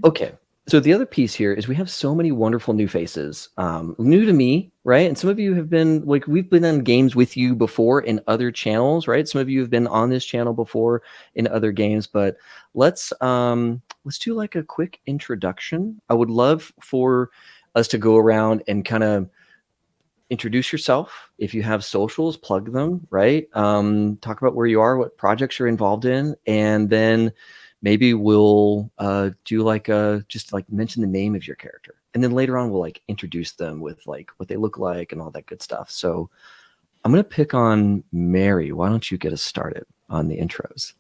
Okay. So the other piece here is we have so many wonderful new faces, new to me, right? And some of you have been like, we've been on games with you before in other channels, right? Some of you have been on this channel before in other games, but let's do like a quick introduction. I would love for us to go around and kind of introduce yourself. If you have socials, plug them, right? Talk about where you are, what projects you're involved in, and then maybe we'll do like just like mention the name of your character, and then later on we'll like introduce them with like what they look like and all that good stuff. So I'm gonna pick on Mary. Why don't you get us started on the intros?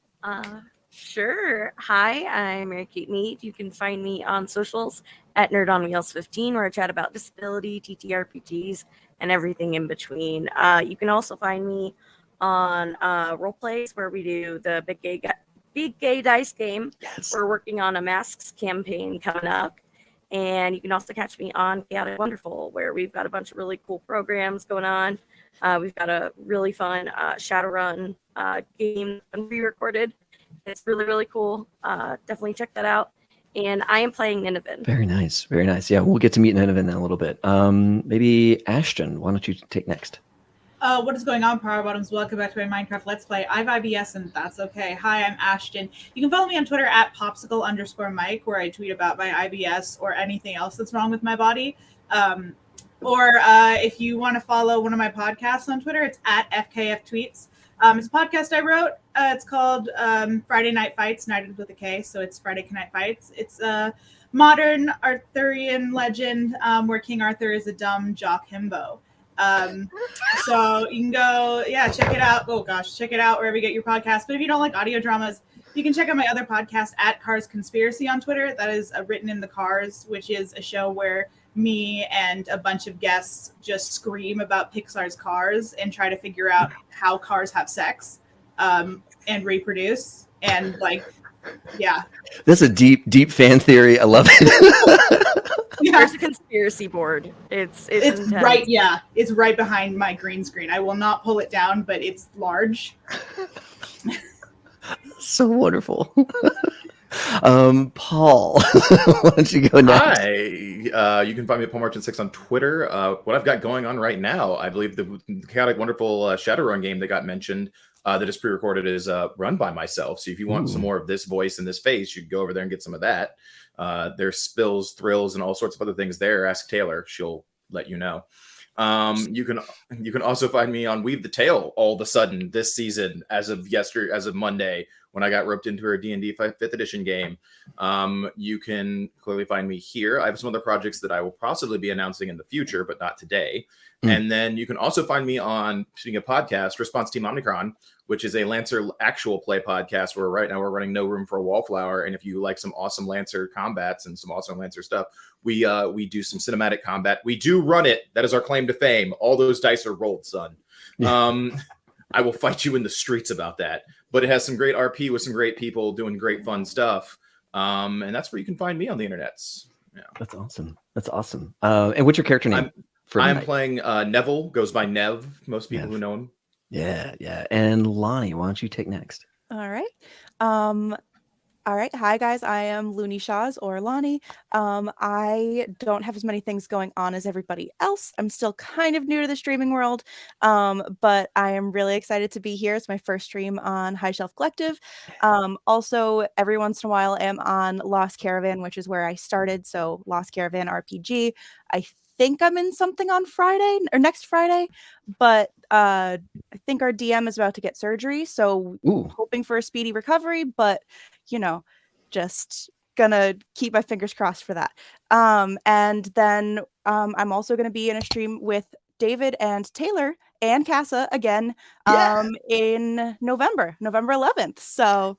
Sure. Hi, I'm Mary Kate Mead. You can find me on socials at Nerd on Wheels 15, where I chat about disability, TTRPGs, and everything in between. You can also find me on role plays, where we do the Big Gay Dice game. Yes. We're working on a masks campaign coming up. And you can also catch me on Chaotic Wonderful, where we've got a bunch of really cool programs going on. We've got a really fun Shadowrun game pre-recorded. It's really, really cool. Definitely check that out. And I am playing Nineveh. Very nice. Very nice. Yeah, we'll get to meet Nineveh in a little bit. Maybe Ashton, why don't you take next? What is going on, Power Bottoms? Welcome back to my Minecraft Let's Play. I have IBS, and that's okay. Hi, I'm Ashton. You can follow me on Twitter at popsicle_Mike, where I tweet about my IBS or anything else that's wrong with my body. Or if you want to follow one of my podcasts on Twitter, it's at FKF Tweets. It's a podcast I wrote. It's called Friday Night Fights, Knighted with a K, so it's Friday Night Fights. It's a modern Arthurian legend where King Arthur is a dumb jock himbo. So you can go, check it out. Oh gosh, check it out wherever you get your podcast. But if you don't like audio dramas, you can check out my other podcast at Cars Conspiracy on Twitter. That is Written in the Cars, which is a show where me and a bunch of guests just scream about Pixar's Cars and try to figure out how cars have sex and reproduce. And This is a deep fan theory. I love it. There's a conspiracy board. It's right. Yeah, it's right behind my green screen. I will not pull it down, but it's large. So wonderful. Paul, why don't you go next? Hi, you can find me at PaulMartin6 on Twitter. What I've got going on right now, I believe the Chaotic Wonderful Shadowrun game that got mentioned that is pre-recorded is run by myself. So if you want some more of this voice and this face, you can go over there and get some of that. There's spills, thrills, and all sorts of other things there. Ask Taylor; she'll let you know. You can also find me on Weave the Tale all of a sudden this season as of Monday when I got roped into her D&D 5th edition game. You can clearly find me here. I have some other projects that I will possibly be announcing in the future, but not today. And then you can also find me on, speaking of podcast, Response Team Omnicron, which is a Lancer actual play podcast where right now we're running No Room for a Wallflower. And if you like some awesome Lancer combats and some awesome Lancer stuff, we do some cinematic combat. We do run it. That is our claim to fame. All those dice are rolled, son. I will fight you in the streets about that. But it has some great RP with some great people doing great fun stuff. And that's where you can find me on the internets. Yeah. That's awesome. And what's your character name? I'm playing Neville, goes by Nev, most people who know him. Yeah. And Lonnie, why don't you take next? All right. Hi, guys. I am Looney Shaws, or Lonnie. I don't have as many things going on as everybody else. I'm still kind of new to the streaming world, but I am really excited to be here. It's my first stream on High Shelf Collective. Also, every once in a while, I'm on Lost Caravan, which is where I started. So Lost Caravan RPG. I think I'm in something on Friday or next Friday, but I think our DM is about to get surgery. So hoping for a speedy recovery, but just gonna keep my fingers crossed for that. And then I'm also gonna be in a stream with David and Taylor and Casa again in November 11th. So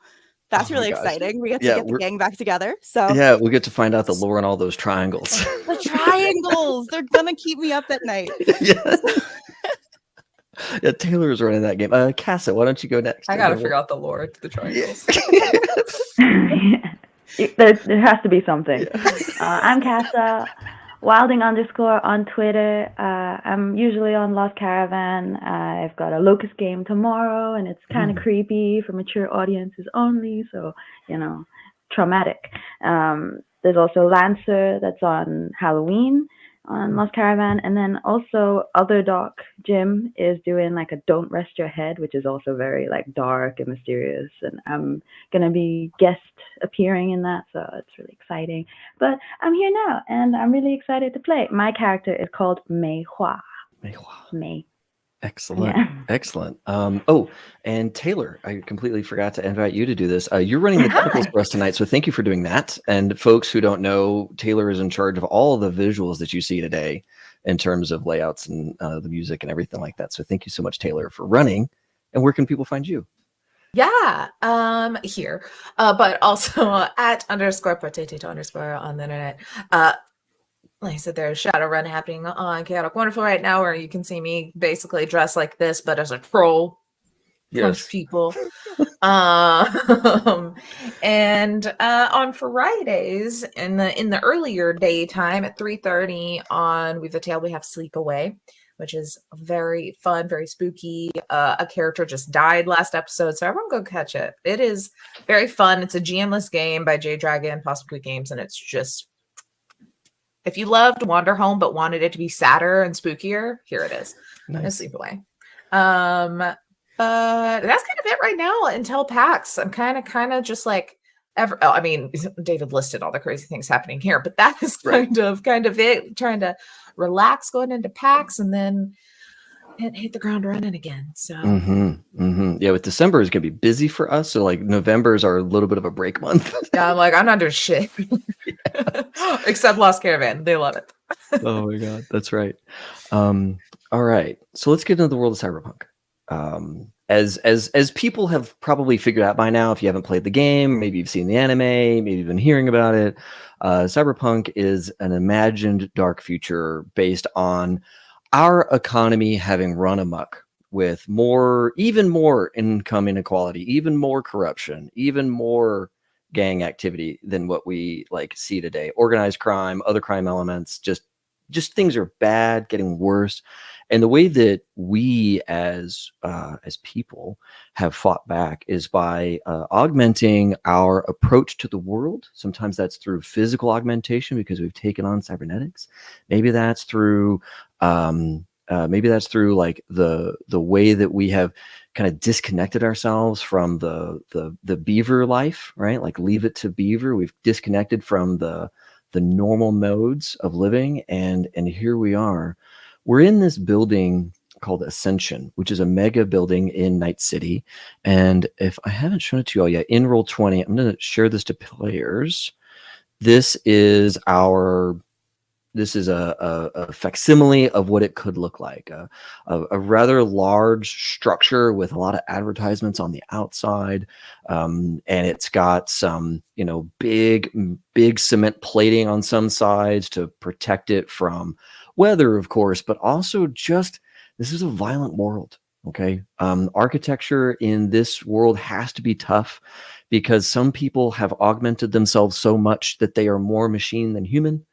that's really exciting. We get to get the gang back together. So yeah, we'll get to find out the lore in all those triangles. The triangles, they're gonna keep me up at night. Yeah, Taylor is running that game. Casa, why don't you go next? I gotta figure out the lore to the triangles. There has to be something. I'm Casa, Wilding_ on Twitter. I'm usually on Lost Caravan. I've got a Locust game tomorrow, and it's kind of creepy for mature audiences only, so traumatic. There's also Lancer that's on Halloween on Lost Caravan, and then also Other Doc Jim is doing like a Don't Rest Your Head, which is also very like dark and mysterious, and I'm gonna be guest appearing in that, so it's really exciting. But I'm here now, and I'm really excited to play. My character is called Mei Hua. Mei. Excellent. Yeah. Excellent. Oh, and Taylor, I completely forgot to invite you to do this. You're running the tentacles for us tonight, so thank you for doing that. And folks who don't know, Taylor is in charge of all the visuals that you see today in terms of layouts and the music and everything like that. So thank you so much, Taylor, for running. And where can people find you? Yeah, here, but also at _potato_ on the internet. Like I said, there's Shadowrun happening on Chaotic Wonderful right now, where you can see me basically dressed like this, but as a troll. Punch people. And on Fridays in the earlier daytime at 3:30 on Weave the Tale, we have Sleepaway, which is very fun, very spooky. A character just died last episode, so everyone go catch it. It is very fun. It's a GM-less game by J Dragon, Possibly Games, and it's just, if you loved Wander Home but wanted it to be sadder and spookier, here it is. Nice. Sleepaway. But that's kind of it right now until PAX. I'm kind of just like David listed all the crazy things happening here, but that is kind of it. Trying to relax going into PAX and then hit the ground running again. So yeah, with December is gonna be busy for us. So like November's our little bit of a break month. Yeah, I'm not doing shit except Lost Caravan. They love it. Oh my god, that's right. All right, so let's get into the world of Cyberpunk. As people have probably figured out by now, if you haven't played the game, maybe you've seen the anime, maybe you've been hearing about it. Cyberpunk is an imagined dark future based on our economy having run amok with even more income inequality, even more corruption, even more gang activity than what we see today. Organized crime, other crime elements, just things are bad, getting worse. And the way that we as people have fought back is by augmenting our approach to the world. Sometimes that's through physical augmentation because we've taken on cybernetics. Maybe that's through the way that we have kind of disconnected ourselves from the beaver life, right? Like Leave It to Beaver. We've disconnected from the normal modes of living, and here we are. We're in this building called Ascension, which is a mega building in Night City. And if I haven't shown it to you all yet, in Roll20, I'm going to share this to players. This is a facsimile of what it could look like. A rather large structure with a lot of advertisements on the outside. And it's got some, big cement plating on some sides to protect it from weather, of course, but also just, this is a violent world. Okay. Architecture in this world has to be tough because some people have augmented themselves so much that they are more machine than human.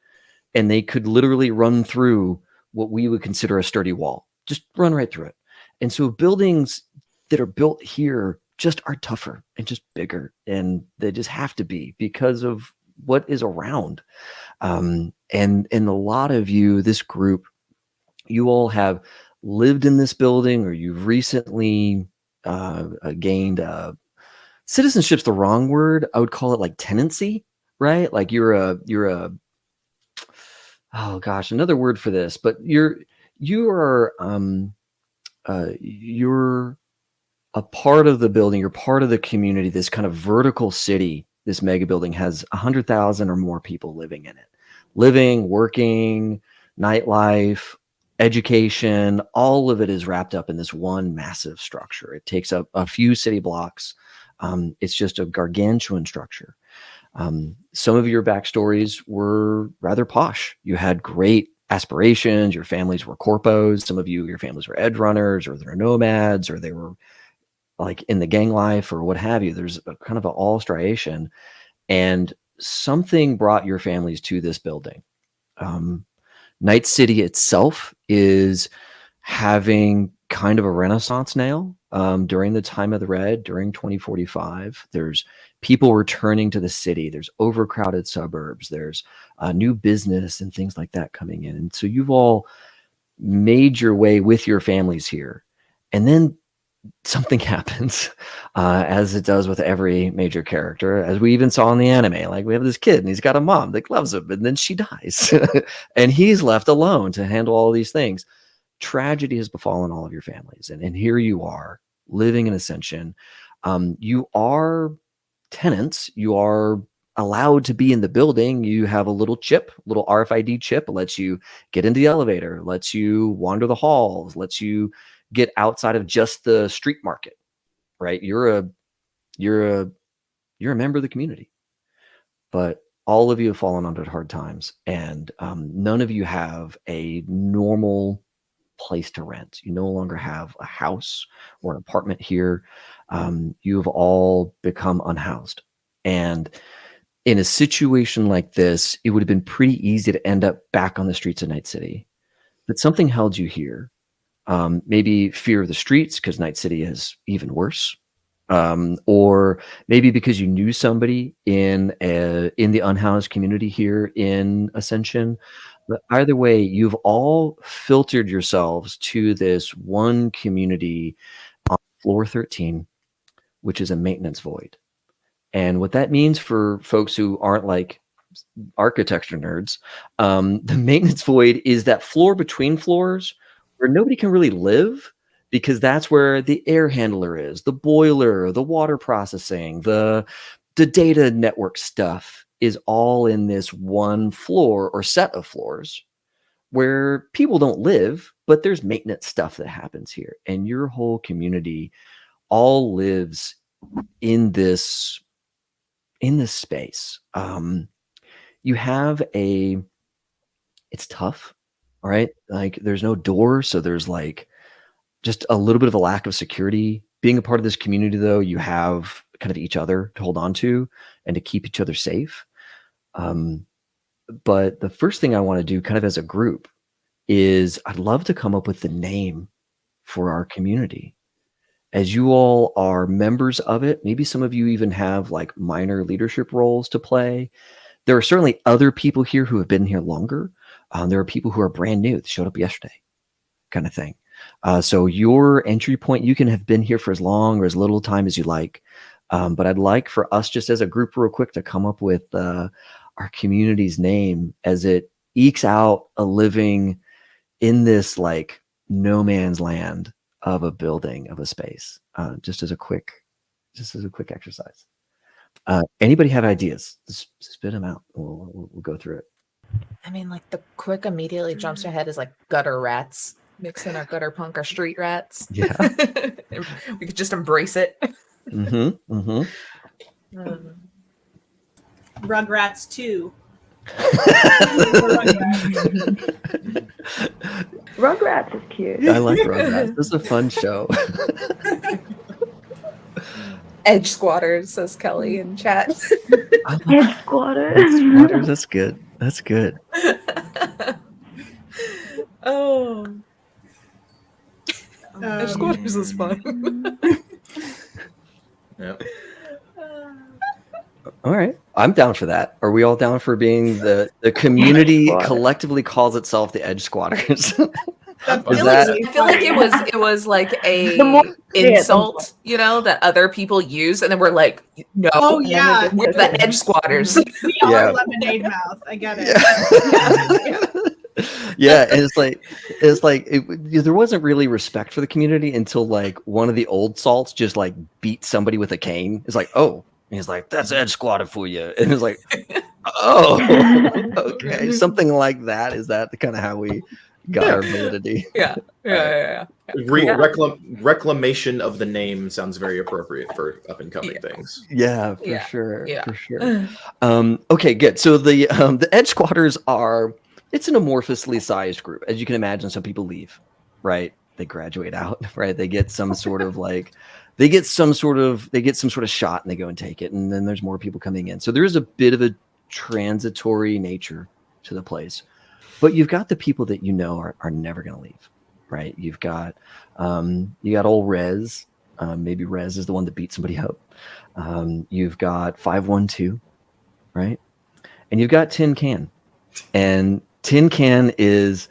And they could literally run through what we would consider a sturdy wall, just run right through it. And so buildings that are built here just are tougher and just bigger. And they just have to be because of what is around. And a lot of you, this group, you all have lived in this building, or you've recently gained citizenship's the wrong word. I would call it like tenancy, right? Like you're a oh gosh, another word for this, but you're a part of the building. You're part of the community. This kind of vertical city, this mega building has 100,000 or more people living in it, working, nightlife, education. All of it is wrapped up in this one massive structure. It takes up a few city blocks. It's just a gargantuan structure. Some of your backstories were rather posh. You had great aspirations. Your families were corpos. Some of your families were edge runners, or they're nomads, or they were like in the gang life or what have you. There's a kind of an all striation, and something brought your families to this building. Night City itself is having kind of a renaissance now. During the time of the Red, during 2045, there's people returning to the city. There's overcrowded suburbs. There's new business and things like that coming in. And so you've all made your way with your families here. And then something happens, as it does with every major character, as we even saw in the anime. Like, we have this kid and he's got a mom that loves him, and then she dies and he's left alone to handle all these things. Tragedy has befallen all of your families, and here you are living in Ascension. You are tenants. You are allowed to be in the building. You have a little chip, little RFID chip, lets you get into the elevator, lets you wander the halls, lets you get outside of just the street market, right? You're a member of the community, but all of you have fallen under hard times, and none of you have a normal place to rent. You no longer have a house or an apartment here. You've all become unhoused. And in a situation like this, it would have been pretty easy to end up back on the streets of Night City. But something held you here. Maybe fear of the streets, because Night City is even worse. Or maybe because you knew somebody in the unhoused community here in Ascension. But either way, you've all filtered yourselves to this one community on floor 13, which is a maintenance void. And what that means for folks who aren't like architecture nerds, the maintenance void is that floor between floors where nobody can really live, because that's where the air handler is, the boiler, the water processing, the data network stuff is all in this one floor or set of floors where people don't live, but there's maintenance stuff that happens here. And your whole community all lives in this space. You have it's tough, all right? Like, there's no door, so there's like just a little bit of a lack of security. Being a part of this community, though, you have kind of each other to hold on to and to keep each other safe. But the first thing I want to do kind of as a group is I'd love to come up with the name for our community. As you all are members of it, maybe some of you even have like minor leadership roles to play. There are certainly other people here who have been here longer. There are people who are brand new that showed up yesterday, kind of thing. So your entry point, you can have been here for as long or as little time as you like. But I'd like for us, just as a group real quick, to come up with our community's name as it ekes out a living in this like no man's land of a building, of a space, just as a quick exercise. Anybody have ideas? Just spit them out. We'll go through it. I mean, like, the quick immediately jumps to head is like gutter rats. Mix in our gutter punk, our street rats. Yeah. We could just embrace it. Rugrats 2. Rugrats is cute. I like Rugrats. This is a fun show. Edge squatters, says Kelly in chat. Head squatter. Squatters, that's good. That's good. Oh. Edge squatters is fun. Yeah. All right. I'm down for that. Are we all down for being the community Squatter. collectively calls itself the Edge Squatters? I feel like it was like a insult, that other people use, and then we're like, no, Oh, yeah. we're the Edge squatters. We are Yeah. lemonade mouth. I get it. Yeah, and it's like there wasn't really respect for the community until like one of the old salts just like beat somebody with a cane. It's like, oh, and he's like, that's Edge Squatter for you, and it's like, oh, okay, something like that. Is that kind of how we got our validity? Yeah. Reclamation of the name sounds very appropriate for up and coming things. Yeah, for Yeah. sure. Yeah. For sure. Okay, good. So the Edge Squatters it's an amorphously sized group. As you can imagine, some people leave, right? They graduate out, right? They get some sort of they get some sort of shot and they go and take it. And then there's more people coming in. So there is a bit of a transitory nature to the place. But you've got the people that are never going to leave, right? You've got old Rez, Maybe Rez is the one that beat somebody up. You've got 512, right? And you've got Tin Can. And Tin Can is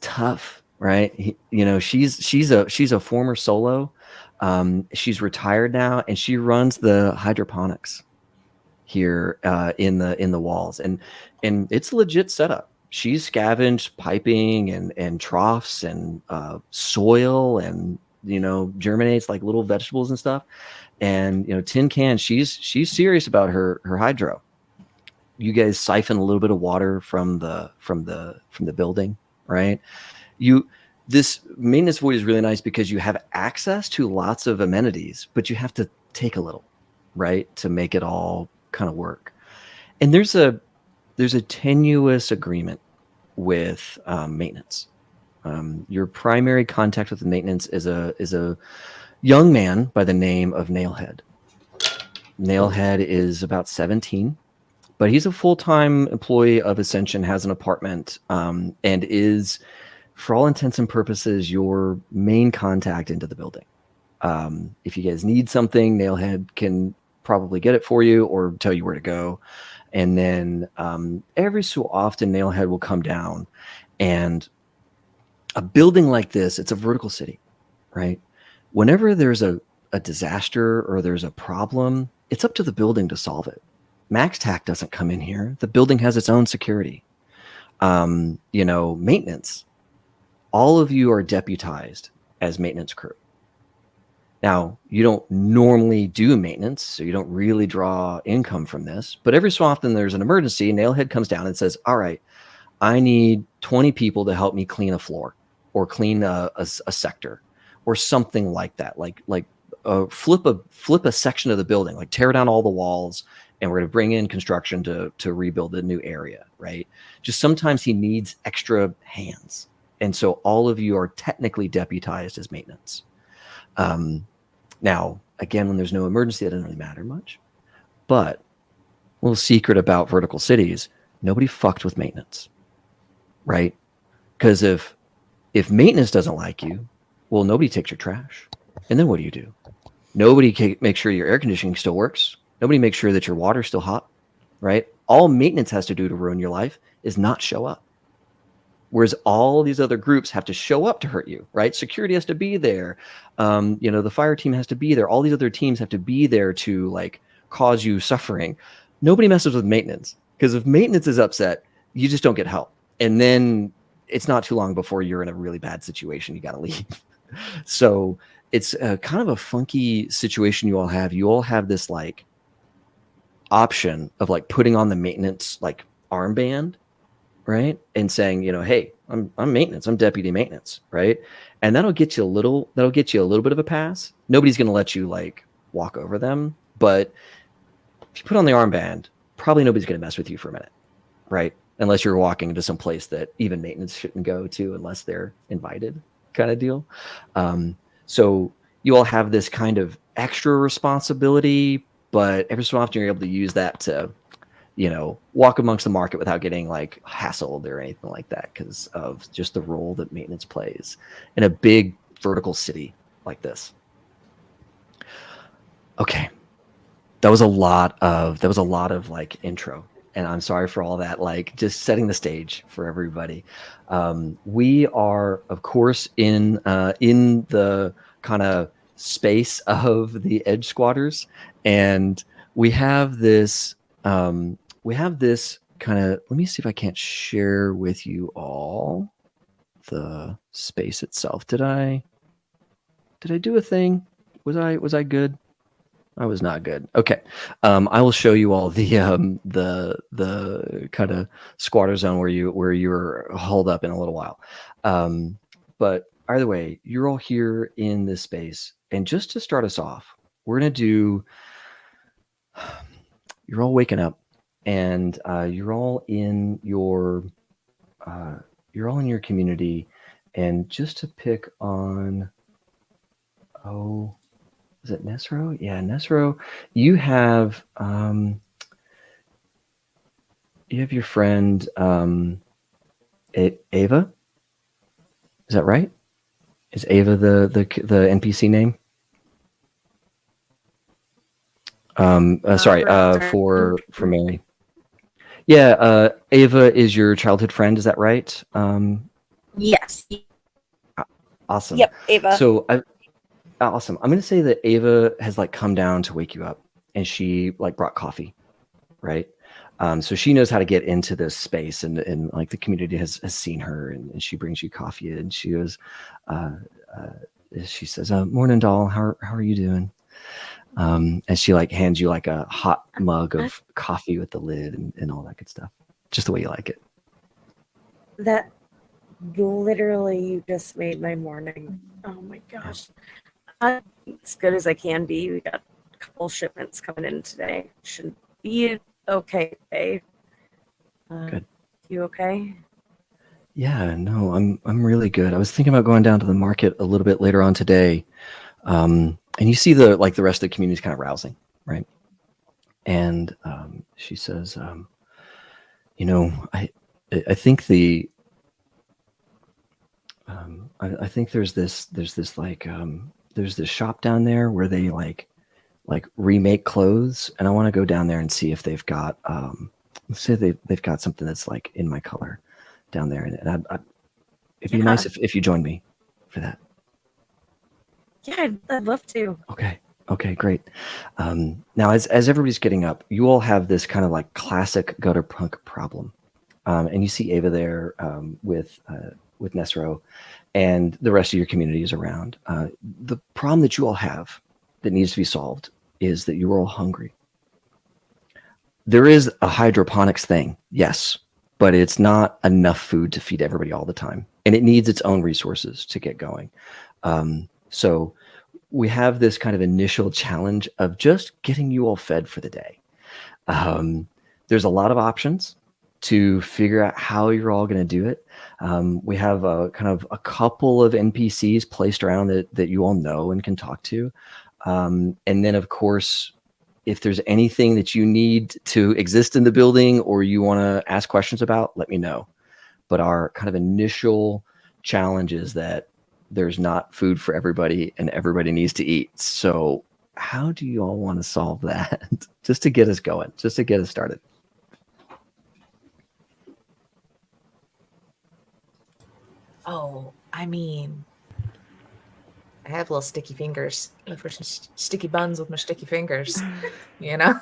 tough, right? She's a former solo. She's retired now, and she runs the hydroponics here in the walls, and it's a legit setup. She's scavenged piping and troughs and soil, and germinates like little vegetables and stuff. And Tin Can, she's serious about her hydro. You guys siphon a little bit of water from the building, right? This maintenance void is really nice because you have access to lots of amenities, but you have to take a little, right, to make it all kind of work. And there's a tenuous agreement with maintenance. Your primary contact with the maintenance is a young man by the name of Nailhead. Nailhead is about 17, but he's a full-time employee of Ascension, has an apartment, and is, for all intents and purposes, your main contact into the building. If you guys need something, Nailhead can probably get it for you or tell you where to go. And then every so often, Nailhead will come down. And a building like this, it's a vertical city, right? Whenever there's a disaster or there's a problem, it's up to the building to solve it. MaxTac doesn't come in here. The building has its own security. Maintenance. All of you are deputized as maintenance crew. Now, you don't normally do maintenance, so you don't really draw income from this. But every so often there's an emergency. Nailhead comes down and says, all right, I need 20 people to help me clean a floor or clean a sector or something like that. Like flip a section of the building, like tear down all the walls, and we're going to bring in construction to rebuild a new area, right? Just sometimes he needs extra hands. And so all of you are technically deputized as maintenance. Now, again, when there's no emergency, that doesn't really matter much. But a little secret about vertical cities, nobody fucked with maintenance, right? Because if maintenance doesn't like you, well, nobody takes your trash. And then what do? Nobody makes sure your air conditioning still works. Nobody makes sure that your water's still hot, right? All maintenance has to do to ruin your life is not show up. Whereas all these other groups have to show up to hurt you, right? Security has to be there. The fire team has to be there. All these other teams have to be there to like cause you suffering. Nobody messes with maintenance, because if maintenance is upset, you just don't get help. And then it's not too long before you're in a really bad situation. You got to leave. So it's kind of a funky situation you all have. You all have this like option of like putting on the maintenance like armband, right? And saying, hey, I'm maintenance, I'm deputy maintenance, right? And that'll get you a little bit of a pass. Nobody's going to let you like walk over them, but if you put on the armband, probably nobody's going to mess with you for a minute, right? Unless you're walking into some place that even maintenance shouldn't go to unless they're invited, kind of deal. So you all have this kind of extra responsibility, but every so often you're able to use that to walk amongst the market without getting like hassled or anything like that, because of just the role that maintenance plays in a big vertical city like this. Okay. That was a lot of like intro, and I'm sorry for all that, like just setting the stage for everybody. We are, of course, in the kind of space of the edge squatters, and we have this kind of, let me see if I can't share with you all the space itself. Did I do a thing? Was I good? I was not good. Okay. I will show you all the kind of squatter zone where you were holed up in a little while. But either way, you're all here in this space, and just to start us off, we're gonna do. You're all waking up, and you're all in your community, and just to pick on, is it Nesro? Yeah, Nesro. You have your friend Ava. Is that right? Is Ava the NPC name? Sorry, for Mary. Yeah, Ava is your childhood friend. Is that right? Yes. Awesome. Yep, Ava. So awesome. I'm gonna say that Ava has like come down to wake you up, and she like brought coffee, right? So she knows how to get into this space, and like the community has seen her, and she brings you coffee, and she goes, she says, "Morning, doll. How are you doing?" And she like hands you like a hot mug of coffee with the lid and all that good stuff, just the way you like it. That literally, you just made my morning. Oh my gosh. I'm as good as I can be. We got a couple shipments coming in today. Should be okay today. Good. You okay? Yeah, no, I'm really good. I was thinking about going down to the market a little bit later on today. And you see the rest of the community is kind of rousing, right? And she says, you know, I think I think there's this shop down there where they like remake clothes, and I want to go down there and see if they've got let's say they've got something that's like in my color down there, and it'd be nice if you join me for that. Yeah, I'd love to. Okay, great. Now, as everybody's getting up, you all have this kind of like classic gutter punk problem, and you see Ava there with Nesro, and the rest of your community is around. The problem that you all have that needs to be solved is that you are all hungry. There is a hydroponics thing, yes, but it's not enough food to feed everybody all the time, and it needs its own resources to get going. So we have this kind of initial challenge of just getting you all fed for the day. There's a lot of options to figure out how you're all going to do it. We have a couple of NPCs placed around that you all know and can talk to. And then, of course, if there's anything that you need to exist in the building or you want to ask questions about, let me know. But our kind of initial challenge is that there's not food for everybody and everybody needs to eat. So how do you all want to solve that? Just to get us going, just to get us started. Oh, I mean, I have little sticky fingers. Look for some sticky buns with my sticky fingers, you know?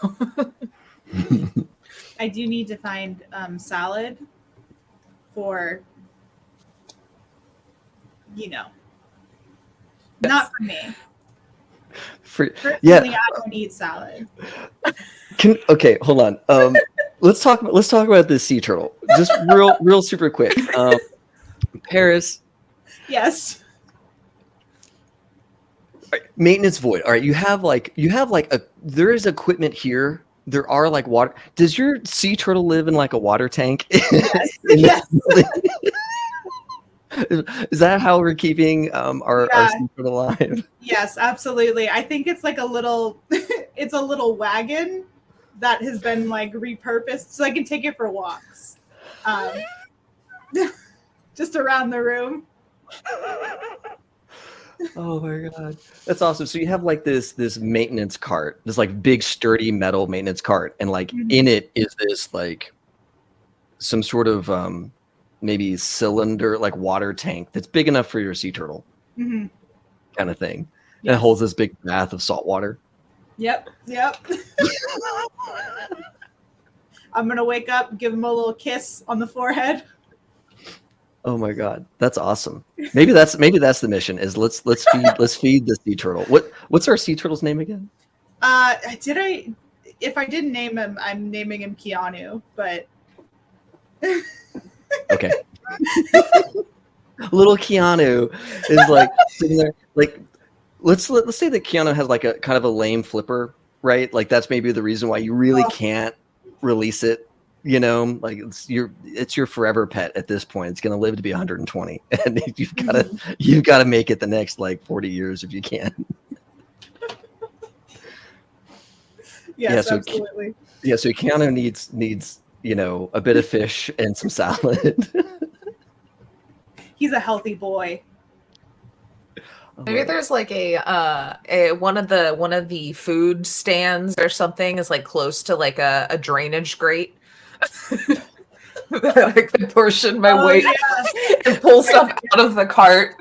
I do need to find salad for, not for me. Personally, I don't eat salad. Okay, hold on. Let's talk about this sea turtle. Just real super quick. Paris. Yes. Maintenance void. All right, you have there is equipment here. There are like water. Does your sea turtle live in like a water tank? Yes. Yes. Is that how we're keeping our sea turtle alive? Yes, absolutely. I think it's like it's a little wagon that has been like repurposed so I can take it for walks. Just around the room. Oh my god, that's awesome! So you have like this maintenance cart, this like big sturdy metal maintenance cart, and like in it is this like some sort of maybe cylinder like water tank that's big enough for your sea turtle, kind of thing. Yes. And it holds this big bath of salt water. Yep. I'm gonna wake up, give him a little kiss on the forehead. Oh my god, that's awesome. Maybe that's the mission. Is let's feed the sea turtle. What's our sea turtle's name again? If I didn't name him, I'm naming him Keanu, but okay. Little Keanu is like sitting there. Like let's say that Keanu has like a kind of a lame flipper, right? Like that's maybe the reason why you really can't release it. You know, like it's your forever pet at this point. It's going to live to be 120, and you've got to make it the next like 40 years if you can. Yes, absolutely. So Keanu needs a bit of fish and some salad. He's a healthy boy. Maybe there's like a one of the food stands or something is like close to like a drainage grate. That I could portion my weight and pull stuff out of the cart,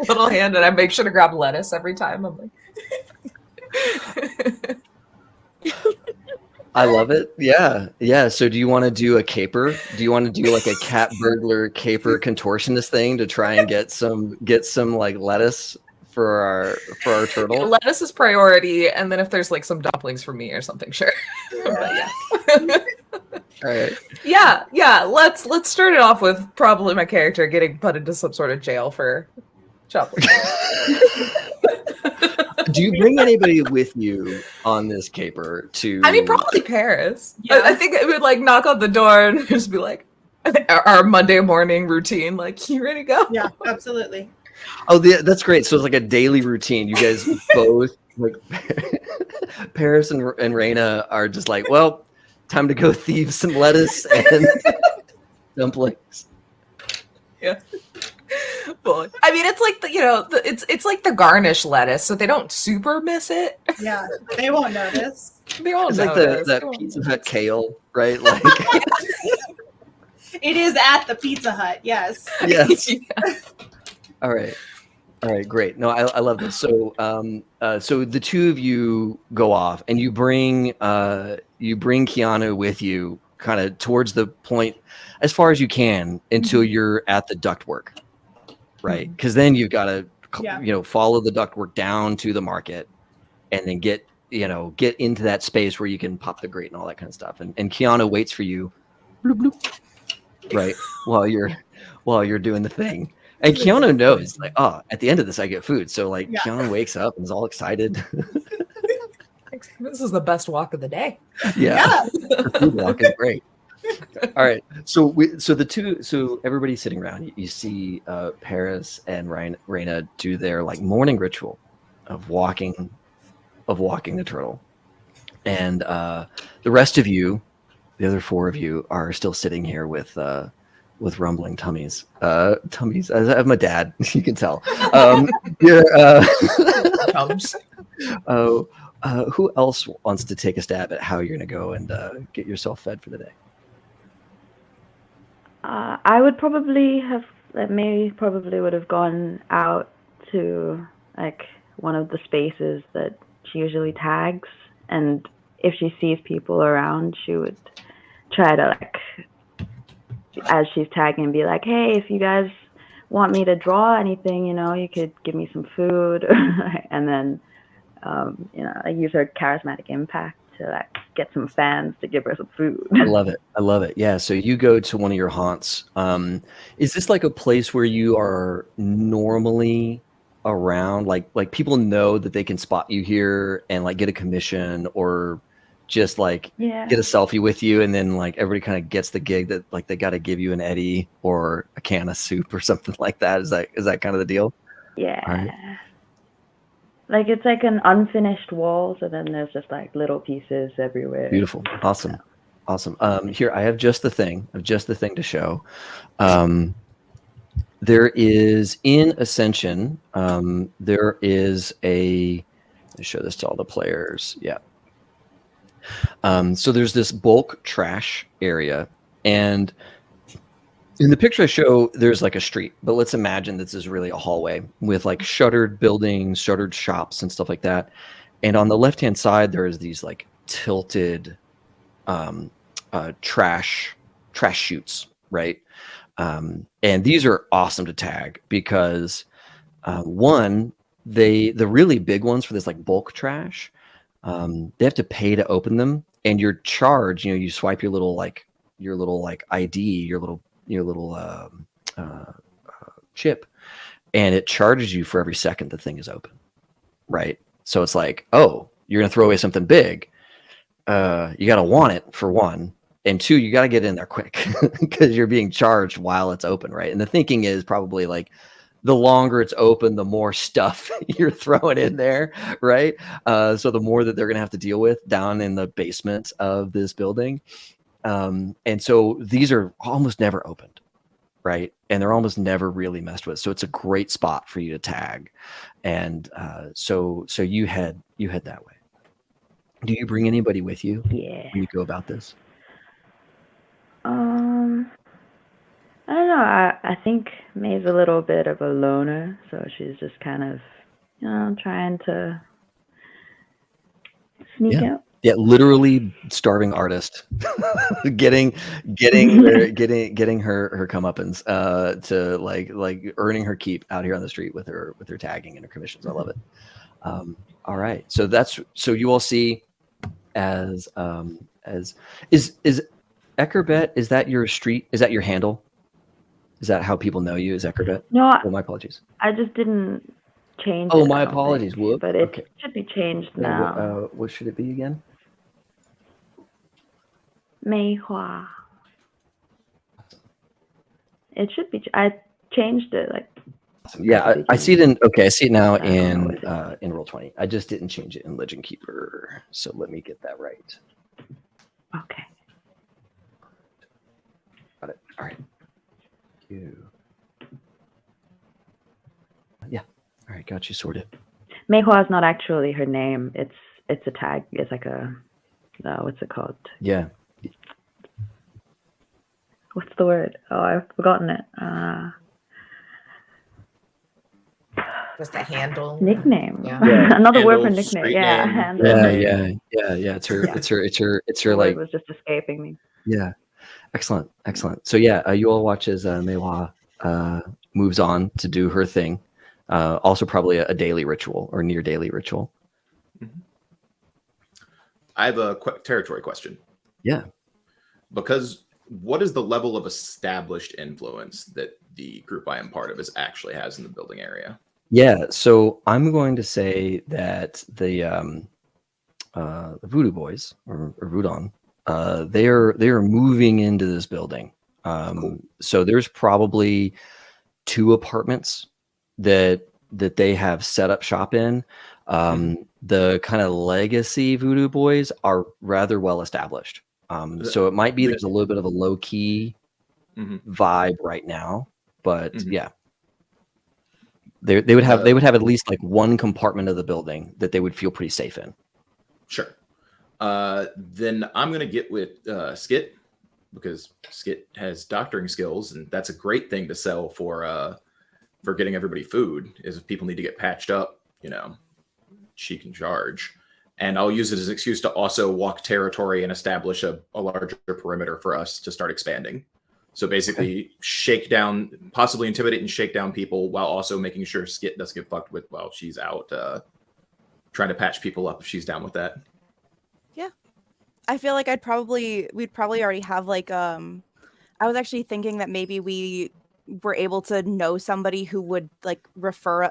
little hand, and I make sure to grab lettuce every time. I'm like, I love it. Yeah, yeah. So, do you want to do a caper? Do you want to do like a cat burglar caper contortionist thing to try and get some like lettuce for our turtle? Lettuce is priority, and then if there's like some dumplings for me or something, sure. But yeah. All right. Yeah. Let's start it off with probably my character getting put into some sort of jail for chopping. Do you bring anybody with you on this caper to? I mean, probably Paris. Yeah. I think it would like knock on the door and just be like, our Monday morning routine. Like, you ready to go? Yeah, absolutely. Oh, that's great. So it's like a daily routine. You guys both like Paris and Raina are just like, well, time to go thieve some lettuce and dumplings. Yeah. Well, I mean, it's like it's like the garnish lettuce, so they don't super miss it. Yeah, they won't notice. They all It's notice. like that Pizza Hut kale, right? Like, It is at the Pizza Hut. Yes. yes. Yeah. All right, great. No, I love this. So, so the two of you go off, and you bring Keanu with you, kind of towards the point, as far as you can, until you're at the ductwork, right? Because then you've got to, follow the ductwork down to the market, and then get into that space where you can pop the grate and all that kind of stuff. And Keanu waits for you, bloop, bloop, right, while you're doing the thing. And Keanu knows, like, oh, at the end of this, I get food. So, like, Keanu wakes up and is all excited. This is the best walk of the day. Yeah. The food walk is great. All right. So, everybody's sitting around. You see Paris and Raina do their like morning ritual of walking the turtle, and the rest of you, the other four of you, are still sitting here with rumbling tummies. Tummies. I'm a dad. You can tell. Who else wants to take a stab at how you're going to go and get yourself fed for the day? I would probably would have gone out to like one of the spaces that she usually tags, and if she sees people around, she would try to like, as she's tagging, be like, hey, if you guys want me to draw anything, you could give me some food. And then, I use her charismatic impact to like get some fans to give her some food. I love it. Yeah. So you go to one of your haunts. Is this like a place where you are normally around? Like people know that they can spot you here and like get a commission, or just like get a selfie with you, and then like everybody kind of gets the gig that like they got to give you an Eddie or a can of soup or something like that. Is that kind of the deal? Yeah. All right. Like it's like an unfinished wall, so then there's just like little pieces everywhere. Beautiful. Awesome. Here I have just the thing to show. There is in Ascension, there is let me show this to all the players. Yeah. So there's this bulk trash area, and in the picture I show, there's like a street, but let's imagine this is really a hallway with like shuttered buildings, shuttered shops and stuff like that. And on the left-hand side, there is these like tilted trash chutes, right? And these are awesome to tag because one, the really big ones for this like bulk trash, they have to pay to open them, and you're charged. You swipe your little ID, your little chip, and it charges you for every second the thing is open, right? So it's like, oh, you're gonna throw away something big. You gotta want it for one, and two, you gotta get in there quick because you're being charged while it's open, right? And the thinking is probably like, the longer it's open, the more stuff you're throwing in there, right? So the more that they're going to have to deal with down in the basement of this building. And so these are almost never opened, right? And they're almost never really messed with. So it's a great spot for you to tag. And so you head that way. Do you bring anybody with you Yeah. when you go about this? I don't know. I think May's a little bit of a loner, so she's just kind of, trying to sneak out. Yeah, literally starving artist, getting her comeuppance, to like earning her keep out here on the street with her tagging and her commissions. I love it. All right, so you all see as is Eckerbet, is that your street? Is that your handle? Is that how people know you? Is Eckerbet? No, Oh, my apologies. I just didn't change Oh, it. my I don't apologies. think. Whoop. But it Okay. should be changed Wait, now. what should it be again? Mei Hua. It should be. I changed it like. Yeah, I see it in. Okay, I see it now I don't know in Roll20. I just didn't change it in Legend Keeper, so let me get that right. Okay. Got it. All right. You. Yeah. All right. Got you sorted. Mei Hua is not actually her name. It's a tag. It's like a. What's it called? Yeah. What's the word? Oh, I've forgotten it. Just a handle. Nickname. Yeah. Another word for Handle, nickname. street Yeah. name. Handle. Yeah. It's her. Yeah. It's her. The word Like. was just escaping me. Yeah. Excellent. So yeah, you all watch as Mei Hua moves on to do her thing. Also, probably a daily ritual or near daily ritual. I have a territory question. Yeah. Because what is the level of established influence that the group I am part of actually has in the building area? Yeah. So I'm going to say that the Voodoo Boys or Voodoo, they are moving into this building. Cool. So there's probably 2 apartments that they have set up shop in. The kind of legacy Voodoo Boys are rather well established. So it might be there's a little bit of a low key vibe right now, but yeah, they would have at least like one compartment of the building that they would feel pretty safe in. Sure. Then I'm gonna get with Skit, because Skit has doctoring skills, and that's a great thing to sell for getting everybody food. Is if people need to get patched up, she can charge. And I'll use it as an excuse to also walk territory and establish a larger perimeter for us to start expanding. So basically, shake down, possibly intimidate and shake down people, while also making sure Skit doesn't get fucked with while she's out trying to patch people up if she's down with that. Yeah, I feel like we'd probably already have like I was actually thinking that maybe we were able to know somebody who would like refer.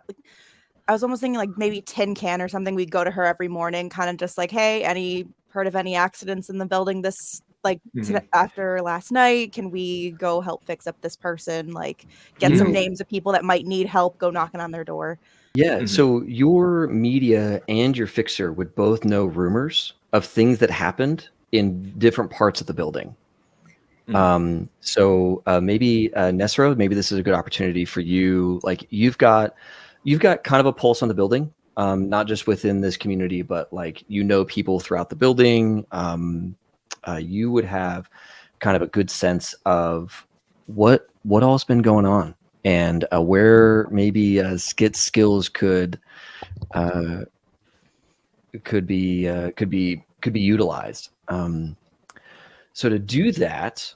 I was almost thinking like maybe Tin Can or something. We'd go to her every morning, kind of just like, hey, heard of any accidents in the building this after last night? Can we go help fix up this person? Like get some names of people that might need help, go knocking on their door. Yeah. So your media and your fixer would both know rumors of things that happened in different parts of the building. So maybe Nesro, maybe this is a good opportunity for you. Like you've got kind of a pulse on the building, not just within this community, but like, people throughout the building. You would have kind of a good sense of what all's been going on, and where maybe Skit's skills could be utilized. So to do that,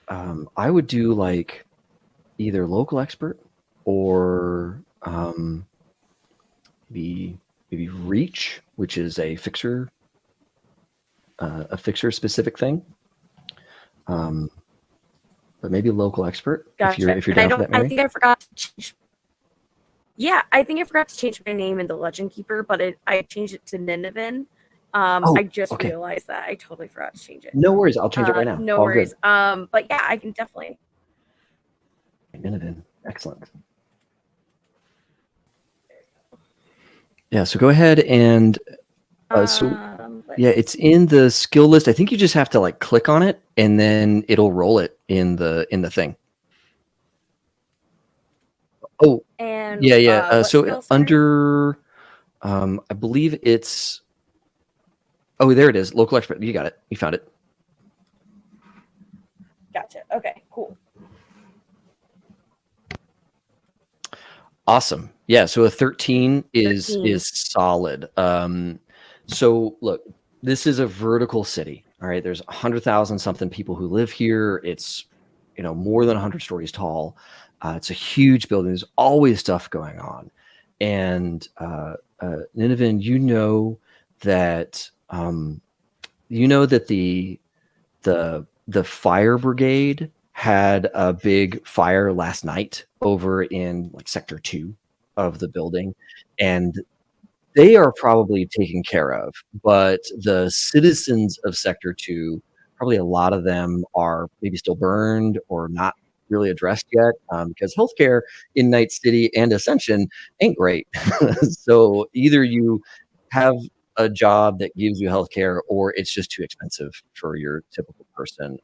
I would do like either local expert or maybe reach, which is a fixer specific thing. But maybe local expert. Gotcha. If you're down for that, Mary. I think I forgot to change. Yeah, I think I forgot to change my name in the Legend Keeper, but I changed it to Nineveh. I just realized that. I totally forgot to change it. No worries. I'll change it right now. No All worries. good. But yeah, I can definitely. Nineveh. Excellent. Yeah, so go ahead and it's in the skill list. I think you just have to like click on it and then it'll roll it in the thing. Oh, And yeah. what So skill? Sorry? under, I believe it's. Oh, there it is. Local expert. You got it. You found it. Gotcha. Okay, cool. Awesome. Yeah. So a 13 is 13. solid. So look, this is a vertical city. All right. There's 100,000 something people who live here. It's more than 100 stories tall. It's a huge building. There's always stuff going on, and Nineveh, that the fire brigade had a big fire last night over in like sector 2 of the building, and they are probably taken care of, but the citizens of sector 2, probably a lot of them are maybe still burned or not really addressed yet, because healthcare in Night City and Ascension ain't great. So either you have a job that gives you healthcare, or it's just too expensive for your typical person.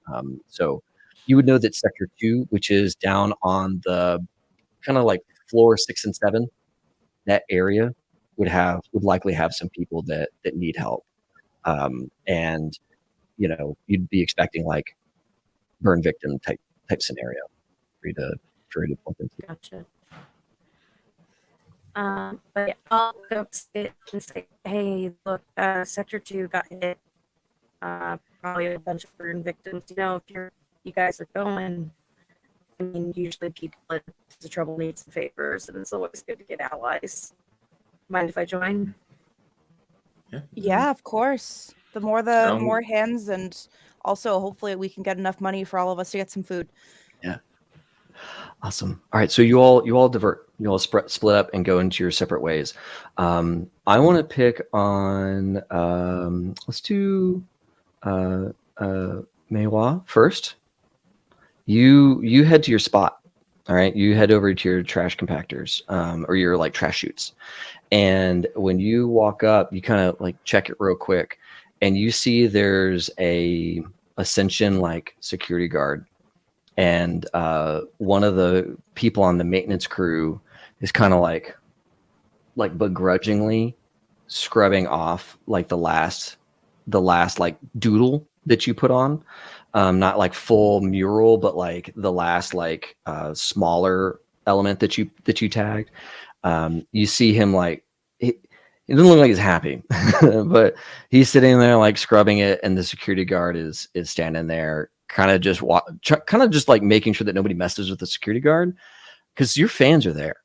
So you would know that sector 2, which is down on the kind of like floor 6 and 7, that area would likely have some people that need help. And you'd be expecting like burn victim type scenario for you to bump into. Gotcha. But yeah, I'll go up and say, hey, look, sector 2 got hit. Probably a bunch of burn victims. If you guys are going, I mean, usually people in the trouble need some favors, and it's always good to get allies. Mind if I join? Yeah, of course. The more hands, and also hopefully we can get enough money for all of us to get some food. Yeah. Awesome. All right. So you all divert. You all split up and go into your separate ways. I want to pick on. Let's do Meiwa first. You head to your spot. All right. You head over to your trash compactors, or your like trash chutes. And when you walk up, you kind of like check it real quick, and you see there's a Ascension like security guard. And one of the people on the maintenance crew is kind of like begrudgingly scrubbing off like the last like doodle that you put on, not like full mural, but like the last like smaller element that you tagged. You see him like it doesn't look like he's happy, but he's sitting there like scrubbing it, and the security guard is standing there, kind of just like making sure that nobody messes with the security guard, because your fans are there,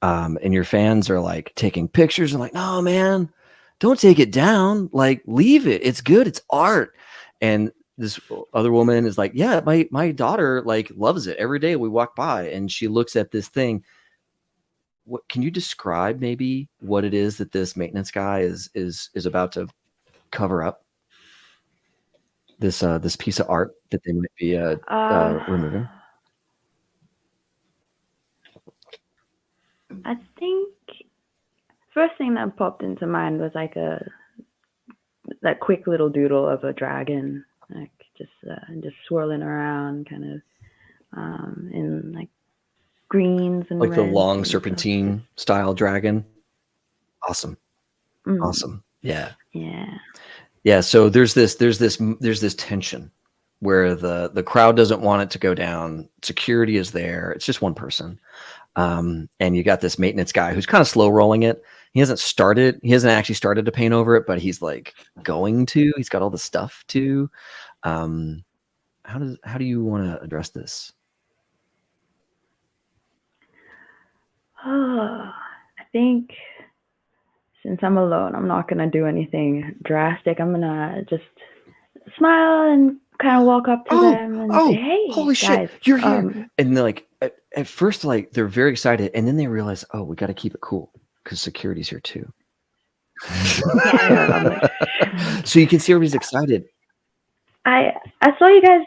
and your fans are like taking pictures and like, no man, don't take it down, like leave it, it's good, it's art. And this other woman is like, yeah, my daughter like loves it. Every day we walk by and she looks at this thing. What can you describe maybe what it is that this maintenance guy is about to cover up? This piece of art that they might be removing. I think first thing that popped into mind was like that quick little doodle of a dragon, like just swirling around, kind of in like greens and like the reds long and serpentine style dragon. Awesome. stuff. Awesome. Yeah. Yeah. So there's this tension where the crowd doesn't want it to go down. Security is there. It's just one person. And you got this maintenance guy who's kind of slow rolling it. He hasn't actually started to paint over it, but he's like going to. He's got all the stuff to. How do you want to address this? I think since I'm alone, I'm not gonna do anything drastic. I'm gonna just smile and kind of walk up to them and say, "Hey, holy guys, shit, you're here!" And they're like, at first, like they're very excited, and then they realize, oh, we got to keep it cool because security's here too. Yeah, so you can see everybody's excited. I saw you guys.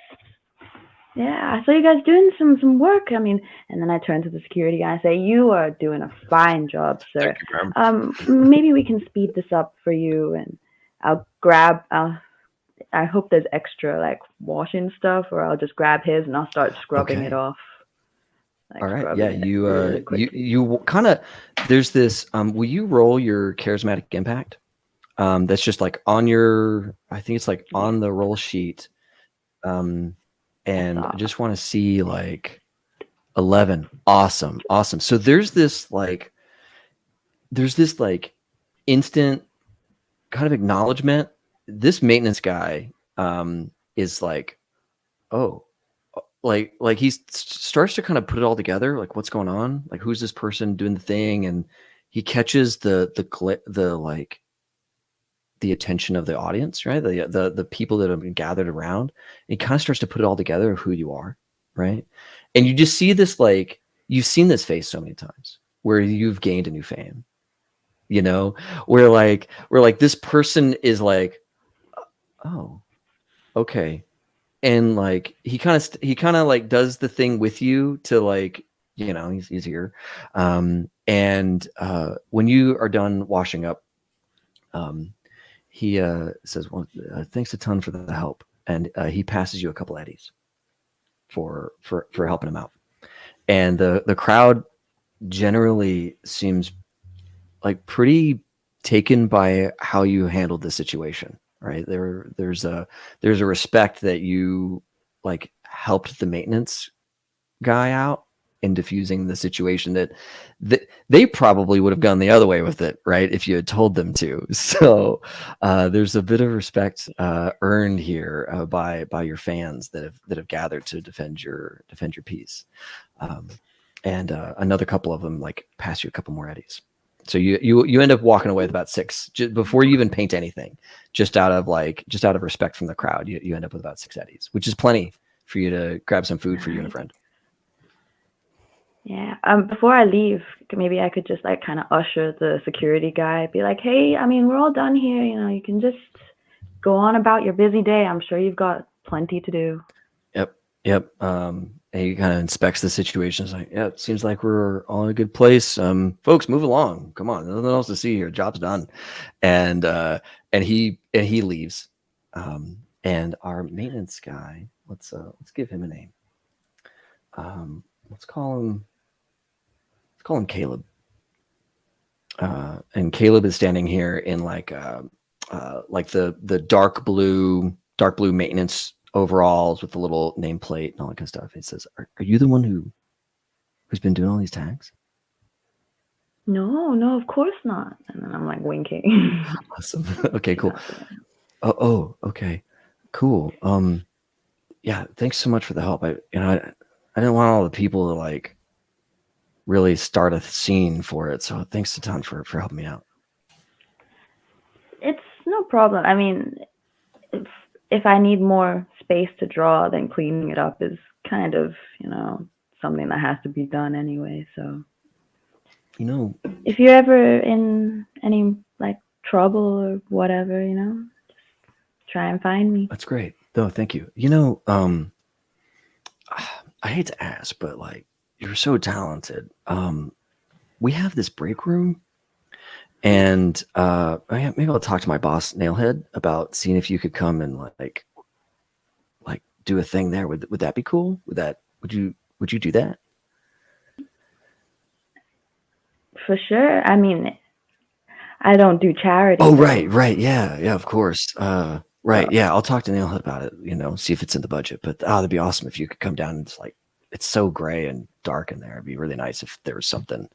Yeah, I saw you guys doing some work. I mean, and then I turn to the security guy and say, "You are doing a fine job, sir. Maybe we can speed this up for you, and I hope there's extra like washing stuff, or I'll just grab his and I'll start scrubbing it off." Like, All right. scrubbing Yeah. it You really quickly. you kind of, there's this. Will you roll your charismatic impact? That's just like on your. I think it's like on the roll sheet. And I just want to see like 11. Awesome. Awesome. So there's this like instant kind of acknowledgement. This maintenance guy is like, oh, like he starts to kind of put it all together, like what's going on, like who's this person doing the thing, and he catches the like the attention of the audience, right? The people that have been gathered around. And he kind of starts to put it all together of who you are, right? And you just see this, like, you've seen this face so many times where you've gained a new fan, you know, where this person is like, oh, okay. And like he kind of like does the thing with you to like, you know, he's here. And when you are done washing up, he says, well, thanks a ton for the help. And he passes you a couple eddies for helping him out. And the crowd generally seems like pretty taken by how you handled the situation, right? There's a respect that you like helped the maintenance guy out in diffusing the situation that they probably would have gone the other way with it, right, if you had told them to. So there's a bit of respect earned here by your fans that have gathered to defend your piece. And another couple of them like pass you a couple more eddies. So you end up walking away with about 6 before you even paint anything, just out of respect from the crowd. You end up with about 6 eddies, which is plenty for you to grab some food for you and a friend. Yeah. Before I leave, maybe I could just like kind of usher the security guy, be like, hey, I mean, we're all done here. You know, you can just go on about your busy day. I'm sure you've got plenty to do. Yep. And he kind of inspects the situation. It's like, yeah, it seems like we're all in a good place. Folks, move along. Come on, nothing else to see here. Job's done. And he leaves. And our maintenance guy, let's give him a name. Let's call him Caleb. And Caleb is standing here in like the dark blue maintenance overalls with the little nameplate and all that kind of stuff. He says, "Are you the one who's been doing all these tags?" No, of course not. And then I'm like winking. Awesome. Okay, cool. Oh, okay, cool. Yeah, thanks so much for the help. I didn't want all the people to like really start a scene for it, so thanks a ton for helping me out. It's no problem. I mean, if I need more space to draw, then cleaning it up is kind of, you know, something that has to be done anyway. So, you know, if you're ever in any like trouble or whatever, you know, just try and find me. That's great. No, thank you. You know, I hate to ask, but like, you're so talented. We have this break room, and maybe I'll talk to my boss, Nailhead, about seeing if you could come and like do a thing there. Would that be cool? Would you do that? For sure. I mean, I don't do charity. Oh, right. Yeah, of course. Right. Yeah, I'll talk to Nailhead about it, you know, see if it's in the budget. But that'd be awesome if you could come down. And it's so gray and dark in there. It'd be really nice if there was something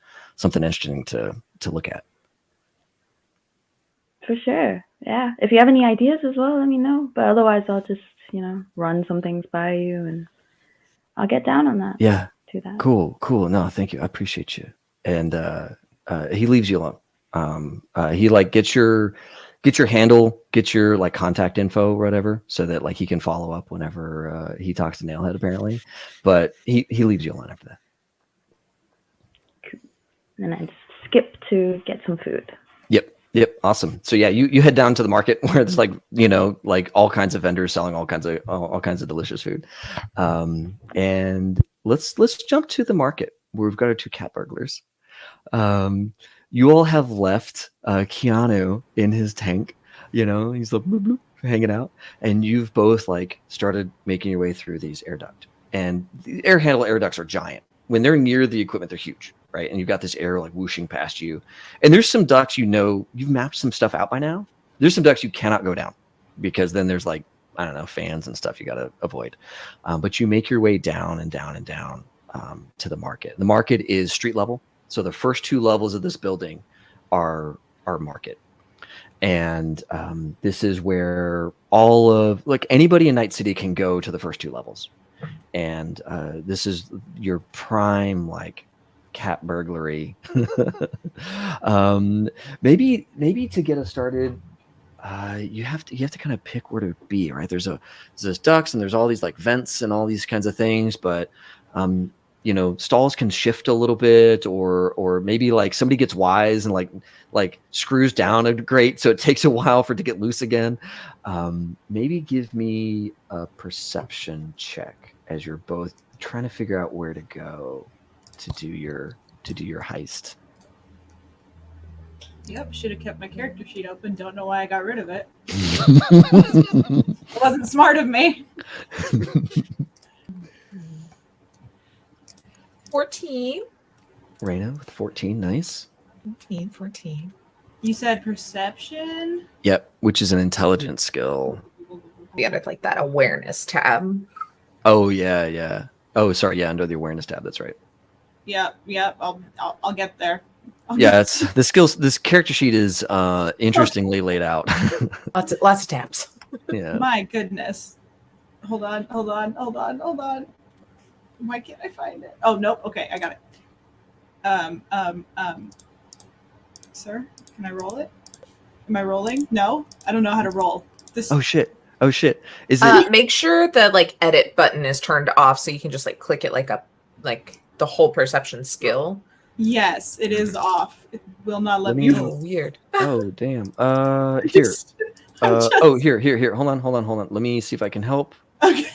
interesting to look at. For sure. Yeah. If you have any ideas as well, let me know. But otherwise, I'll just, you know, run some things by you and I'll get down on that. Yeah. Do that. Cool. No, thank you. I appreciate you. And he leaves you alone. He like gets your handle, get your like contact info or whatever, so that like he can follow up whenever he talks to Nailhead apparently. But he leaves you alone after that. And I skip to get some food. Yep. Awesome. So yeah, you head down to the market where it's like, you know, like all kinds of vendors selling all kinds of delicious food. And let's jump to the market where we've got our 2 cat burglars. You all have left Keanu in his tank, you know, he's like bloop, bloop, hanging out, and you've both like started making your way through these air duct. And the air ducts are giant, when they're near the equipment, they're huge, right? And you've got this air like whooshing past you. And there's some ducts, you've mapped some stuff out by now. There's some ducts you cannot go down because then there's like, I don't know, fans and stuff you got to avoid. But you make your way down and down and down to the market. The market is street level. So the first 2 levels of this building are market. And this is where all of, like, anybody in Night City can go to the first 2 levels. And this is your prime, like, cat burglary. Maybe to get us started, you have to kind of pick where to be, right? There's ducts and there's all these like vents and all these kinds of things, but stalls can shift a little bit, or maybe like somebody gets wise and like screws down a grate, so it takes a while for it to get loose again. Maybe give me a perception check as you're both trying to figure out where to go to do your heist. Yep, should have kept my character sheet open. Don't know why I got rid of it. It wasn't smart of me. 14. Raina with 14, nice. 14. You said perception? Yep, which is an intelligence skill. We added like that awareness tab. Oh yeah. Oh, sorry, yeah, under the awareness tab. That's right. Yep. I'll get there. Yeah, it's the skills. This character sheet is interestingly laid out. Lots of tabs. Yeah. My goodness. Hold on. Why can't I find it? Oh nope. Okay, I got it. Sir, can I roll it? Am I rolling? No, I don't know how to roll. This. Oh shit. Is it? Make sure the like edit button is turned off so you can just like click it like the whole perception skill. Yes, it is off. It will not let me. Oh, weird. Oh damn. Here. Here. Hold on. Let me see if I can help. Okay.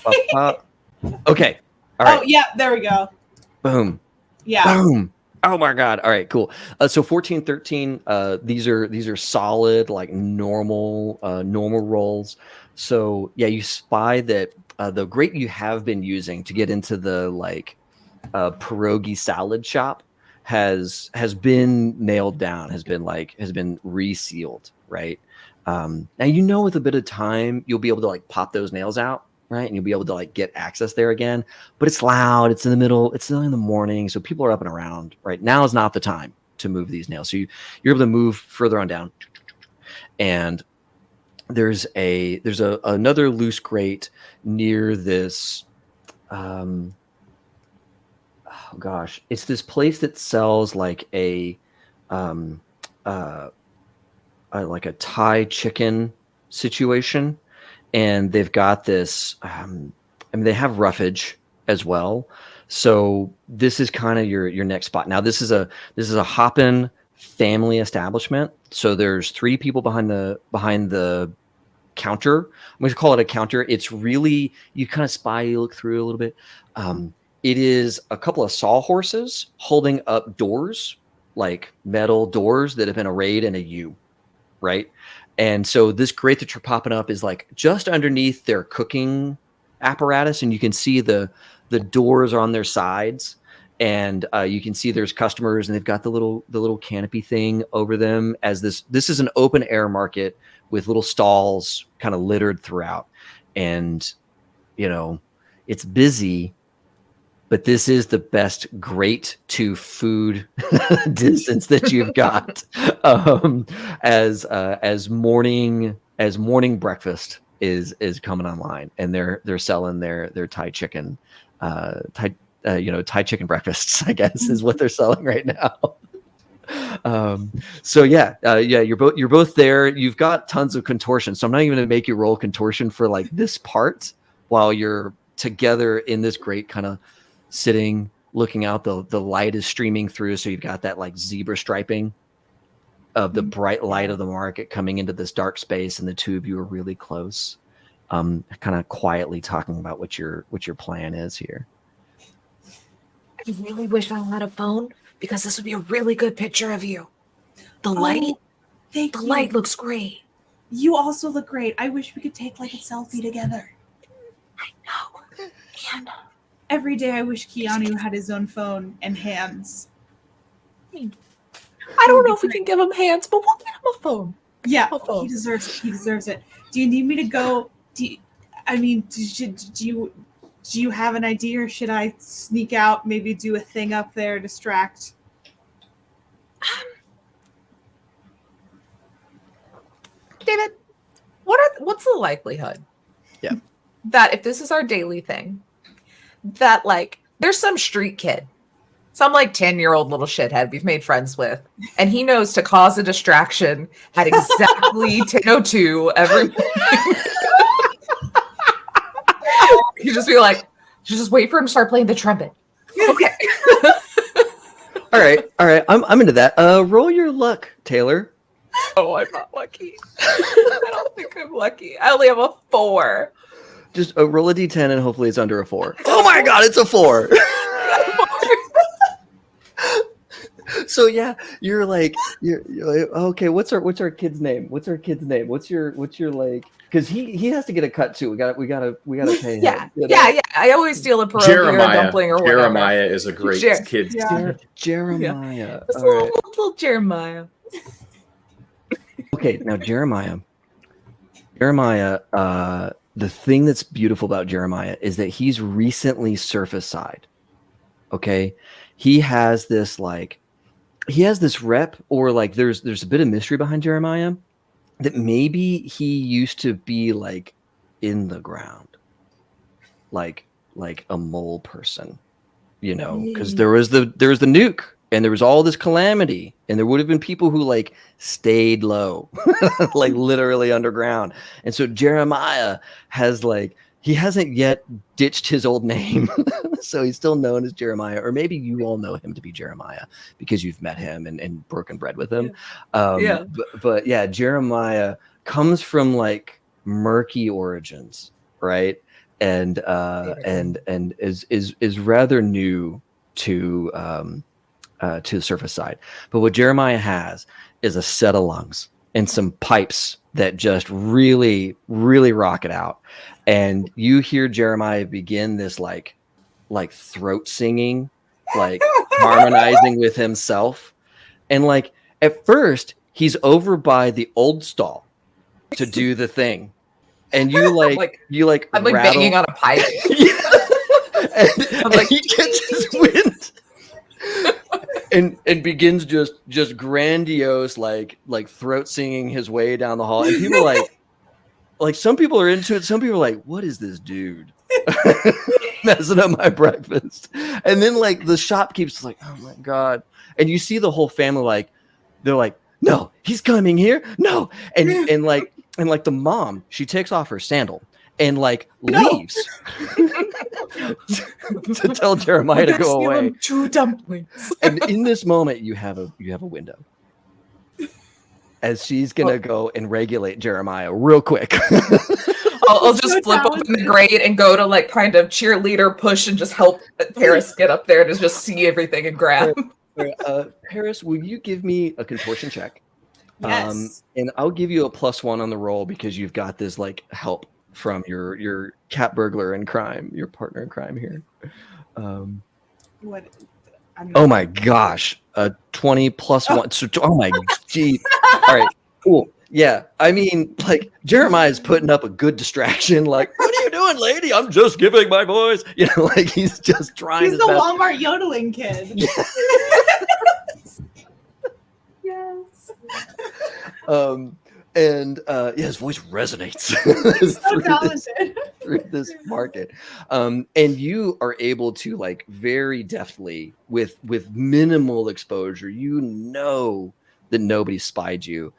Okay. All right. Oh yeah, there we go. Boom. Yeah. Boom. Oh my god. All right, cool. So 14, 13, these are solid, like normal rolls. So yeah, you spy that the grate you have been using to get into the like pierogi salad shop has been nailed down, has been resealed, right? Now with a bit of time you'll be able to like pop those nails out, right? And you'll be able to like get access there again. But it's loud, it's in the middle, it's in the morning, so people are up and around, right? Now is not the time to move these nails. So you're able to move further on down. And there's another loose grate near this oh gosh, it's this place that sells like a Thai chicken situation, and they've got this. They have roughage as well, so this is kind of your next spot. Now this is a Hoppin' family establishment, so there's 3 people behind the counter. I'm going to call it a counter. It's really, you kind of spy, you look through a little bit. It is a couple of sawhorses holding up doors, like metal doors that have been arrayed in a U, right? And so this grate that you're popping up is like just underneath their cooking apparatus, and you can see the doors are on their sides, and you can see there's customers, and they've got the little canopy thing over them. As this is an open air market with little stalls kind of littered throughout, and it's busy. But this is the best grate to food distance that you've got as morning breakfast is coming online, and they're selling their Thai chicken, Thai chicken breakfasts, I guess, is what they're selling right now. You're both there. You've got tons of contortion, so I'm not even going to make you roll contortion for like this part while you're together in this grate, kind of sitting looking out. The light is streaming through, so you've got that like zebra striping of the bright light of the market coming into this dark space, and the 2 of you are really close, kind of quietly talking about what your plan is here. I really wish I had a phone, because this would be a really good picture of you. The light looks great. You also look great. I wish we could take like a selfie together. I know. And Every day I wish Keanu had his own phone and hands. I don't know if we can give him hands, but we'll get him a phone. Yeah, A phone. he deserves it. He deserves it. Do you need me to go? Do you have an idea, or should I sneak out, maybe do a thing up there, distract? David, what's the likelihood? Yeah. That if this is our daily thing, that like there's some street kid, some like 10-year-old little shithead we've made friends with, and he knows to cause a distraction at exactly 10:02 every morning. You just be like, just wait for him to start playing the trumpet. Okay. All right. I'm into that. Roll your luck, Taylor. Oh, I'm not lucky. I don't think I'm lucky. I only have a 4. Just roll a d10 and hopefully it's under a 4. Oh my god, it's a 4. So yeah, you're like okay, what's our kid's name? What's your like, because he has to get a cut too. We gotta pay him. Yeah, you know? yeah. I always steal a pierogi or a dumpling or whatever. Jeremiah is a great kid's name. Jeremiah. Just All right. little Jeremiah. Okay, now Jeremiah, the thing that's beautiful about Jeremiah is that he's recently surface side. Okay, he has this rep, or like there's a bit of mystery behind Jeremiah, that maybe he used to be like in the ground, like a mole person, you know, because there was the nuke. And there was all this calamity, and there would have been people who like stayed low, like literally underground. And so Jeremiah he hasn't yet ditched his old name. So he's still known as Jeremiah, or maybe you all know him to be Jeremiah because you've met him and broken bread with him. Yeah. But yeah, Jeremiah comes from like murky origins, right? And is rather new to the surface side. But what Jeremiah has is a set of lungs and some pipes that just really, really rock it out. And you hear Jeremiah begin this like throat singing, like harmonizing with himself. And like at first he's over by the old stall to do the thing. And you I'm like rattle. Banging on a pipe. and he catches wind. And begins just grandiose like throat singing his way down the hall, and people are like some people are into it, some people are like, what is this dude messing up my breakfast? And then like the shopkeeper's like, oh my god, and you see the whole family like they're like, no, he's coming here, no, and like the mom, she takes off her sandal and like leaves to tell Jeremiah to go away. 2 dumplings. And in this moment, you have a window, as she's gonna go and regulate Jeremiah real quick. I'll just flip open the grate and go to like kind of cheerleader push and just help Paris get up there to just see everything and grab. Paris, will you give me a contortion check? Yes. And I'll give you a +1 on the roll because you've got this like help from your cat burglar in crime, your partner in crime here. What? Oh my gosh, 20 + 1. So, oh my gee. All right, cool. Yeah, I mean, like Jeremiah's putting up a good distraction. Like, what are you doing, lady? I'm just giving my voice. You know, like he's just trying. He's his the best. Walmart yodeling kid. Yes. And his voice resonates through this market. And you are able to like very deftly with minimal exposure, you know that nobody spied you,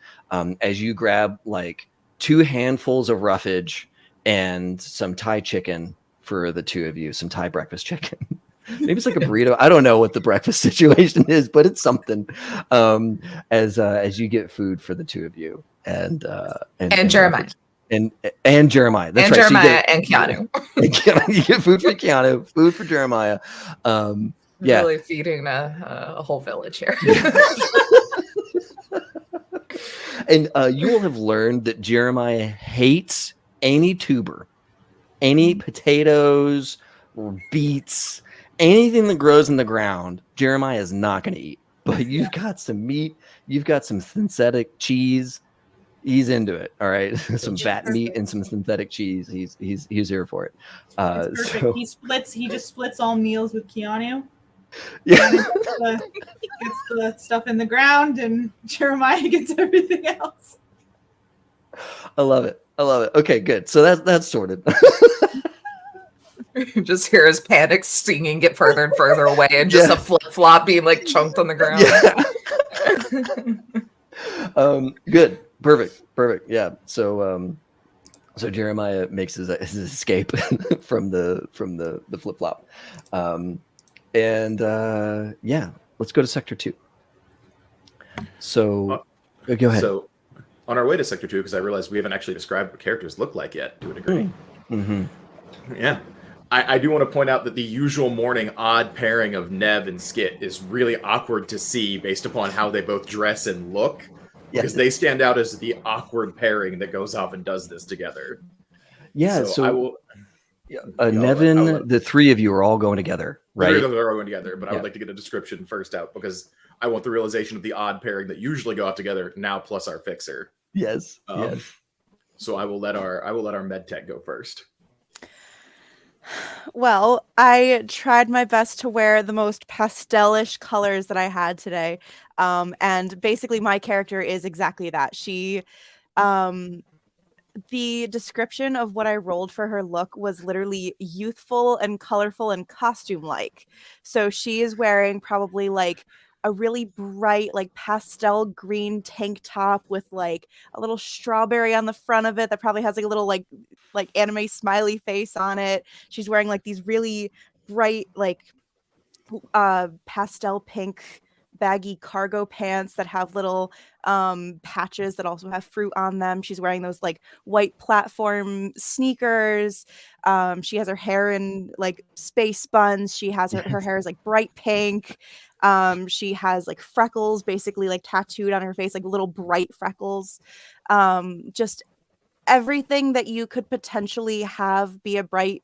as you grab like 2 handfuls of roughage and some Thai chicken for the 2 of you, some Thai breakfast chicken. Maybe it's like a burrito. I don't know what the breakfast situation is, but it's something. As you get food for the 2 of you, and Jeremiah. And Jeremiah. That's and right. Jeremiah and Keanu. You get food for Keanu, food for Jeremiah. Yeah. Really feeding a whole village here. And you will have learned that Jeremiah hates any tuber, any potatoes, or beets, anything that grows in the ground, Jeremiah is not going to eat. But you've got some meat, you've got some synthetic cheese. He's into it. All right, some fat meat and some synthetic cheese. He's here for it. It's perfect. He just splits all meals with Keanu. Yeah, Gets the stuff in the ground, and Jeremiah gets everything else. I love it. Okay, good. So that's sorted. Just hear his panic stinging get further and further away, and just a flip flop being like chunked on the ground. Yeah. Good. Perfect. Yeah. So Jeremiah makes his escape from the flip flop, yeah. Let's go to Sector 2. So go ahead. So on our way to Sector 2, because I realized we haven't actually described what characters look like yet to a degree. Mm-hmm. Yeah. I do want to point out that the usual morning odd pairing of Nev and Skit is really awkward to see based upon how they both dress and look. Because they stand out as the awkward pairing that goes off and does this together. Yeah, so I will. Nevin, the three of you are all going together, right? The three of them are all going together, but I would like to get a description first out because I want the realization of the odd pairing that usually go out together now plus our fixer. Yes. So I will let our med tech go first. Well, I tried my best to wear the most pastelish colors that I had today. And basically my character is exactly that. She, the description of what I rolled for her look was literally youthful and colorful and costume-like. So she is wearing probably like a really bright, like pastel green tank top with like a little strawberry on the front of it that probably has like a little like anime smiley face on it. She's wearing like these really bright, like pastel pink baggy cargo pants that have little patches that also have fruit on them. She's wearing those like white platform sneakers. She has her hair in like space buns. She has her hair is like bright pink. She has like freckles basically like tattooed on her face, like little bright freckles. Just everything that you could potentially have be a bright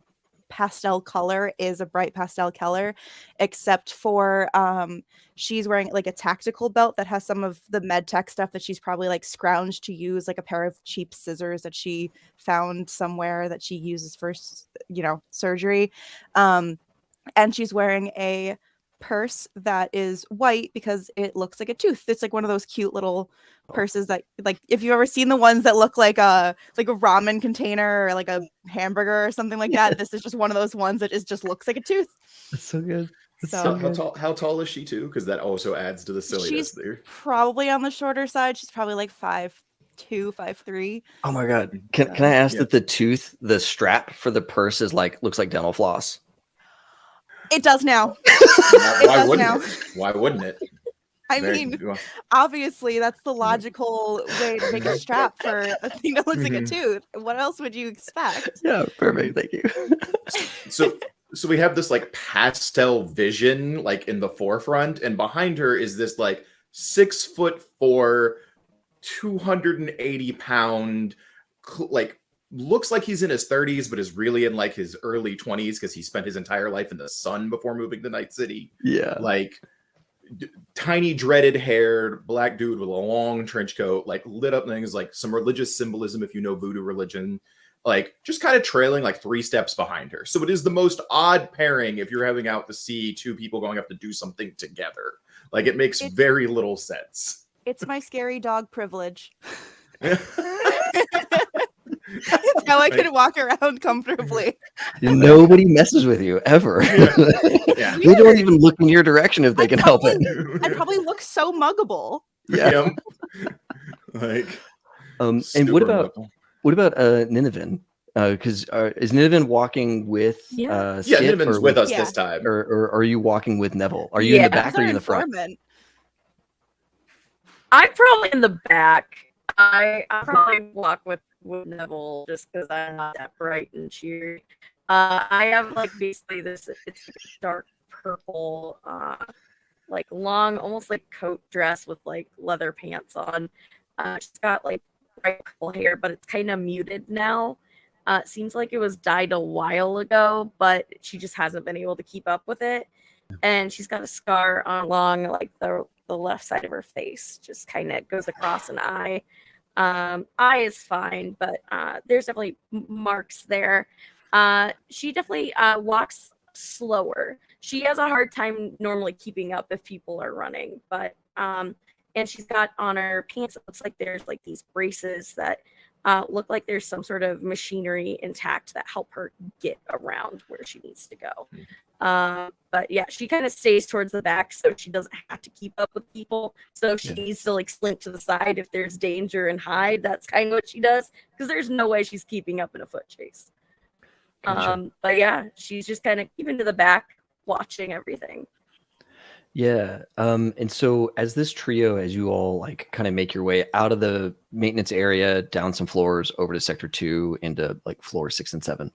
pastel color is a bright pastel color, except for she's wearing like a tactical belt that has some of the med tech stuff that she's probably like scrounged to use, like a pair of cheap scissors that she found somewhere that she uses for surgery, and she's wearing a purse that is white because it looks like a tooth. It's like one of those cute little purses that, like, if you've ever seen the ones that look like a ramen container or like a hamburger or something like that, this is just one of those ones that just looks like a tooth. That's so good. How tall is she too? Because that also adds to the silliness. She's there. Probably on the shorter side. She's probably like 5'2", 5'3". Oh my god! Can I ask that the strap for the purse looks like dental floss? It does now. Why wouldn't it? I mean, obviously, that's the logical way to make a strap for a thing that looks like a tooth. What else would you expect? Yeah, perfect. Thank you. So we have this like pastel vision like in the forefront, and behind her is this like 6'4", 280-pound, like looks like he's in his 30s, but is really in like his early 20s because he spent his entire life in the sun before moving to Night City. Yeah, like tiny dreaded haired black dude with a long trench coat, like lit up things, like some religious symbolism if you know voodoo religion, like just kind of trailing like 3 steps behind her. So it is the most odd pairing if you're having out to see two people going up to do something together. Like it makes very little sense. It's my scary dog privilege. It's how I can walk around comfortably. Nobody messes with you ever. Yeah. They don't even look in your direction if they can help it. I probably look so muggable. Yeah. Like, and what about Nineveh? Because is Nineveh walking with Skit? Nineveh's with us this time. Or are you walking with Neville? Are you in the back or are you in the front? I'm probably in the back. I probably walk with Neville just because I'm not that bright and cheery. I have like basically this, it's dark purple, like long, almost like coat dress with like leather pants on. She's got like bright purple hair, but it's kind of muted now. Seems like it was dyed a while ago, but she just hasn't been able to keep up with it. And she's got a scar along like the left side of her face, just kind of goes across an eye. Eye is fine, but there's definitely marks there. She definitely walks slower. She has a hard time normally keeping up if people are running, but and she's got on her pants, it looks like there's like these braces that look like there's some sort of machinery intact that help her get around where she needs to go. But yeah, she kind of stays towards the back so she doesn't have to keep up with people. So if she needs to like slink to the side if there's danger and hide, that's kind of what she does, because there's no way she's keeping up in a foot chase. Gotcha. But yeah, she's just kind of keeping to the back, watching everything. Yeah. And so as this trio, as you all like kind of make your way out of the maintenance area, down some floors over to sector 2 into like floor 6 and 7,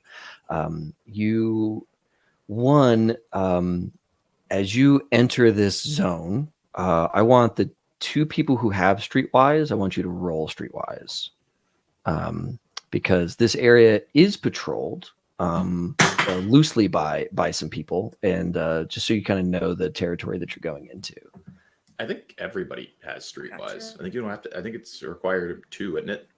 as you enter this zone, I want the 2 people who have Streetwise, I want you to roll Streetwise. Because this area is patrolled loosely by some people, and just so you kind of know the territory that you're going into. I think everybody has Streetwise. Gotcha. I think you don't have to. I think it's required 2, isn't it?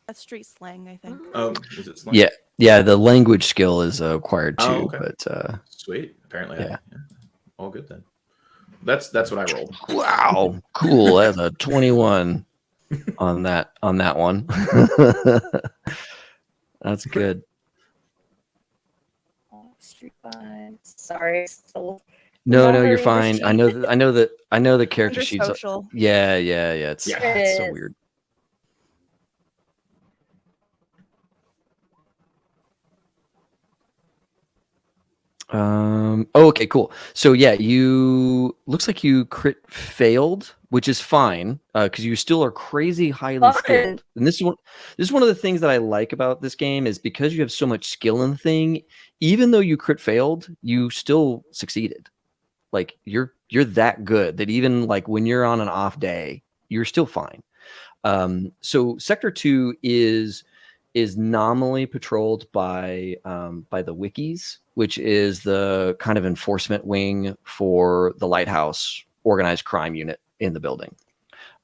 That's street slang, I think. Oh, is it slang? Yeah. The language skill is acquired too, okay. but Sweet. Apparently, yeah. All good then. That's what I rolled. Wow, cool. That's a 21 on that one. That's good. Streetwise. Sorry. No, you're Remembering fine. the I know the character Under sheets. social. Yeah. It's so weird. Okay, cool. So yeah, looks like you crit failed, which is fine, because you still are crazy highly skilled. And this is one of the things that I like about this game, is because you have so much skill in the thing, even though you crit failed, you still succeeded. Like you're that good that even like when you're on an off day, you're still fine. So sector 2 is nominally patrolled by the wikis, which is the kind of enforcement wing for the lighthouse organized crime unit in the building.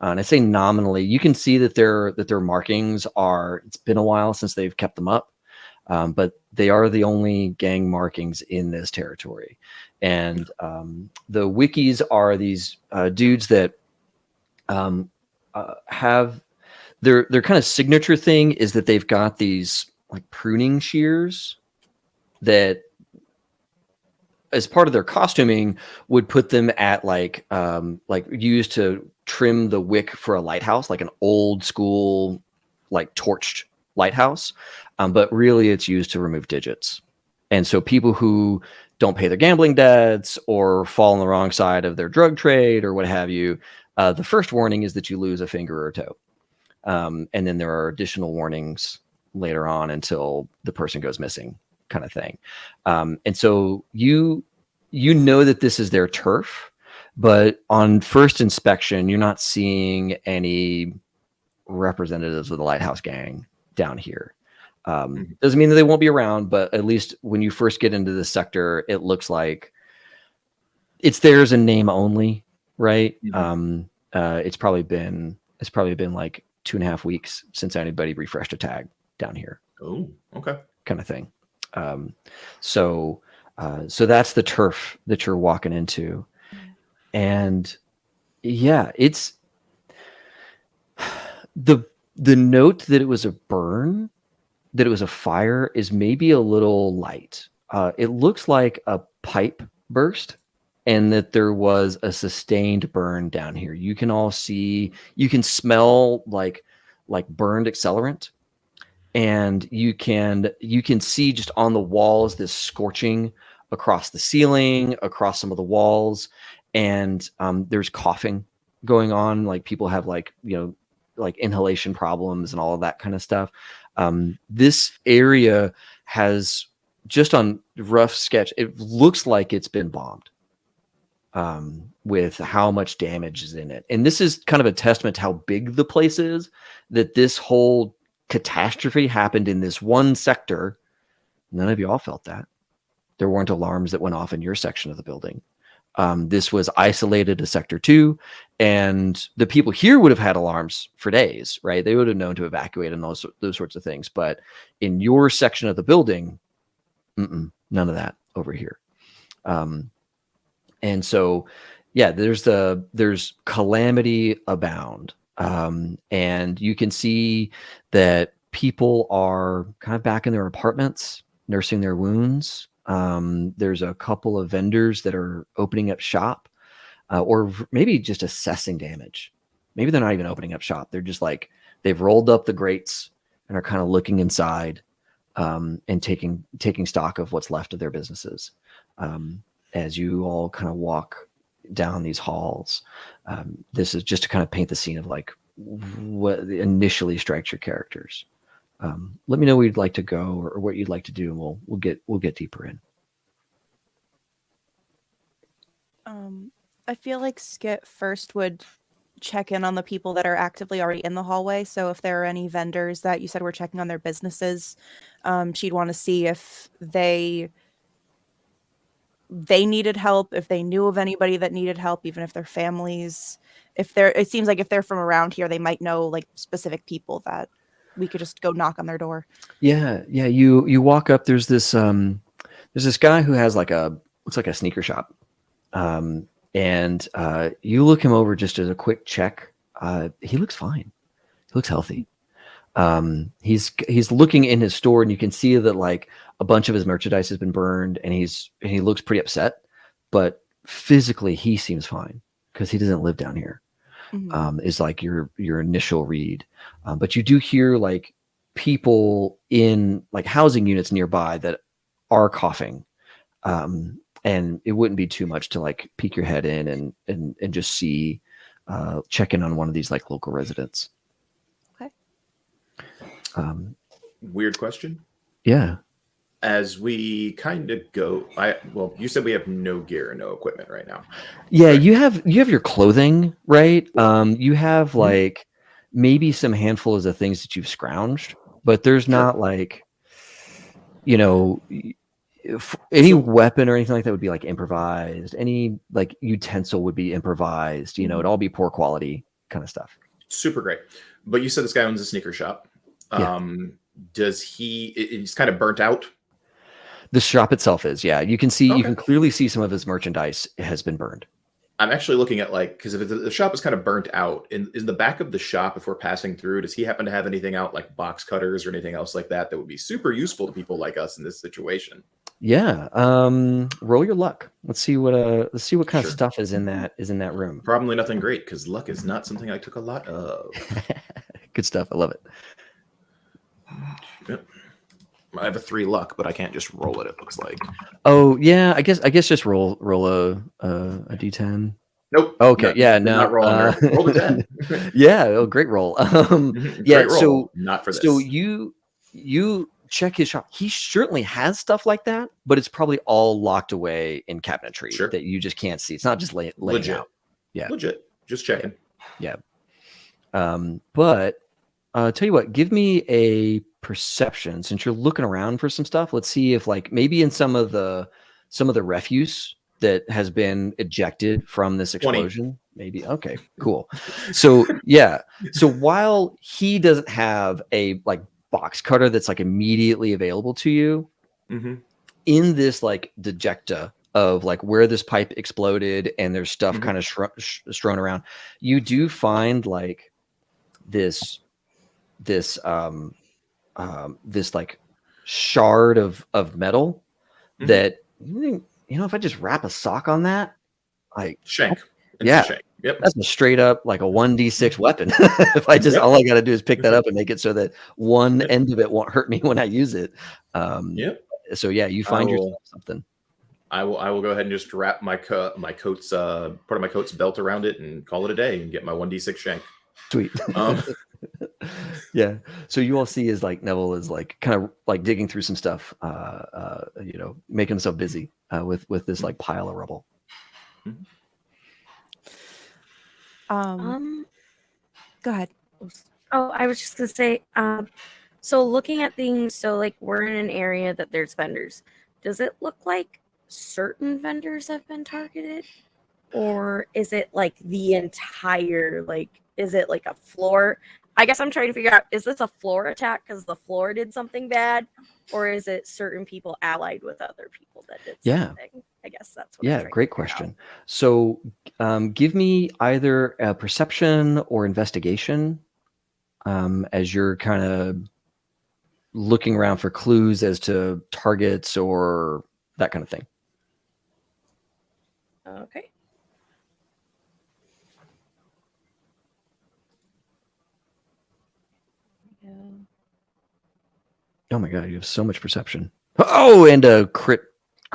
And I say nominally, you can see that their markings are, it's been a while since they've kept them up, but they are the only gang markings in this territory. And the wikis are these dudes that have their kind of signature thing is that they've got these like pruning shears that, as part of their costuming, would put them at like used to trim the wick for a lighthouse, like an old school like torched lighthouse, but really it's used to remove digits. And so people who don't pay their gambling debts or fall on the wrong side of their drug trade or what have you, the first warning is that you lose a finger or toe. And then there are additional warnings later on until the person goes missing, kind of thing. And so you know that this is their turf, but on first inspection, you're not seeing any representatives of the Lighthouse Gang down here. Doesn't mean that they won't be around, but at least when you first get into the sector, it looks like it's theirs in name only, right? It's probably been like 2.5 weeks since anybody refreshed a tag down here. Oh, okay. Kind of thing. So that's the turf that you're walking into. And yeah, it's the note that it was a burn, that it was a fire, is maybe a little light. It looks like a pipe burst, and that there was a sustained burn down here. You can all see, you can smell like burned accelerant, and you can see just on the walls this scorching across the ceiling, across some of the walls, and there's coughing going on. Like people have like inhalation problems and all of that kind of stuff. This area has, just on rough sketch, it looks like it's been bombed. With how much damage is in it. And this is kind of a testament to how big the place is, that this whole catastrophe happened in this one sector, none of you all felt that. There weren't alarms that went off in your section of the building. This was isolated to sector 2, and the people here would have had alarms for days, right? They would have known to evacuate and those sorts of things. But in your section of the building, none of that over here. And so, yeah, there's calamity abound. And you can see that people are kind of back in their apartments, nursing their wounds. There's a couple of vendors that are opening up shop, or maybe just assessing damage. Maybe they're not even opening up shop. They're just like, they've rolled up the grates and are kind of looking inside, and taking stock of what's left of their businesses. As you all kind of walk down these halls, this is just to kind of paint the scene of like what initially strikes your characters. Let me know where you'd like to go or what you'd like to do, and we'll get deeper in. I feel like Skit first would check in on the people that are actively already in the hallway. So if there are any vendors that you said were checking on their businesses, she'd want to see if they needed help, if they knew of anybody that needed help, even if their families, it seems like if they're from around here, they might know like specific people that we could just go knock on their door. Yeah. You walk up, there's this guy who has looks like a sneaker shop. And you look him over just as a quick check. He looks fine. He looks healthy. He's looking in his store, and you can see that like a bunch of his merchandise has been burned, and he looks pretty upset, but physically he seems fine because he doesn't live down here. Is like your initial read. But you do hear like people in like housing units nearby that are coughing. And it wouldn't be too much to like peek your head in and just see, check in on one of these like local residents. Okay. Weird question. Yeah. As we kind of go, you said we have no gear and no equipment right now. Yeah, right. You have your clothing, right? You have like maybe some handfuls of things that you've scrounged, but there's not like, any weapon or anything like that would be like improvised. Any like utensil would be improvised. It'd all be poor quality kind of stuff. Super great. But you said this guy owns a sneaker shop. Yeah. Does he's kind of burnt out? The shop itself is, yeah. You can see, You can clearly see some of his merchandise has been burned. I'm actually looking at because if the shop is kind of burnt out, in the back of the shop, if we're passing through, does he happen to have anything out like box cutters or anything else like that would be super useful to people like us in this situation? Yeah. Roll your luck. Let's see what kind of stuff is in that room. Probably nothing great, because luck is not something I took a lot of. Good stuff. I love it. Yep. I have a 3 luck, but I can't just roll it. It looks like. Oh yeah, I guess just roll a d10. Nope. Okay. Yeah. No. Not rolling. Roll a 10. Yeah. Oh, great roll. Yeah. Great roll. So not for this. So you check his shop. He certainly has stuff like that, but it's probably all locked away in cabinetry that you just can't see. It's not just laying out. Yeah. Legit. Just checking. Yeah. But tell you what, give me a perception since you're looking around for some stuff. Let's see if like maybe in some of the refuse that has been ejected from this explosion. 20. Maybe. Okay, cool. So yeah. So while he doesn't have a like box cutter that's like immediately available to you, in this like dejecta of like where this pipe exploded and there's stuff kind of strewn around, you do find like this like shard of metal that if I just wrap a sock on that, like shank. Yeah. Shank. Yep. That's a straight up like a 1d6 weapon. If I just all I got to do is pick that up and make it so that one end of it won't hurt me when I use it. So yeah, you find yourself something. I will go ahead and just wrap my coat's part of my coat's belt around it and call it a day and get my 1d6 shank. Sweet. Yeah. So you all see is like Neville is like kind of like digging through some stuff, making himself busy with this like pile of rubble. Go ahead. Oh, I was just gonna say, So looking at things, so like we're in an area that there's vendors. Does it look like certain vendors have been targeted? Or is it like the entire, like, is it like a floor? I guess I'm trying to figure out, is this a floor attack because the floor did something bad? Or is it certain people allied with other people that did something? I guess that's what I'm trying great to figure out. question. So give me either a perception or investigation as you're kind of looking around for clues as to targets or that kind of thing. Okay. Yeah. Oh my god, you have so much perception. Oh, and a crit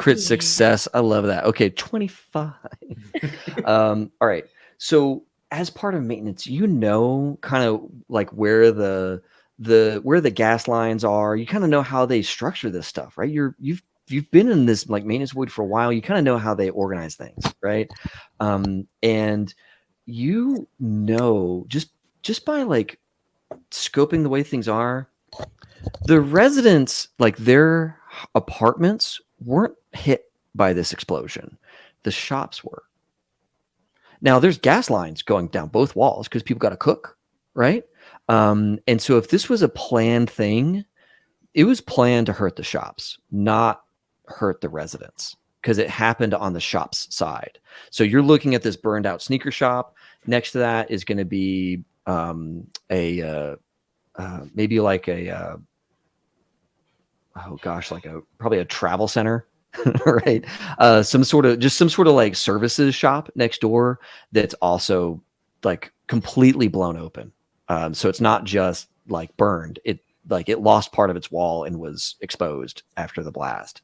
Yeah. success. I love that. Okay, 25. All right. So as part of maintenance, you know kind of like where the where the gas lines are. You kind of know how they structure this stuff, right? You've been in this like maintenance void for a while. You kind of know how they organize things, right? And you know just by like scoping the way things are, the residents, like their apartments, weren't hit by this explosion. The shops were. Now there's gas lines going down both walls because people got to cook, right? And so if this was a planned thing, it was planned to hurt the shops, not hurt the residents, because it happened on the shop's side. So you're looking at this burned out sneaker shop. Next to that is going to be maybe like a probably a travel center, right? Some sort of like services shop next door that's also like completely blown open. So it's not just like burned. It lost part of its wall and was exposed after the blast.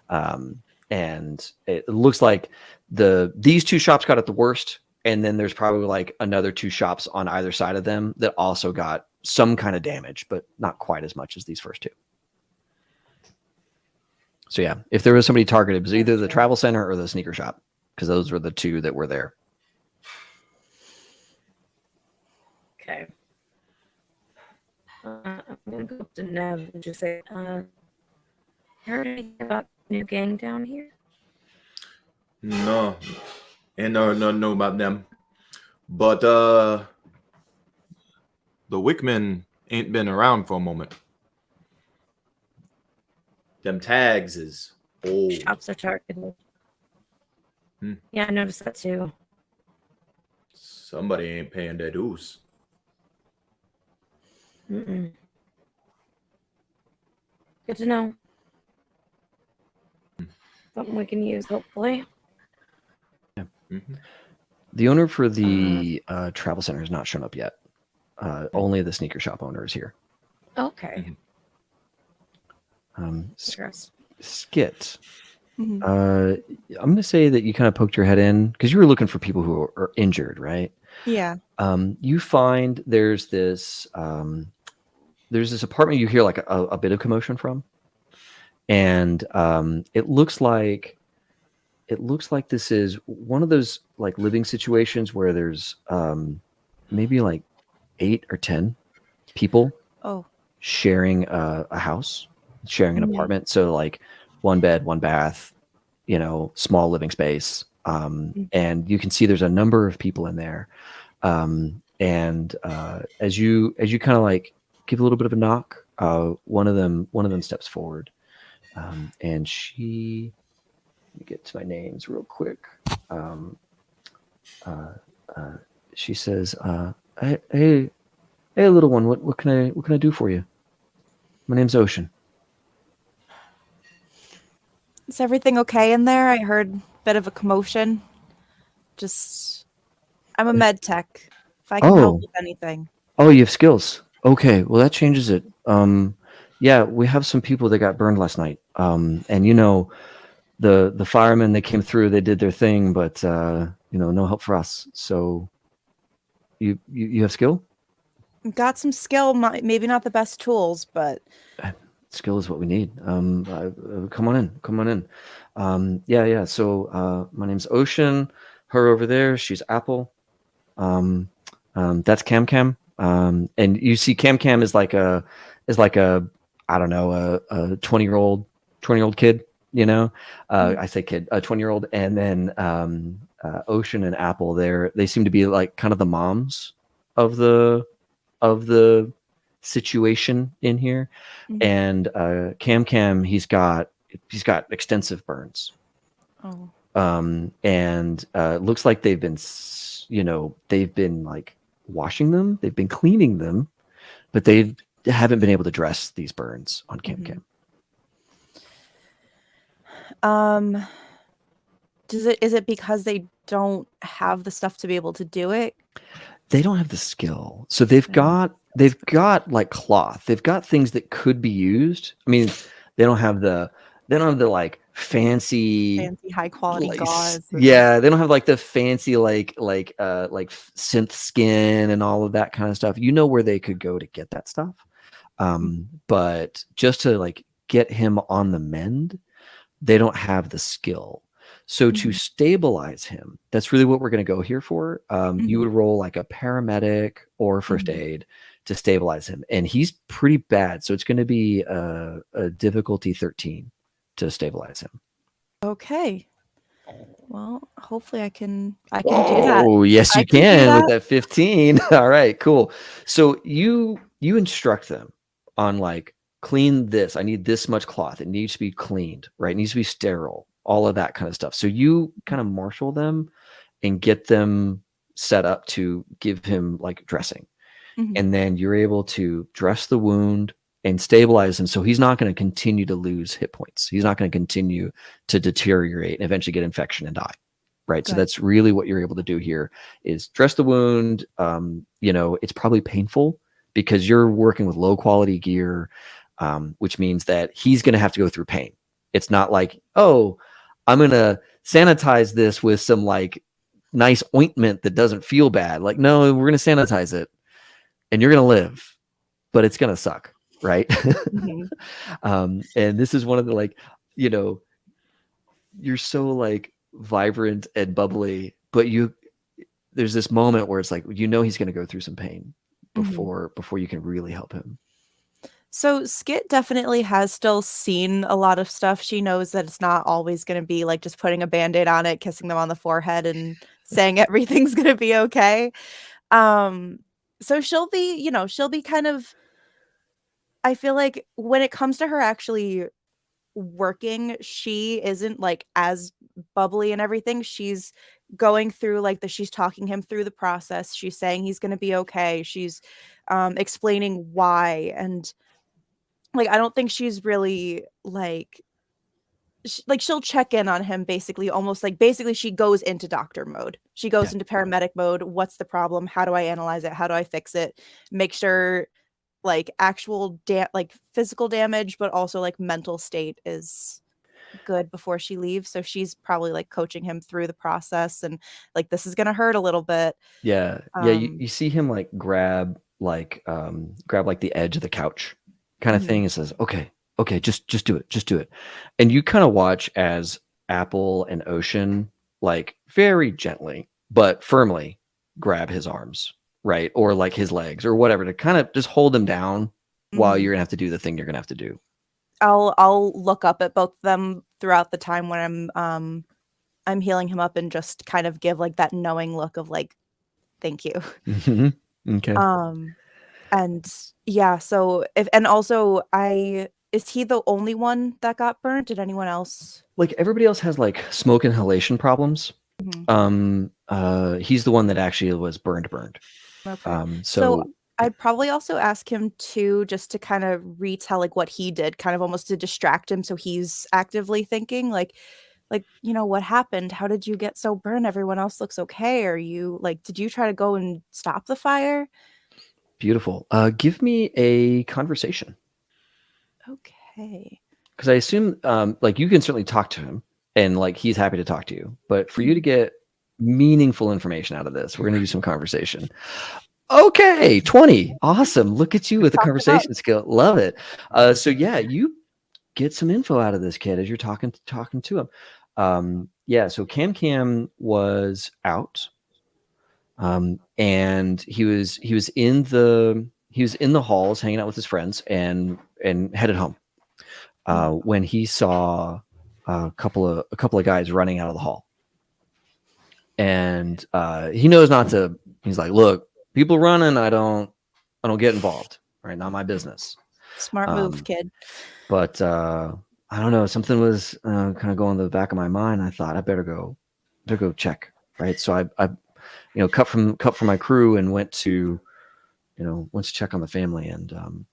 And it looks like these two shops got it the worst. And then there's probably like another two shops on either side of them that also got some kind of damage, but not quite as much as these first two. So yeah, if there was somebody targeted, it was either the travel center or the sneaker shop, because those were the two that were there. Okay. I'm gonna go up to Nev and just say, heard anything about new gang down here? No, and no about them. But the Wickmen ain't been around for a moment. Them tags is old. Shops are targeted. Hmm. Yeah, I noticed that too. Somebody ain't paying their dues. Mm-mm. Good to know. Something we can use, hopefully. Yeah. Mm-hmm. The owner for the travel center has not shown up yet. Only the sneaker shop owner is here. Okay. Skit. Mhm. I'm going to say that you kind of poked your head in because you were looking for people who are injured, right? Yeah. You find there's this apartment you hear like a bit of commotion from, and it looks like this is one of those like living situations where there's maybe like 8 or 10 people sharing a house, sharing an apartment. So like one bed, one bath, small living space. And you can see there's a number of people in there. And as you kind of like give a little bit of a knock, one of them steps forward. And she, let me get to my names real quick. She says, hey, little one, what can I do for you? My name's Ocean. Is everything okay in there? I heard a bit of a commotion. I'm a med tech. If I can help with anything. Oh, you have skills. Okay, well that changes it. Yeah, we have some people that got burned last night. And the firemen that came through, they did their thing, but no help for us. So you have skill? Got some skill, maybe not the best tools, but skill is what we need. Come on in. Yeah. So my name's Ocean. Her over there, she's Apple. That's Cam. And you see Cam is like is like a, I don't know, a 20-year-old kid, you know. I say kid, a 20-year-old, and then Ocean and Apple, they seem to be like kind of the moms of the situation in here. And Cam, he's got extensive burns. Oh. And looks like they've been like washing them, they've been cleaning them, but they haven't been able to dress these burns on Cam. Is it because they don't have the stuff to be able to do it? They don't have the skill. So they've got like cloth. They've got things that could be used. I mean, they don't have the like fancy high quality gauze. Yeah, they don't have like the fancy like synth skin and all of that kind of stuff. You know where they could go to get that stuff. But just to like get him on the mend, they don't have the skill. So to stabilize him, that's really what we're going to go here for. You would roll like a paramedic or first aid to stabilize him. And he's pretty bad. So it's going to be a difficulty 13 to stabilize him. Okay. Well, hopefully I can do that. Oh, yes, you can with that 15. All right, cool. So you instruct them on like, clean this. I need this much cloth. It needs to be cleaned, right? It needs to be sterile, all of that kind of stuff. So you kind of marshal them and get them set up to give him like dressing. And then you're able to dress the wound and stabilize him. So he's not going to continue to lose hit points. He's not going to continue to deteriorate and eventually get infection and die. Right. So that's really what you're able to do here is dress the wound. It's probably painful because you're working with low quality gear, which means that he's going to have to go through pain. It's not like, oh, I'm going to sanitize this with some like nice ointment that doesn't feel bad. Like, no, we're going to sanitize it and you're going to live, but it's going to suck. Right. And this is one of the like, you're so like vibrant and bubbly, but there's this moment where it's like, he's going to go through some pain before you can really help him. So Skit definitely has still seen a lot of stuff. She knows that it's not always going to be like just putting a Band-Aid on it, kissing them on the forehead and saying everything's going to be okay. So she'll be kind of, I feel like when it comes to her actually working, she isn't like as bubbly and everything. She's going through she's talking him through the process. She's saying he's going to be okay. She's explaining why. And like, I don't think she's really she'll check in on him basically, almost like basically she goes into doctor mode. She goes into paramedic mode. What's the problem? How do I analyze it? How do I fix it? Make sure like actual physical damage, but also like mental state is good before she leaves. So she's probably like coaching him through the process and like, this is going to hurt a little bit. Yeah. You see him like grab the edge of the couch kind of thing and says, okay, just do it. And you kind of watch as Apple and Ocean like very gently but firmly grab his arms, right? Or like his legs or whatever to kind of just hold him down while you're gonna have to do the thing you're gonna have to do. I'll look up at both of them throughout the time when I'm healing him up and just kind of give like that knowing look of like, thank you. Okay. And yeah, so is he the only one that got burnt? Did anyone else? Like everybody else has like smoke inhalation problems. He's the one that actually was burned. Okay. So I'd probably also ask him to just to kind of retell like what he did, kind of almost to distract him, so he's actively thinking like what happened? How did you get so burned? Everyone else looks okay. Are you did you try to go and stop the fire? Beautiful. Give me a conversation. Okay. Because I assume you can certainly talk to him and like he's happy to talk to you, but for you to get meaningful information out of this, we're going to do some conversation. Okay, 20. Awesome. Look at you with the conversation skill. Love it. So yeah, you get some info out of this kid as you're talking to him. So Cam was out. And he was in the in the halls hanging out with his friends and headed home when he saw a couple of guys running out of the hall. And he knows not to. He's like, look, people running, I don't get involved. Right, not my business. Smart move, kid. But I don't know. Something was kind of going to the back of my mind. I thought I better go check. Right, so I cut from my crew and went to check on the family. And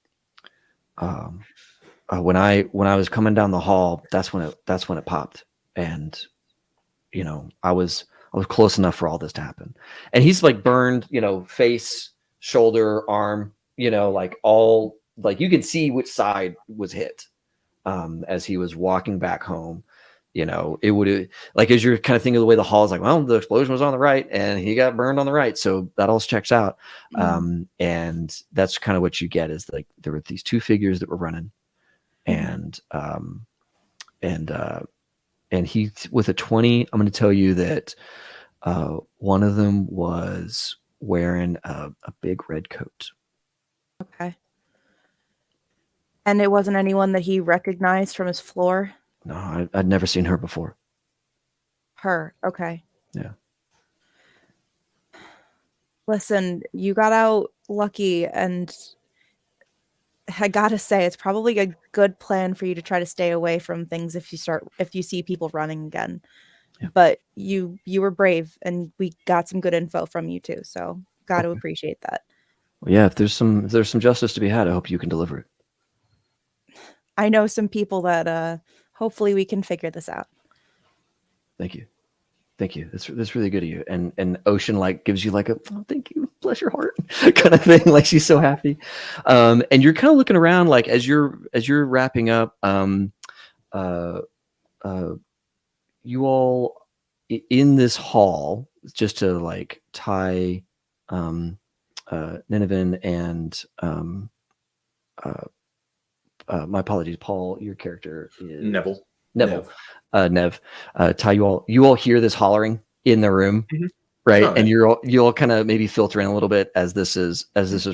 when I was coming down the hall, that's when it popped. And I was close enough for all this to happen. And he's like burned, face, shoulder, arm, like all, like you could see which side was hit as he was walking back home. It would, like, as you're kind of thinking of the way the hall is, like, well, the explosion was on the right and he got burned on the right. So that all checks out. And that's kind of what you get, is like, there were these two figures that were running and he, with a 20, I'm going to tell you that one of them was wearing a big red coat. Okay. And it wasn't anyone that he recognized from his floor? No, I'd never seen her before. Her. Okay. Yeah. Listen, you got out lucky, and I gotta say, it's probably a good plan for you to try to stay away from things if you see people running again. Yeah. But you were brave, and we got some good info from you too. So got to appreciate that. Well, yeah, if there's some justice to be had, I hope you can deliver it. I know some people that hopefully we can figure this out. Thank you. That's really good of you. And Ocean like gives you like a, oh, thank you, bless your heart kind of thing. Like, she's so happy. And you're kind of looking around, like, as you're wrapping up, you all in this hall, just to like tie Nineveh and my apologies, Paul, your character is Neville. Nev. Ty, you all hear this hollering in the room, right? Oh, and you all kind of maybe filter in a little bit as this is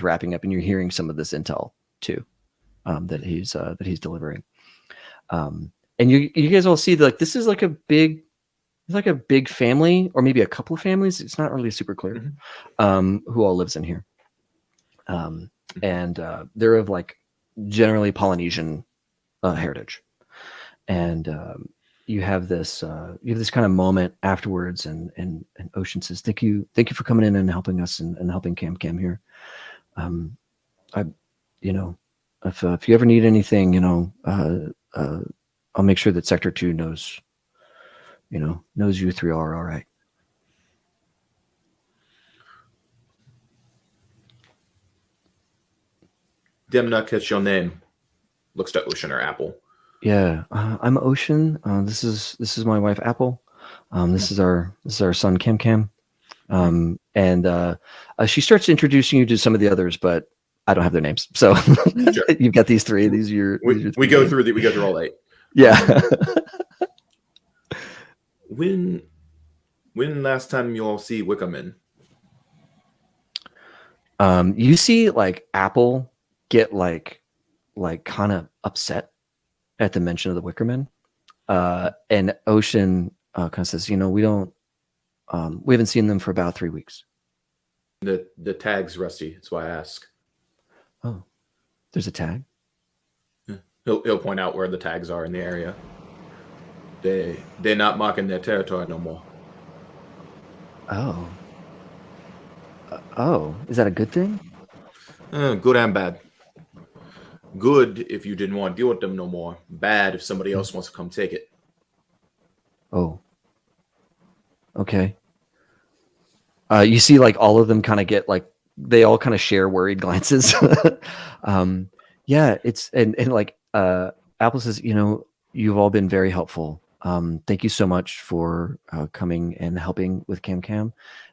wrapping up, and you're hearing some of this intel too, that he's delivering. And you guys all see, like, this is like a big family, or maybe a couple of families. It's not really super clear who all lives in here. And they're of like generally Polynesian heritage. And you have this kind of moment afterwards, and Ocean says, thank you for coming in and helping us and helping Cam here. If you ever need anything, I'll make sure that Sector 2 knows you three are all right. Demna, catch your name. Looks to Ocean or Apple. Yeah, I'm Ocean. This is my wife Apple. This is our son Cam. And she starts introducing you to some of the others, but I don't have their names. So sure. You've got these three. These are your. We go through all 8. Yeah. When last time you all see Wickerman? You see like Apple get like kind of upset at the mention of the Wickerman, and Ocean kind of says, we haven't seen them for about 3 weeks. The tag's rusty. That's why I ask. Oh, there's a tag. Yeah. He'll point out where the tags are in the area. They're not marking their territory no more. Oh, is that a good thing? Good and bad. Good if you didn't want to deal with them no more. Bad if somebody else wants to come take it. Oh. Okay. You see, like, all of them kind of get like, they all kind of share worried glances. Yeah, it's and like Apple says, you've all been very helpful. Thank you so much for coming and helping with Cam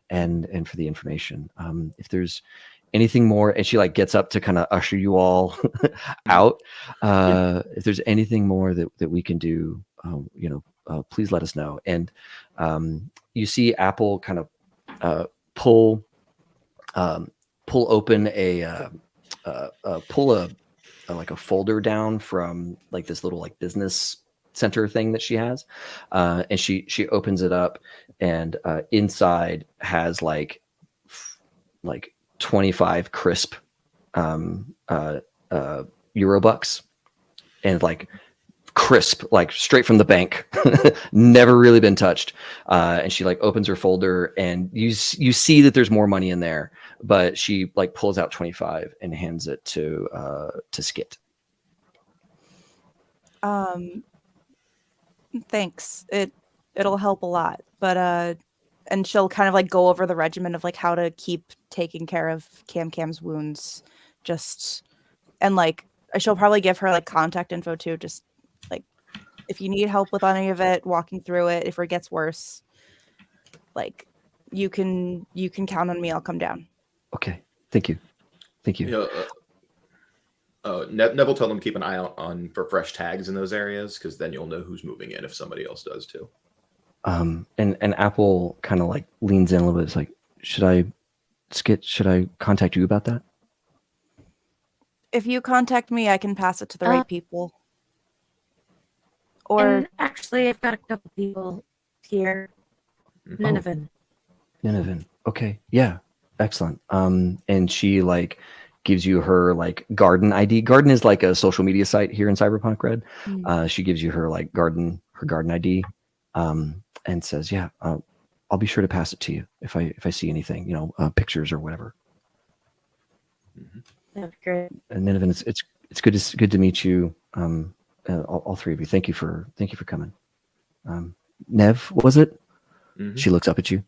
and for the information. If there's anything more, and she like gets up to kind of usher you all out. If there's anything more that we can do, please let us know. And you see Apple kind of pull open a pull a like a folder down from like this little like business center thing that she has, and she opens it up, and inside has like 25 crisp Eurobucks, and like crisp, like straight from the bank, never really been touched. And she like opens her folder, and you see that there's more money in there, but she like pulls out 25 and hands it to Skit. Thanks. It'll help a lot. But and she'll kind of like go over the regimen of like how to keep taking care of Cam's wounds. And like she'll probably give her like contact info too, just like if you need help with any of it, walking through it, if it gets worse, like you can count on me. I'll come down. Okay. Thank you. Neville told them to keep an eye out for fresh tags in those areas, because then you'll know who's moving in if somebody else does too. And Apple kind of like leans in a little bit. It's like, should I contact you about that? If you contact me, I can pass it to the right people. Or and actually, I've got a couple people here. Nineveh. Okay. Yeah. Excellent. And she like gives you her like garden ID. Garden is like a social media site here in Cyberpunk Red. She gives you her like garden ID, and says, "Yeah, I'll be sure to pass it to you if I see anything, pictures or whatever." That's great. And Nineveh, it's good to meet you, all three of you. Thank you for coming. Nev, was it? Mm-hmm. She looks up at you.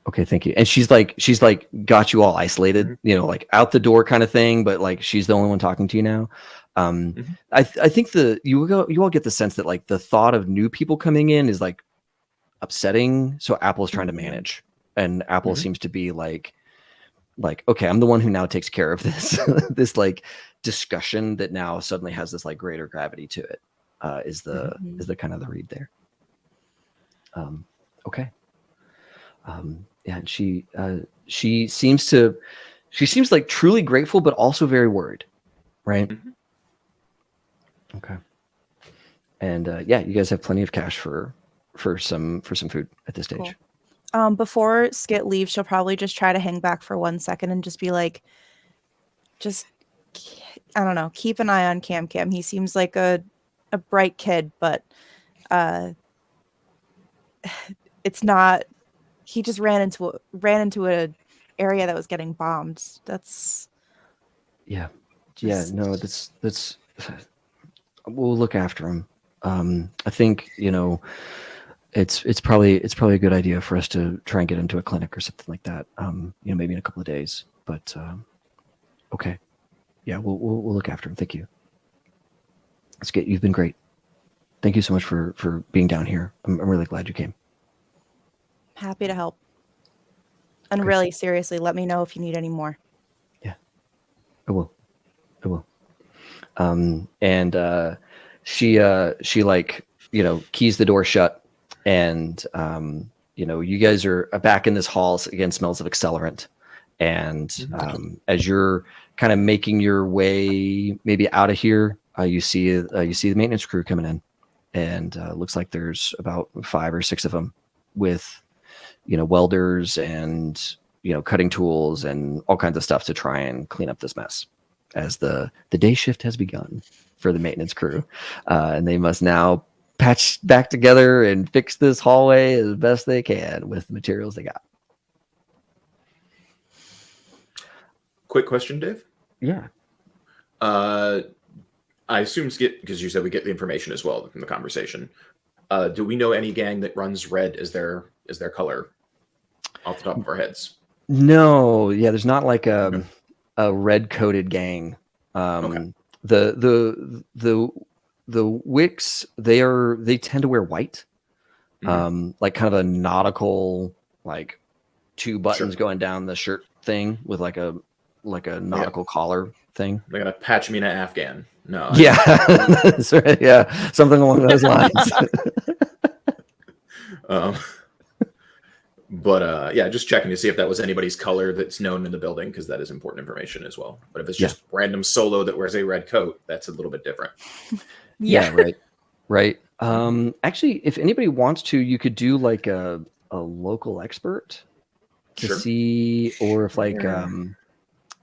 Okay, thank you. And she's like got you all isolated, like out the door kind of thing, but like she's the only one talking to you now. I think you all get the sense that like the thought of new people coming in is like upsetting. So Apple is trying to manage, and Apple seems to be like, okay, I'm the one who now takes care of this, this like discussion that now suddenly has this like greater gravity to it. Is the kind of the read there. Okay. Yeah, and she seems like truly grateful, but also very worried, right? Okay. And yeah, you guys have plenty of cash for some food at this stage. Cool. Before Skit leaves, she'll probably just try to hang back for 1 second and just be like, I don't know, keep an eye on Cam. He seems like a bright kid, but it's not. He just ran into a area that was getting bombed. That's no, that's we'll look after him. I think it's probably a good idea for us to try and get into a clinic or something like that. Maybe in a couple of days. But okay, yeah, we'll look after him. Thank you. You've been great. Thank you so much for being down here. I'm really glad you came. Happy to help. And really, seriously, let me know if you need any more. Yeah, I will. And she like, keys the door shut, and you guys are back in this hall. Again, smells of accelerant. And as you're kind of making your way maybe out of here, you see the maintenance crew coming in, and looks like there's about 5 or 6 of them with welders and cutting tools and all kinds of stuff to try and clean up this mess, as the day shift has begun for the maintenance crew, and they must now patch back together and fix this hallway as best they can with the materials they got. Quick question, Dave. Yeah. I assume Skit, because you said we get the information as well from the conversation. Do we know any gang that runs red as their color off the top of our heads? No, yeah, there's not like a red coated gang. The Wicks, they tend to wear white, like kind of a nautical, like 2 buttons going down the shirt thing with like a nautical collar thing. They're gonna patch me in an Afghan. No. Yeah, that's right. Yeah, something along those lines. But yeah, just checking to see if that was anybody's color that's known in the building, because that is important information as well. But if it's just random solo that wears a red coat, that's a little bit different. Yeah, right. Actually, if anybody wants to, you could do like a local expert to see, or if like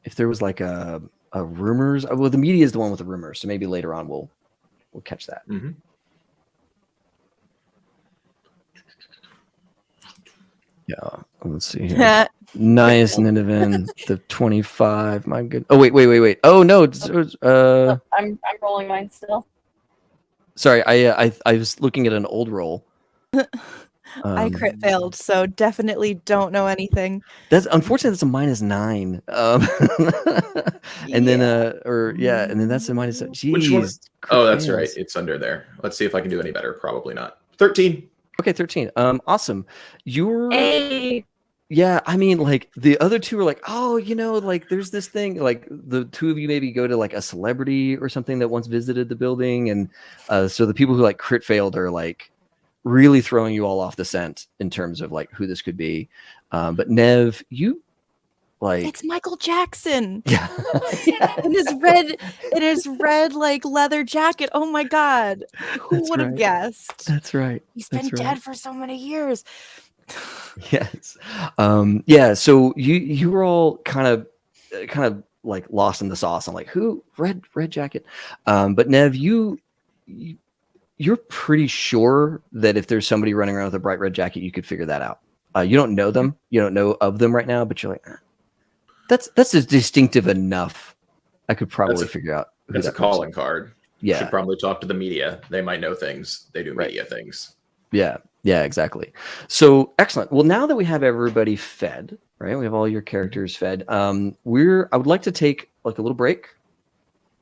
if there was like a rumors. Well, the media is the one with the rumors, so maybe later on we'll catch that. Mm-hmm. Yeah, let's see here. Nice, Nineveh, the 25. My good. Oh wait. Oh no. I'm rolling mine still. Sorry, I was looking at an old roll. I crit failed, so definitely don't know anything. That's unfortunately that's a -9. And then and then that's a -7. Jeez. Which one? Oh, that's right. It's under there. Let's see if I can do any better. Probably not. 13. Okay, 13. Awesome. You're Hey. Yeah, I mean, like the other two are like, oh, like there's this thing, like the two of you maybe go to like a celebrity or something that once visited the building, and so the people who like crit failed are like really throwing you all off the scent in terms of like who this could be. But Nev, you like It's Michael Jackson. Yeah. in his red like leather jacket. Oh my god. Who would have guessed? That's right. He's been dead for so many years. Yes. Yeah, so you were all kind of like lost in the sauce. I'm like, who? Red jacket. But Nev, you're pretty sure that if there's somebody running around with a bright red jacket, you could figure that out. You don't know them, you don't know of them right now, but you're like, that's just distinctive enough. I could probably figure out. That's a calling card. Yeah. You should probably talk to the media. They might know things. They do media things. Yeah, exactly. So excellent. Well, now that we have everybody fed, right? We have all your characters fed. I would like to take like a little break.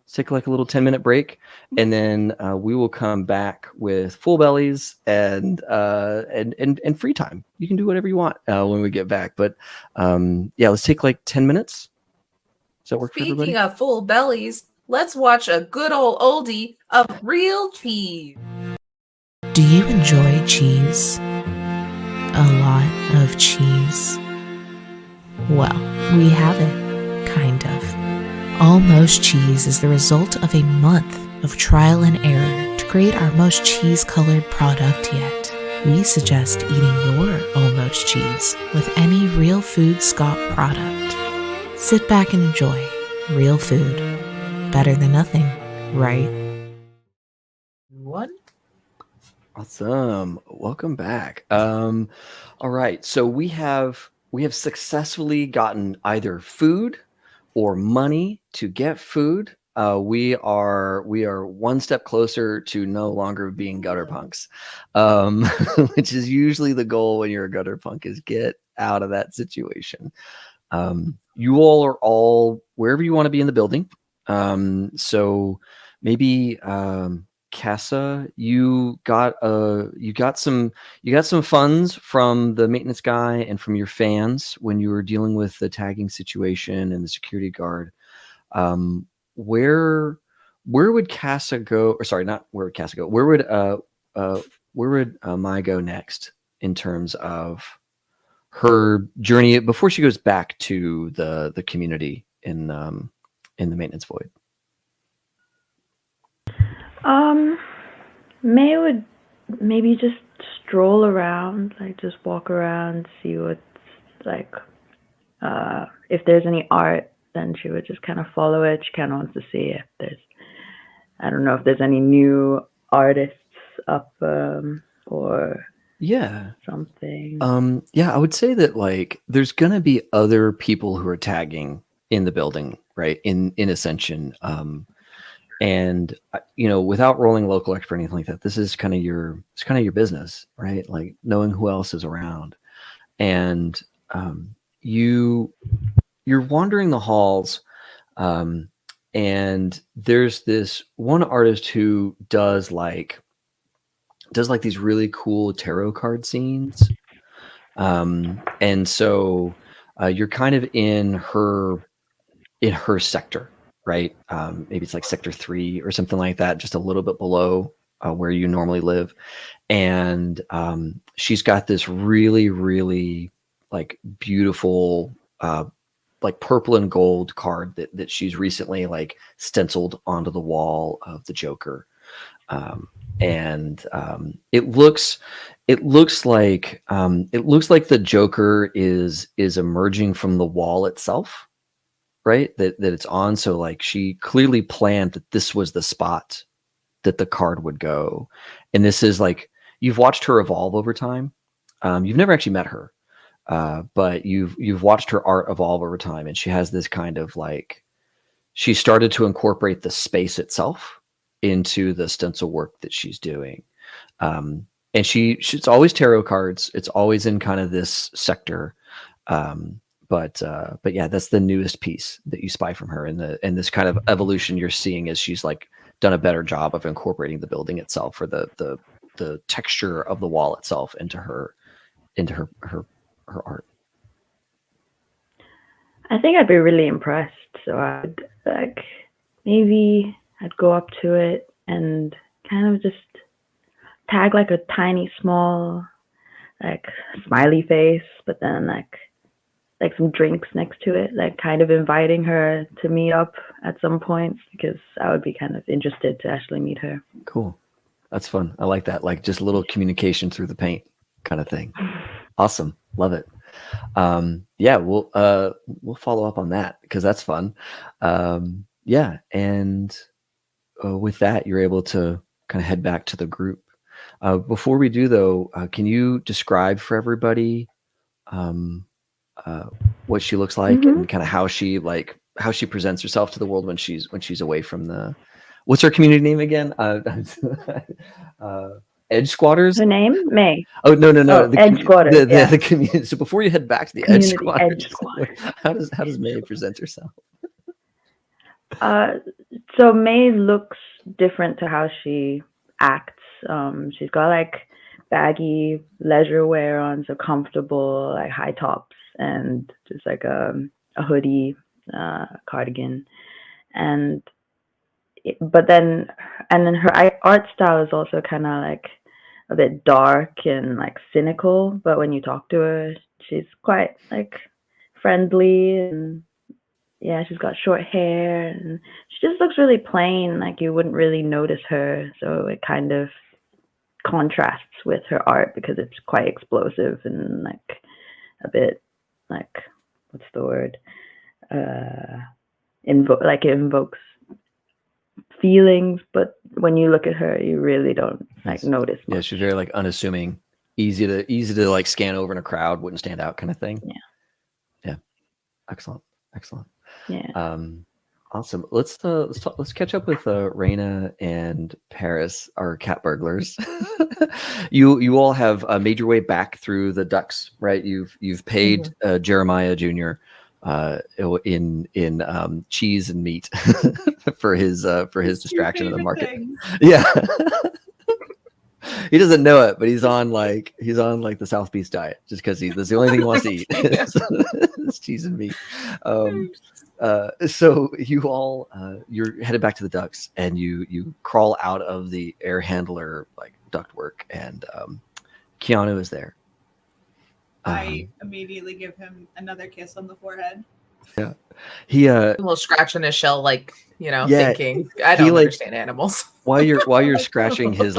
Let's take like a little 10-minute break, and then we will come back with full bellies and free time. You can do whatever you want when we get back. But yeah, let's take like 10 minutes. Does that work for everybody? Speaking of full bellies, let's watch a good old oldie of real cheese. Do you enjoy cheese? A lot of cheese? Well, we have it, kind of. Almost Cheese is the result of a month of trial and error to create our most cheese-colored product yet. We suggest eating your Almost Cheese with any Real Food Scott product. Sit back and enjoy real food. Better than nothing, right? One. Awesome. Welcome back. All right. So we have successfully gotten either food or money to get food. We are one step closer to no longer being gutter punks, which is usually the goal when you're a gutter punk, is get out of that situation. You all are all wherever you want to be in the building. So maybe Casa, you got some funds from the maintenance guy and from your fans when you were dealing with the tagging situation and the security guard. Where would Casa go? Or sorry, not where would Casa go? Where would Mai go next in terms of her journey before she goes back to the community in the maintenance void? May would maybe just stroll around, like just walk around, see what's like. If there's any art, then she would just kind of follow it. She kind of wants to see if I don't know if there's any new artists up or something. Yeah, I would say that like there's gonna be other people who are tagging in the building, right? In Ascension. And without rolling local expert or anything like that, this is kind of your business, right? Like knowing who else is around, and you're wandering the halls, and there's this one artist who does like these really cool tarot card scenes, and so you're kind of in her sector. Right? Maybe it's like sector 3 or something like that, just a little bit below where you normally live. And she's got this really, really like beautiful like purple and gold card that she's recently like stenciled onto the wall of the Joker. It looks like the Joker is emerging from the wall itself, right? That it's on. So like she clearly planned that this was the spot that the card would go. And this is like, you've watched her evolve over time. You've never actually met her, but you've watched her art evolve over time, and she has this kind of like, she started to incorporate the space itself into the stencil work that she's doing. And it's always tarot cards. It's always in kind of this sector. But yeah, that's the newest piece that you spy from her, and this kind of evolution you're seeing as she's like done a better job of incorporating the building itself, or the texture of the wall itself into her art. I think I'd be really impressed. So I'd like, maybe I'd go up to it and kind of just tag like a tiny small like smiley face, but then like some drinks next to it, like kind of inviting her to meet up at some point, because I would be kind of interested to actually meet her. Cool. That's fun. I like that. Like just a little communication through the paint kind of thing. Awesome. Love it. Yeah, we'll follow up on that because that's fun. Yeah. And with that, you're able to kind of head back to the group. Before we do though, can you describe for everybody, what she looks like and kind of how she presents herself to the world when she's away from the, what's her community name again? Edge Squatters. Her name May. Oh no. Oh, Edge Squatters. The community. So before you head back to the Edge Squatters, how does May present herself? So May looks different to how she acts. She's got like baggy leisure wear on, so comfortable, like high tops, and just like a hoodie, cardigan, but then her art style is also kind of like a bit dark and like cynical, but when you talk to her, she's quite like friendly, and yeah, she's got short hair, and she just looks really plain, like you wouldn't really notice her, so it kind of contrasts with her art because it's quite explosive and like a bit like, what's the word, it invokes feelings, but when you look at her you really don't like notice much. Yeah, she's very like unassuming, easy to like scan over in a crowd, wouldn't stand out kind of thing. Yeah. Excellent. Yeah. Awesome. Let's catch up with Raina and Paris, our cat burglars. You all have made your way back through the ducks, right? You've paid Jeremiah Jr. In cheese and meat for his distraction in the market. Things. Yeah. He doesn't know it, but he's on like the South Beast diet just because that's the only thing he wants to eat. It's cheese and meat. So you all you're headed back to the ducks, and you crawl out of the air handler like ductwork, and Keanu is there. I immediately give him another kiss on the forehead. Yeah, he A little scratch in his shell, like, thinking, I don't understand animals. while you're scratching his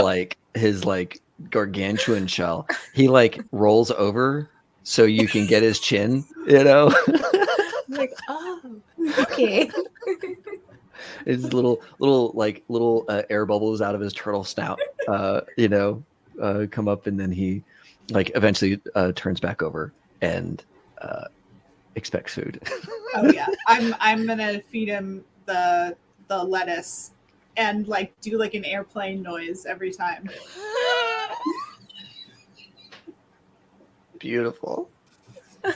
gargantuan shell, he like rolls over so you can get his chin, Like, oh, okay. His little air bubbles out of his turtle snout, come up, and then he like eventually turns back over and expects food. Oh yeah, I'm gonna feed him the lettuce and like do like an airplane noise every time. Beautiful.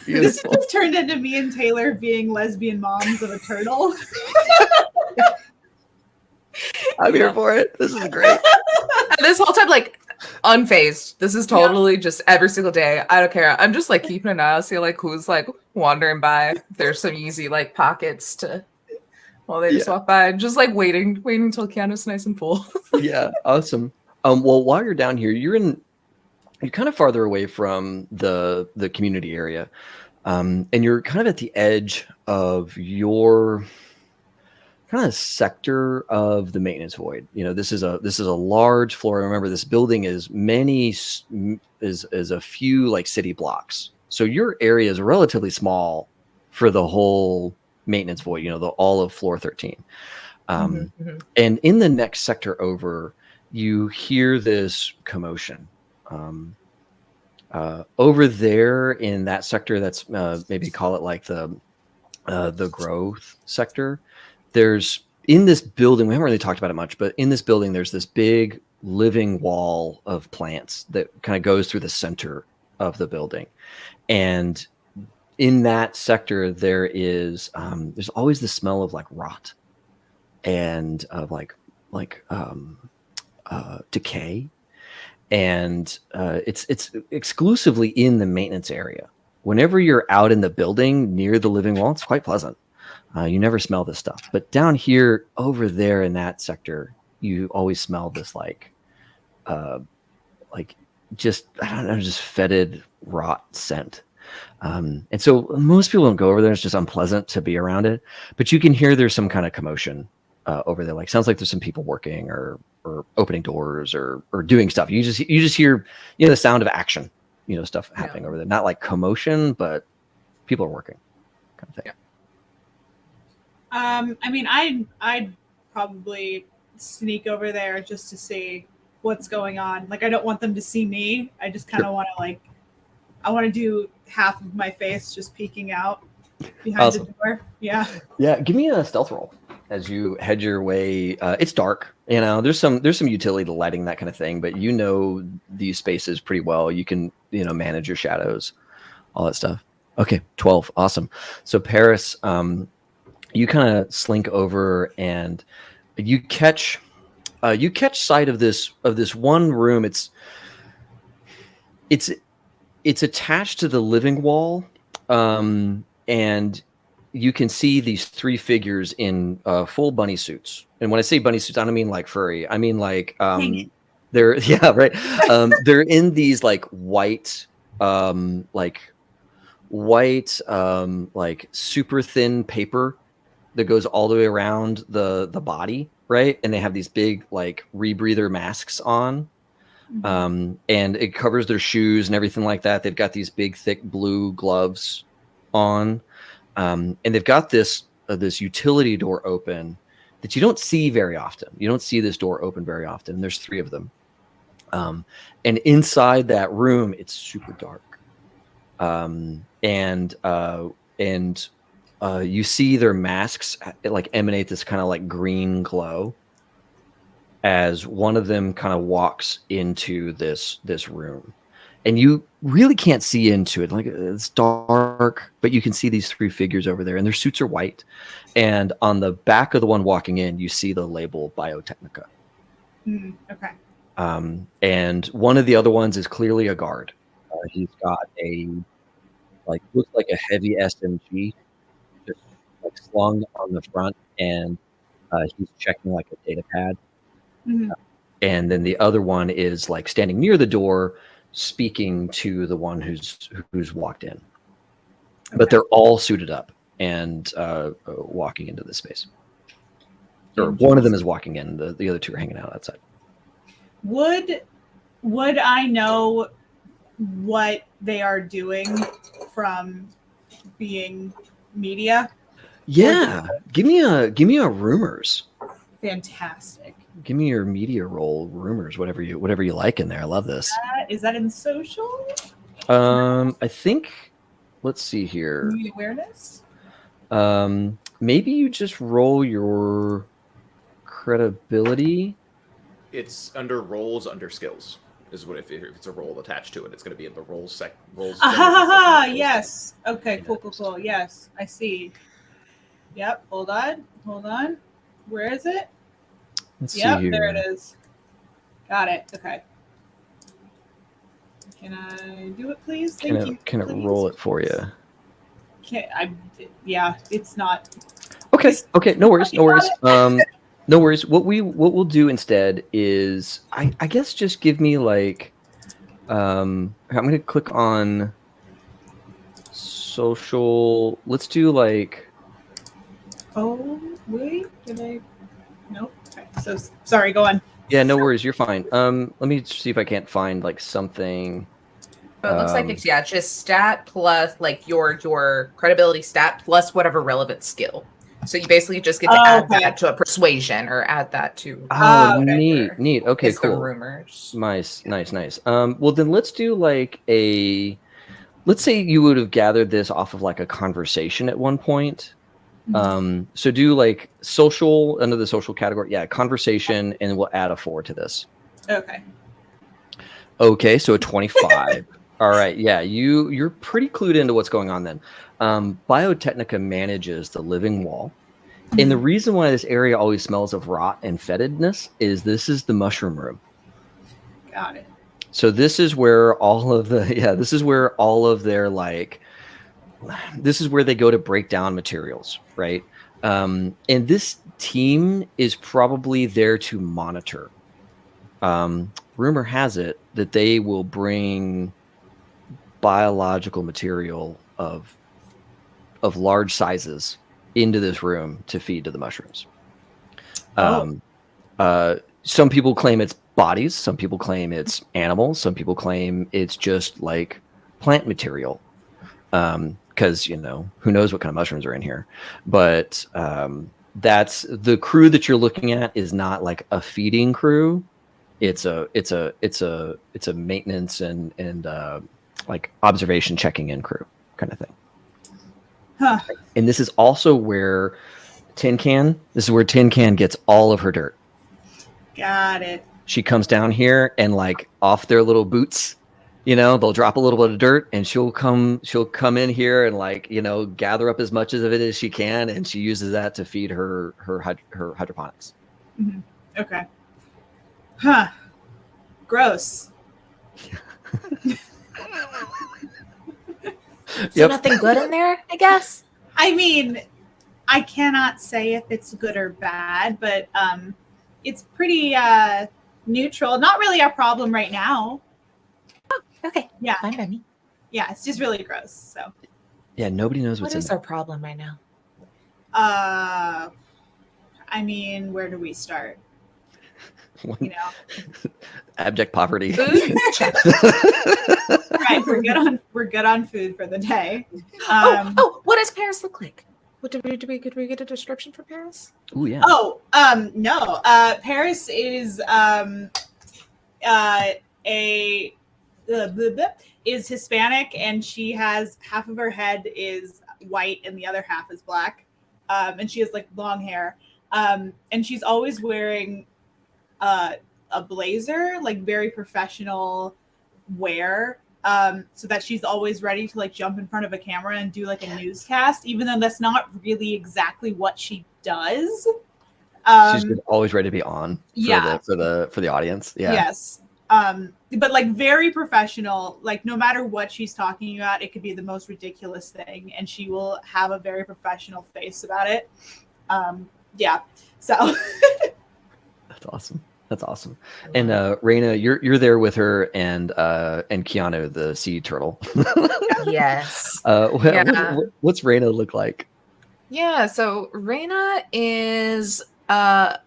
This just turned into me and Taylor being lesbian moms of a turtle. I'm here for it. This is great. This whole time, like, unfazed. This is totally just every single day. I don't care. I'm just like keeping an eye out, see like who's like wandering by. There's some easy like pockets to while they just walk by. Just like waiting until Keanu's nice and full. Yeah, awesome. Well, while you're down here, you're in you're kind of farther away from the community area, and you're kind of at the edge of your kind of sector of the maintenance void. You know, this is a large floor. Remember, this building is is a few like city blocks. So your area is relatively small for the whole maintenance void. You know, all of floor 13. And in the next sector over, you hear this commotion. Over there in that sector, that's maybe call it like the growth sector. There's in this building, we haven't really talked about it much, but in this building, there's this big living wall of plants that kind of goes through the center of the building. And in that sector, there's always the smell of like rot and of like decay. And it's exclusively in the maintenance area. Whenever you're out in the building near the living wall, it's quite pleasant. You never smell this stuff. But down here, over there in that sector, you always smell this just fetid, rot scent. And so most people don't go over there. It's just unpleasant to be around it. But you can hear there's some kind of commotion over there. Like sounds like there's some people working or opening doors or doing stuff. You just hear the sound of action, stuff happening over there. Not like commotion, but people are working, kind of thing. I mean, I'd probably sneak over there just to see what's going on. Like, I don't want them to see me. I just kind of want to I want to do half of my face just peeking out behind the door. Yeah. Yeah. Give me a stealth roll as you head your way. It's dark. There's some utility to lighting, that kind of thing, but these spaces pretty well. You can manage your shadows, all that stuff. Okay, 12. Awesome. So Paris, you kind of slink over and you catch sight of this one room. It's attached to the living wall, and you can see these three figures in full bunny suits. And when I say bunny suits, I don't mean like furry. I mean like they're they're in these like white super thin paper that goes all the way around the body, right? And they have these big like rebreather masks on. And it covers their shoes and everything like that. They've got these big, thick blue gloves on, and they've got this utility door open that you don't see very often. You don't see this door open very often. There's three of them, and inside that room, it's super dark, and you see their masks like emanate this kind of like green glow as one of them kind of walks into this room, and you really can't see into it. Like, it's dark, but you can see these three figures over there, and their suits are white. And on the back of the one walking in, you see the label Biotechnica. Okay. And one of the other ones is clearly a guard. He's got looks like a heavy SMG, just like slung on the front, and he's checking like a data pad. And then the other one is like standing near the door, speaking to the one who's walked in. Okay. But they're all suited up and walking into this space. Or one of them is walking in. The other two are hanging out outside. Would I know what they are doing from being media? Yeah, give me a rumors. Fantastic. Give me your media roll, rumors, whatever you like in there. I love this. Is that in social? I think. Let's see here. Media awareness. Maybe you just roll your credibility. It's under roles, under skills. Is what if it's a role attached to it, it's going to be in the roles. Yes. Okay. Cool. Yes, I see. Yep. Hold on. Where is it? Let's see here. There it is. Got it. Okay. Can I do it, please? Thank you. Can it roll it for you? It's not. Okay. No worries. No worries. What we'll do instead is, I guess, just give me like I'm going to click on social. Let's do like. Oh, wait. Did I? Nope. Okay. So sorry. Go on. Yeah, no worries. You're fine. Let me see if I can't find like something. So it looks like it's just stat plus like your credibility stat plus whatever relevant skill. So you basically just get to add that to a persuasion or add that to. Oh, neat. Okay, it's cool. The rumors. Nice. Well, then let's do like a. Let's say you would have gathered this off of like a conversation at one point. So do like social under the social category. Yeah, conversation, and we'll add a 4 to this. Okay, so a 25. All right, yeah, you're pretty clued into what's going on then. Biotechnica manages the living wall. And the reason why this area always smells of rot and fetidness is this is the mushroom room. Got it. So this is where all of their like, this is where they go to break down materials, right? And this team is probably there to monitor. Rumor has it that they will bring biological material of large sizes into this room to feed to the mushrooms. Some people claim it's bodies, some people claim it's animals, some people claim it's just like plant material, because who knows what kind of mushrooms are in here. But that's the crew that you're looking at is not like a feeding crew. It's a maintenance and like observation checking in crew kind of thing. And this is also where Tin Can gets all of her dirt. Got it. She comes down here and like off their little boots, they'll drop a little bit of dirt and she'll come in here and like, gather up as much of it as she can. And she uses that to feed her hydroponics. Mm-hmm. Okay. Gross. So nothing good in there, I guess? I mean, I cannot say if it's good or bad, but it's pretty neutral. Not really our problem right now. Oh, okay. Yeah. Fine by me. Yeah, it's just really gross. So. Yeah, nobody knows what's in there. What is our problem right now? I mean, where do we start? Abject poverty. Right, we're good on food for the day. What does Paris look like? What did we get a description for Paris? Oh yeah. No. Paris is is Hispanic, and she has half of her head is white and the other half is black. And she has like long hair. And she's always wearing a blazer, like very professional wear, so that she's always ready to like jump in front of a camera and do like a newscast, even though that's not really exactly what she does. She's always ready to be on for the audience. Yeah. Yes. But like very professional, like no matter what she's talking about, it could be the most ridiculous thing and she will have a very professional face about it. Yeah. So That's awesome. And Raina, you're there with her and Keanu, the sea turtle. Yes. What's Raina look like? Yeah, so Raina is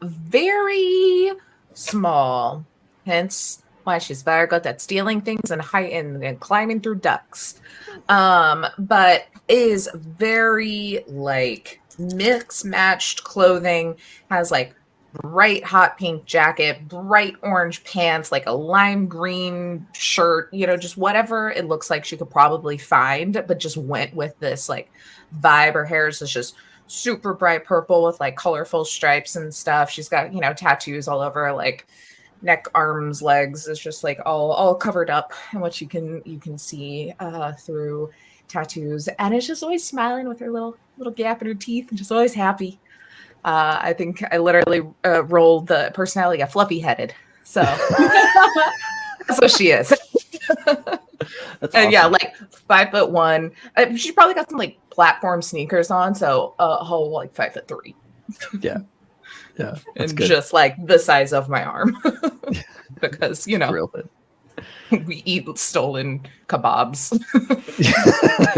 very small, hence why she's very good at stealing things and and climbing through ducts. But is very like mix-matched clothing, has like bright hot pink jacket, bright orange pants, like a lime green shirt, just whatever it looks like she could probably find, but just went with this like vibe. Her hair is just super bright purple with like colorful stripes and stuff. She's got, tattoos all over, like neck, arms, legs. Is just like all covered up in what you can see through tattoos. And it's just always smiling with her little gap in her teeth and just always happy. I think I literally rolled the personality of fluffy headed. So that's what she is. That's and awesome. Yeah, like 5'1". She probably got some like platform sneakers on, so a whole like 5'3". Yeah. And good. Just like the size of my arm. Because Real good. We eat stolen kebabs.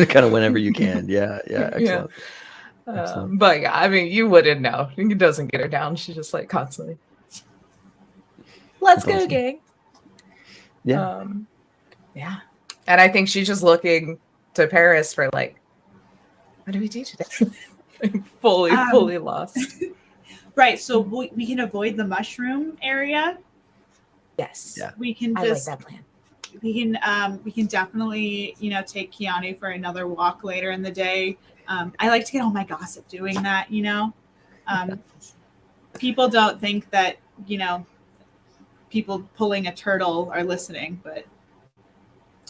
Kind of whenever you can. Yeah, excellent. Excellent. But yeah, I mean, you wouldn't know. He doesn't get her down. She's just like constantly, let's That's go, awesome. gang. Yeah. Yeah. And I think she's just looking to Paris for like, what do we do today? fully lost. Right. So we can avoid the mushroom area. Yes. Yeah. We can I like just that plan. we can definitely, take Keanu for another walk later in the day. I like to get all my gossip doing that, People don't think that, people pulling a turtle are listening, but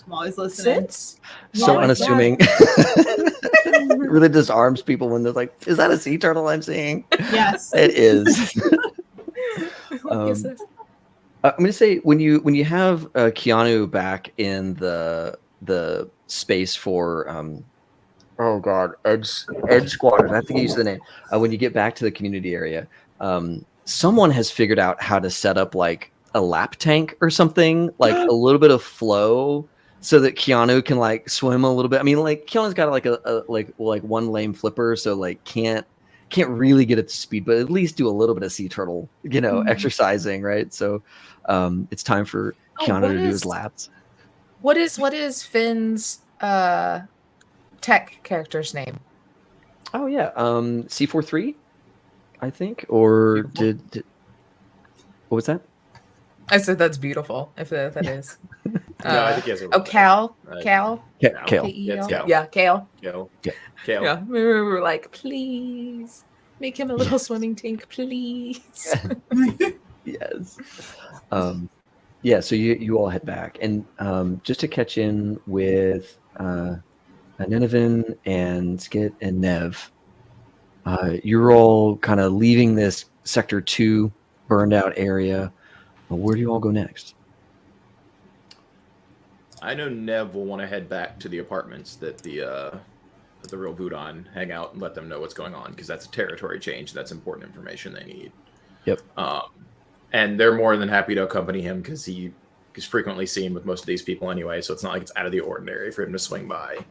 I'm always listening. So Well, unassuming. It really disarms people when they're like, is that a sea turtle I'm seeing? Yes. It is. What is this? I'm going to say when you have Keanu back in the space for Edge Squadron. I have to get used to the name. When you get back to the community area, someone has figured out how to set up like a lap tank or something, like a little bit of flow, so that Keanu can like swim a little bit. I mean, like Keanu's got like a one lame flipper, so like can't really get up to speed, but at least do a little bit of sea turtle, exercising, right? So it's time for Keanu to do his laps. What is Finn's tech character's name? Oh yeah, C43, I think, or did what was that? I said that's beautiful. If that is. No, I think he has a Cal. Kale. Yeah, it's Cal. Yeah, Kale. Kale. Yeah, we were like, please make him a little swimming tank, please. Yes. Yeah. So you all head back, and just to catch in with Nineveh and Skit and Nev, you're all kind of leaving this Sector 2 burned out area. Where do you all go next? I know Nev will want to head back to the apartments that the real Voodon hang out and let them know what's going on, because that's a territory change. That's important information they need. Yep. And they're more than happy to accompany him because he is frequently seen with most of these people anyway. So it's not like it's out of the ordinary for him to swing by.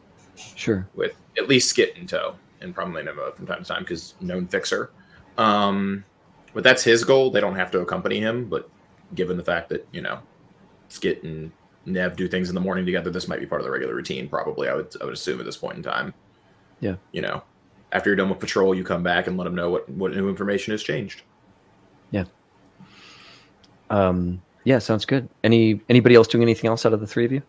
Sure. With at least Skit in tow, and probably Nemo from time to time because known fixer. But that's his goal. They don't have to accompany him, but given the fact that Skit and Nev do things in the morning together, this might be part of the regular routine. Probably, I would assume at this point in time. Yeah. After you're done with patrol, you come back and let them know what new information has changed. Yeah. Yeah, sounds good. Anybody else doing anything else out of the three of you?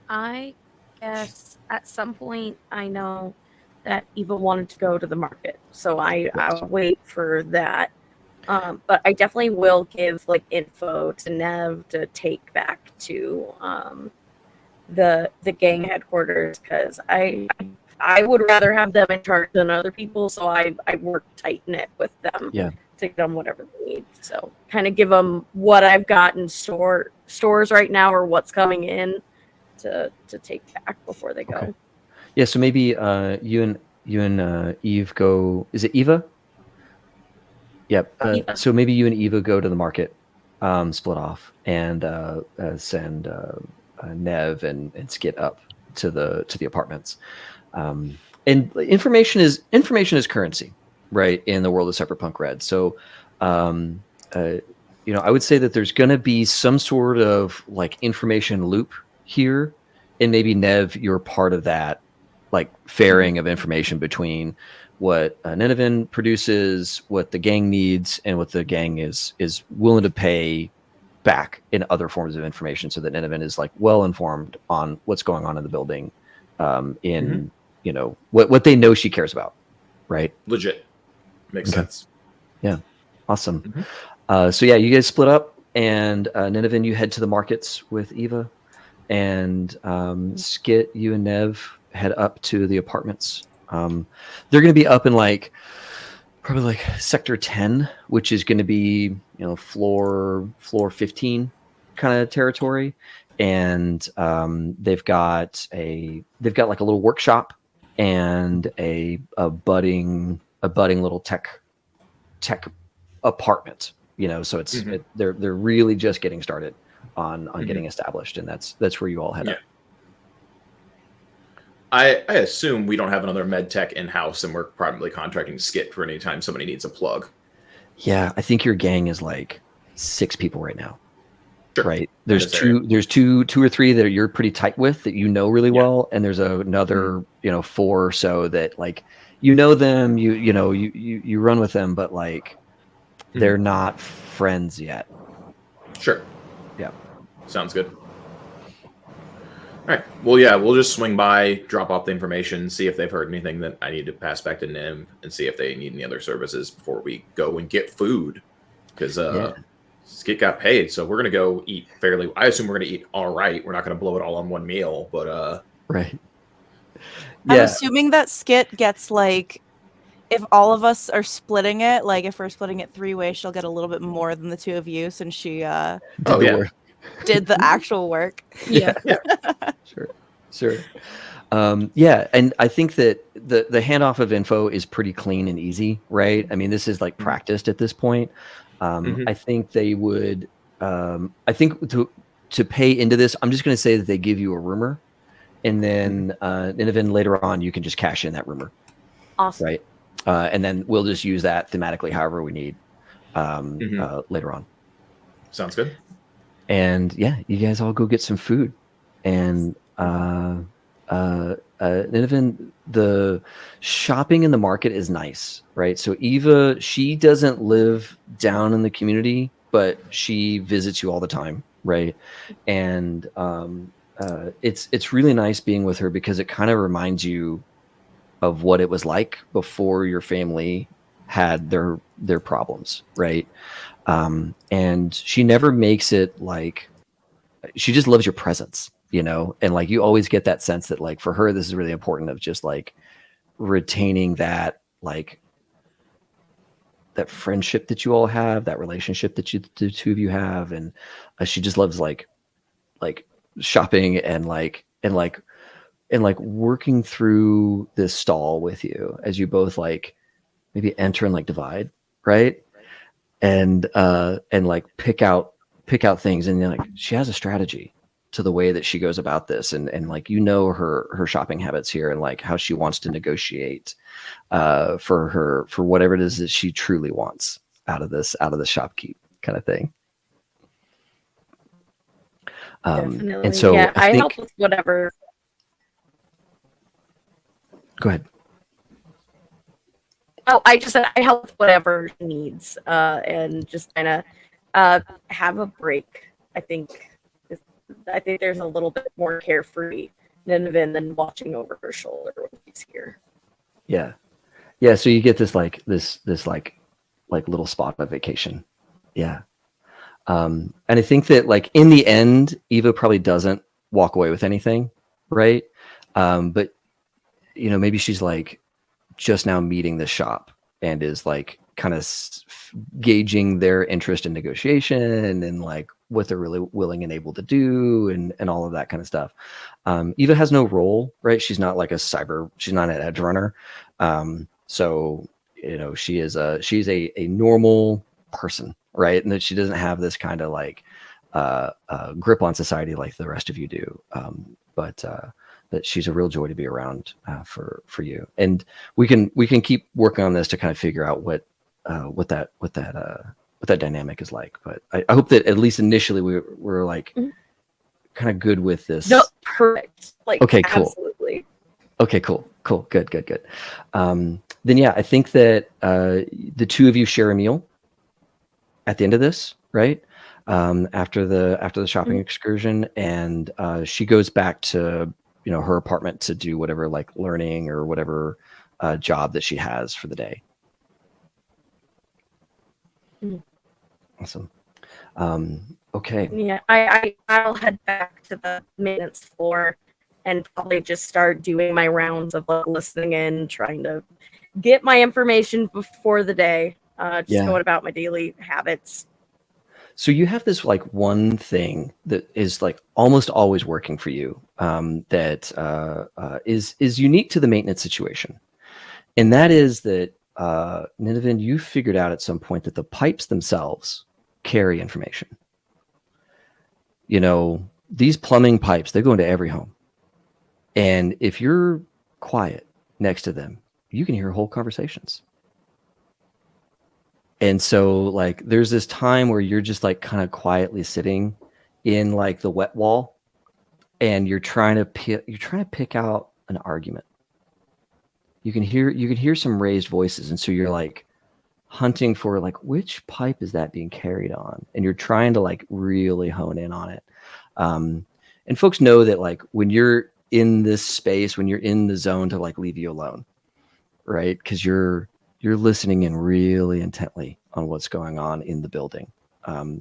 I guess at some point I know that Eva wanted to go to the market, so I'll wait for that. But I definitely will give like info to Nev to take back to the gang headquarters, because I would rather have them in charge than other people, so I work tight knit with them. Yeah. To give them whatever they need. So kind of give them what I've got in stores right now, or what's coming in to take back before they go. Okay. Yeah, so maybe you and Eve go. Is it Eva? Yep. Eva. So maybe you and Eva go to the market, split off, and send Nev and Skit up to the apartments. And information is currency, right, in the world of Cyberpunk Red. So, I would say that there's going to be some sort of like information loop here, and maybe Nev, you're part of that, like ferrying of information between what Nineveh produces, what the gang needs, and what the gang is willing to pay back in other forms of information, so that Nineveh is like well informed on what's going on in the building, what they know she cares about, right? Legit. Makes sense. Yeah. Awesome. So yeah, you guys split up, and Nineveh, you head to the markets with Eva, and Skit, you and Nev head up to the apartments. They're going to be up in probably like Sector 10, which is going to be floor 15 kind of territory, and they've got like a little workshop and a budding little tech apartment. So it's they're really just getting started on getting established, and that's where you all head up. I assume we don't have another med tech in house, and we're probably contracting Skit for any time somebody needs a plug. Yeah, I think your gang is like 6 people right now. Sure. Right. There's two or three that you're pretty tight with that you know really well, and there's another 4 or so that like them, you run with them, but like they're not friends yet. Sure. Yeah. Sounds good. All right. Well, yeah, we'll just swing by, drop off the information, see if they've heard anything that I need to pass back to Nim, and see if they need any other services before we go and get food. Because Skit got paid, so we're gonna go eat fairly. I assume we're gonna eat all right. We're not gonna blow it all on one meal, but right. I'm assuming that Skit gets like, if all of us are splitting it, like if we're splitting it 3 ways, she'll get a little bit more than the 2 of you since she did the actual work. Yeah. Sure. And I think that the handoff of info is pretty clean and easy, right? I mean, this is like practiced at this point. I think they would. I think to pay into this, I'm just going to say that they give you a rumor, and then later on you can just cash in that rumor. Awesome. Right. And then we'll just use that thematically however we need later on. Sounds good. And yeah, you guys all go get some food, and Niven, the shopping in the market is nice, right? So Eva, she doesn't live down in the community, but she visits you all the time, right? And it's really nice being with her because it kind of reminds you of what it was like before your family had their problems, right? And she never makes it like, she just loves your presence, and like you always get that sense that like for her this is really important, of just like retaining that like that friendship that you all have, that relationship that the 2 of you have, and she just loves like shopping and working through this stall with you as you both like maybe enter and like divide, right? And like pick out things, and like she has a strategy to the way that she goes about this, and like her shopping habits here, and like how she wants to negotiate for whatever it is that she truly wants out of the shopkeep kind of thing. Definitely. And so yeah, I think, help with whatever. Go ahead. Oh, I help with whatever she needs, and just kind of have a break. I think there's a little bit more carefree than watching over her shoulder when she's here. Yeah. So you get this little spot of vacation. Yeah. And I think that like in the end, Eva probably doesn't walk away with anything, right? But maybe she's like just now meeting the shop and is like kind of gauging their interest in negotiation and like what they're really willing and able to do and all of that kind of stuff. Eva has no role, right? She's not like she's not an edge runner. So she's a normal person, right? And that she doesn't have this kind of like grip on society like the rest of you do. But that she's a real joy to be around for you. And we can keep working on this to kind of figure out what that dynamic is like. But I hope that at least initially we're like kind of good with this. No, perfect. Like, okay, cool. Absolutely. Okay, cool. Good. Then yeah, I think that the 2 of you share a meal at the end of this, right? After the shopping excursion, and she goes back to her apartment to do whatever like learning or whatever job that she has for the day. Awesome. Okay. Yeah, I'll head back to the maintenance floor and probably just start doing my rounds of like listening in, trying to get my information before the day. Going about my daily habits. So you have this like one thing that is like almost always working for you, that is unique to the maintenance situation, and that is that Niven, you figured out at some point that the pipes themselves carry information. these plumbing pipes, they go into every home. And if you're quiet next to them, you can hear whole conversations. And so like there's this time where you're just like kind of quietly sitting in like the wet wall, and you're trying to pick out an argument. You can hear some raised voices, and so you're like hunting for like which pipe is that being carried on, and you're trying to like really hone in on it. And folks know that like when you're in this space, when you're in the zone, to like leave you alone, right? Because you're listening in really intently on what's going on in the building.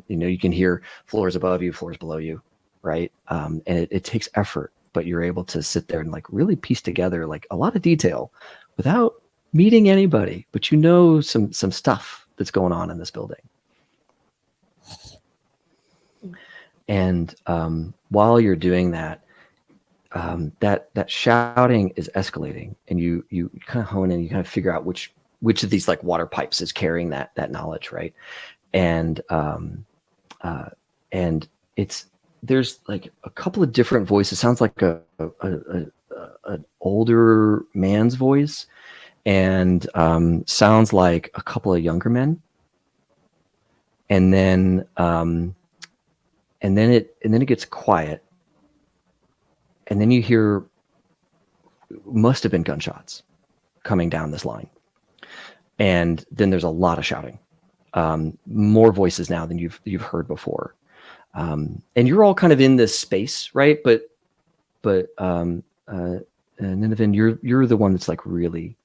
You can hear floors above you, floors below you, right? And it takes effort, but you're able to sit there and like really piece together like a lot of detail without meeting anybody, but some stuff that's going on in this building. And while you're doing that, that shouting is escalating, and you kind of hone in, you kind of figure out which of these like water pipes is carrying that knowledge, right? And there's like a couple of different voices. It sounds like an older man's voice, and sounds like a couple of younger men. And then it gets quiet, and then you hear must have been gunshots coming down this line, and then there's a lot of shouting, more voices now than you've heard before, and you're all kind of in this space, right? But Nineveh, you're the one that's like really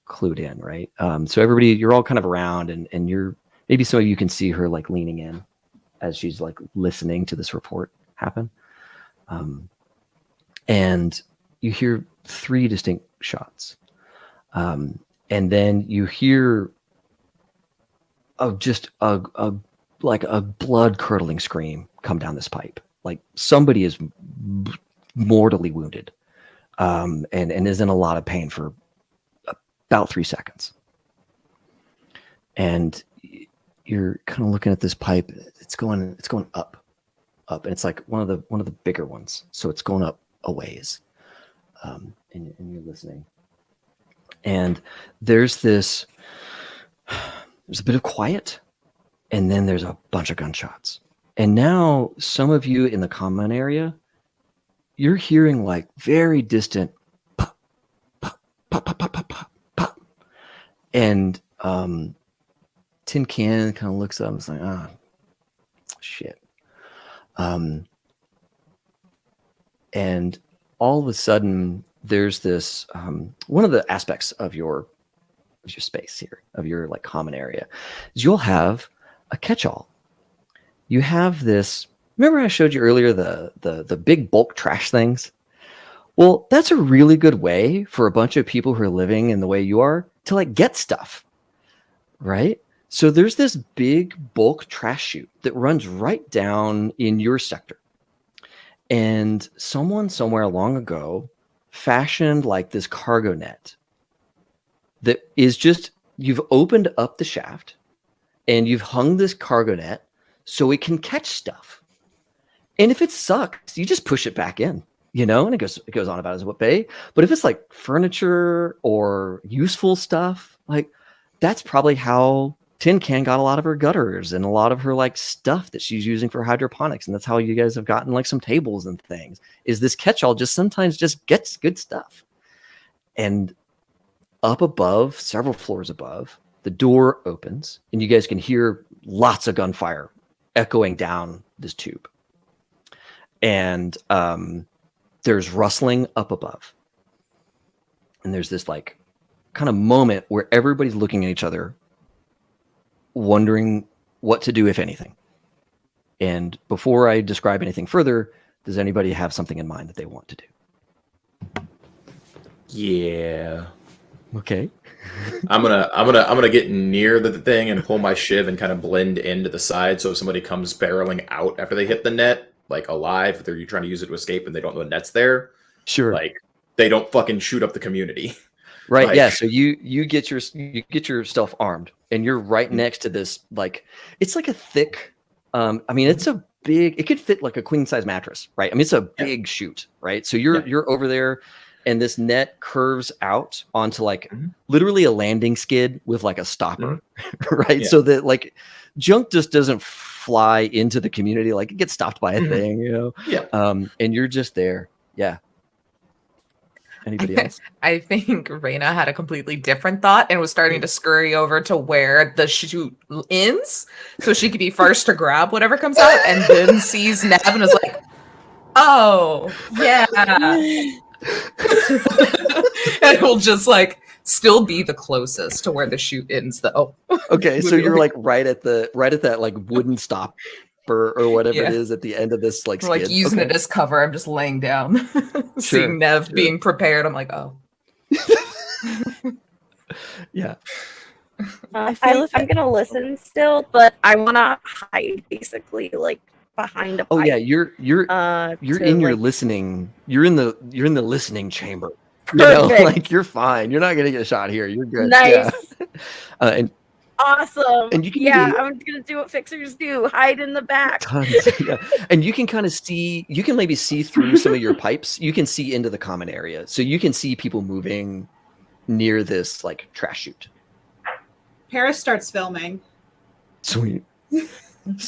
clued in, right? So everybody, you're all kind of around, and you're maybe some of you can see her like leaning in as she's like listening to this report happen. And you hear 3 distinct shots. And then you hear just a blood curdling scream come down this pipe. Like somebody is mortally wounded, and is in a lot of pain for about 3 seconds. And you're kind of looking at this pipe. It's going up, and it's like one of the bigger ones. So it's going up a ways, and you're listening. And there's a bit of quiet, and then there's a bunch of gunshots. And now some of you in the common area, you're hearing like very distant pop, pop, pop, pop, pop, pop, pop, pop. And Tin Can kind of looks up and is like, shit. And all of a sudden there's this, one of the aspects of your space here, of your like common area, is you'll have a catch-all. You have this, remember I showed you earlier the big bulk trash things? Well, that's a really good way for a bunch of people who are living in the way you are to like get stuff, right? So there's this big bulk trash chute that runs right down in your sector. And someone somewhere long ago fashioned like this cargo net that is just, you've opened up the shaft and you've hung this cargo net so it can catch stuff. And if it sucks, you just push it back in, and it goes on about its way. But if it's like furniture or useful stuff, like that's probably how Tin Can got a lot of her gutters and a lot of her like stuff that she's using for hydroponics. And that's how you guys have gotten like some tables and things, is this catch-all just sometimes just gets good stuff. And up above, several floors above, the door opens and you guys can hear lots of gunfire echoing down this tube. And there's rustling up above. And there's this like kind of moment where everybody's looking at each other, wondering what to do, if anything. And before I describe anything further, does anybody have something in mind that they want to do? Yeah. Okay. I'm gonna get near the thing and pull my shiv and kind of blend into the side. So if somebody comes barreling out after they hit the net, like alive, if they're trying to use it to escape and they don't know the net's there, sure, like they don't fucking shoot up the community. Right. Like, yeah. So you get yourself armed, and you're right next to this, like, it's like a thick, I mean, it's a big. It could fit like a queen size mattress, right? I mean, it's a big chute, right? So you're over there, and this net curves out onto like literally a landing skid with like a stopper, right? So that like junk just doesn't fly into the community, like it gets stopped by a thing, you know. And you're just there. Anybody else? I think Raina had a completely different thought and was starting to scurry over to where the chute ends so she could be first to grab whatever comes out, and then sees Nev and is like, oh, yeah. And it will just like still be the closest to where the chute ends, though. Okay, so you're like right at that like wooden stopper or whatever it is at the end of this like skid. Like using it as cover. I'm just laying down, seeing Nev being prepared. I'm like, oh. I'm gonna listen still, but I want to hide basically like behind a pipe. You're in your listening. You're in the listening chamber. You know, like you're fine. You're not gonna get shot here. You're good. Nice. And awesome. And you can I'm gonna do what fixers do: hide in the back. And you can kind of see. You can maybe see through some of your pipes. You can see into the common area, so you can see people moving near this like trash chute. Paris starts filming. Sweet. I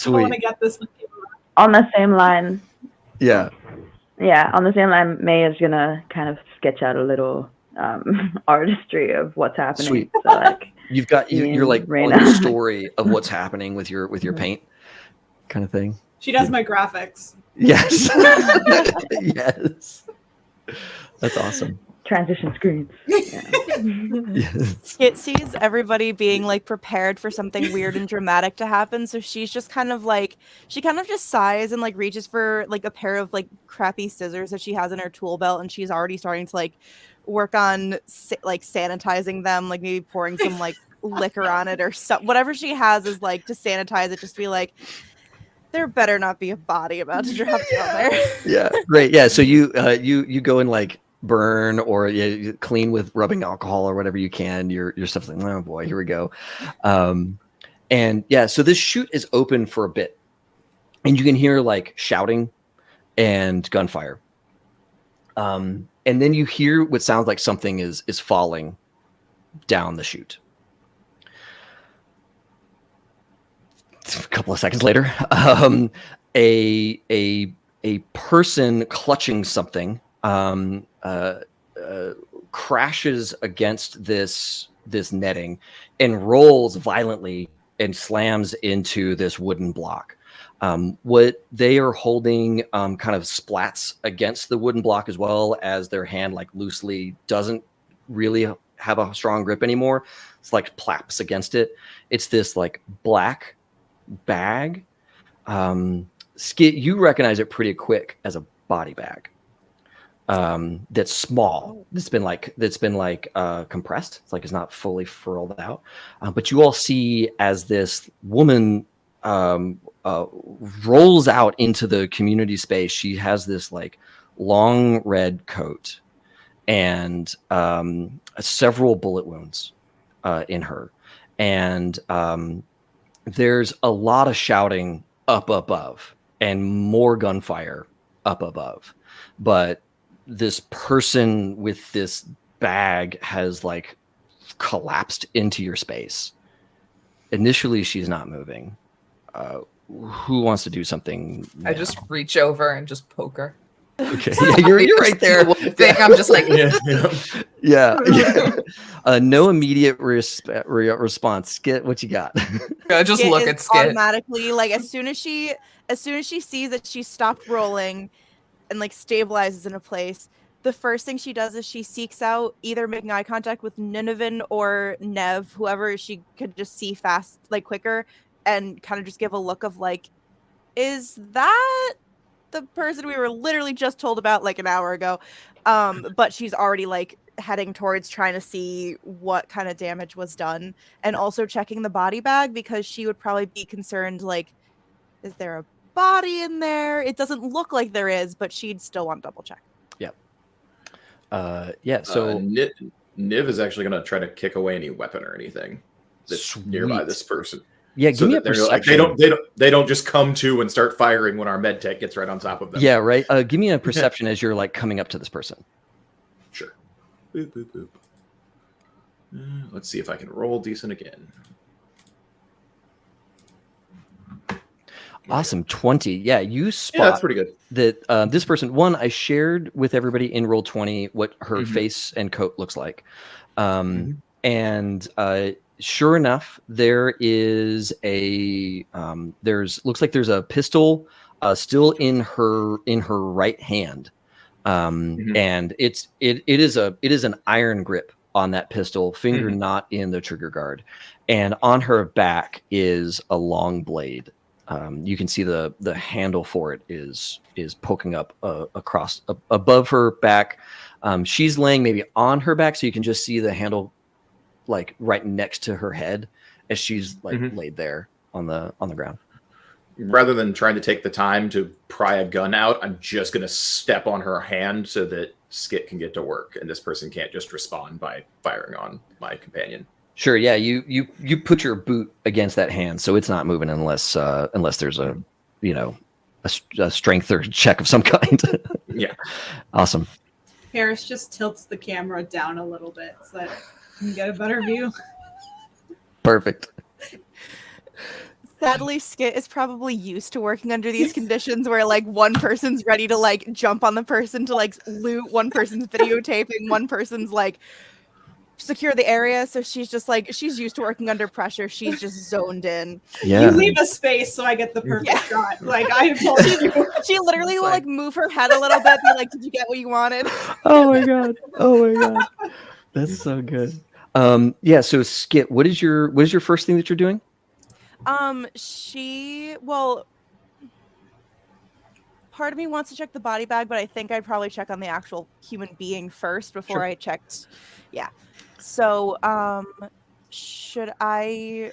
want to get this on the same line. Yeah, on the same line, May is gonna kind of sketch out a little artistry of what's happening. Sweet. So like you're like telling the story of what's happening with your paint kind of thing. She does my graphics. Yes. Yes. That's awesome. Transition screens. It sees everybody being like prepared for something weird and dramatic to happen, so she's just kind of just sighs and like reaches for like a pair of like crappy scissors that she has in her tool belt, and she's already starting to like work on like sanitizing them, like maybe pouring some like liquor on it or whatever she has is like to sanitize it, just to be like, there better not be a body about to drop down there. Yeah, great. Yeah, so you go and like burn or you clean with rubbing alcohol or whatever you can. Your stuff's like, oh boy, here we go. And yeah, so this chute is open for a bit, and you can hear like shouting and gunfire. And then you hear what sounds like something is falling down the chute. A couple of seconds later, a person clutching something crashes against this netting and rolls violently and slams into this wooden block. What they are holding kind of splats against the wooden block, as well as their hand like loosely doesn't really have a strong grip anymore. It's like plaps against it. It's this like black bag. Skit, you recognize it pretty quick as a body bag. That's small. That's been compressed. It's like it's not fully furled out. But you all see as this woman rolls out into the community space. She has this like long red coat and several bullet wounds in her, and there's a lot of shouting up above and more gunfire up above, but this person with this bag has like collapsed into your space. Initially, she's not moving. Who wants to do something now? I just reach over and just poke her. Okay, yeah, you're right there. I'm just like, yeah. No immediate response. Skit, what you got? I just look at Skit automatically. Like as soon as she sees that she stopped rolling and like stabilizes in a place, the first thing she does is she seeks out either making eye contact with Nineveh or Nev, whoever she could just see fast, like quicker, and kind of just give a look of like, is that the person we were literally just told about like an hour ago? But she's already like heading towards trying to see what kind of damage was done, and also checking the body bag because she would probably be concerned, like, is there a body in there? It doesn't look like there is, but she'd still want to double check. Yep. Yeah, so Niv is actually going to try to kick away any weapon or anything that's nearby this person. Yeah, So give me a that they're like perception. they don't just come to and start firing when our med tech gets right on top of them. Yeah, right. Give me a perception as you're like coming up to this person. Sure. Boop, boop, boop. Let's see if I can roll decent again. Awesome, 20. Yeah, you spot Yeah, that's pretty good. that this person. One, I shared with everybody in Roll20 what her face and coat looks like, and sure enough, there is a looks like there's a pistol still in her right hand, and it is an iron grip on that pistol, finger not in the trigger guard, and on her back is a long blade. You can see the handle for it is poking up across above her back. She's laying maybe on her back, so you can just see the handle like right next to her head as she's like laid there on the ground. Rather than trying to take the time to pry a gun out, I'm just going to step on her hand so that Skit can get to work, and this person can't just respond by firing on my companion. Sure. Yeah. You put your boot against that hand, so it's not moving unless there's a strength or check of some kind. Yeah. Awesome. Harris just tilts the camera down a little bit so that you can get a better view. Perfect. Sadly, Skit is probably used to working under these conditions where like one person's ready to like jump on the person to like loot, one person's videotaping, one person's like secure the area. So she's just like, she's used to working under pressure. She's just zoned in. Yeah. You leave a space so I get the perfect shot. Like I have told you. She literally will like move her head a little bit, be like, "Did you get what you wanted?" Oh my god. Oh my god. That's so good. Yeah. So Skit, what is your first thing that you're doing? Part of me wants to check the body bag, but I think I'd probably check on the actual human being first before I checked. Yeah. So, should I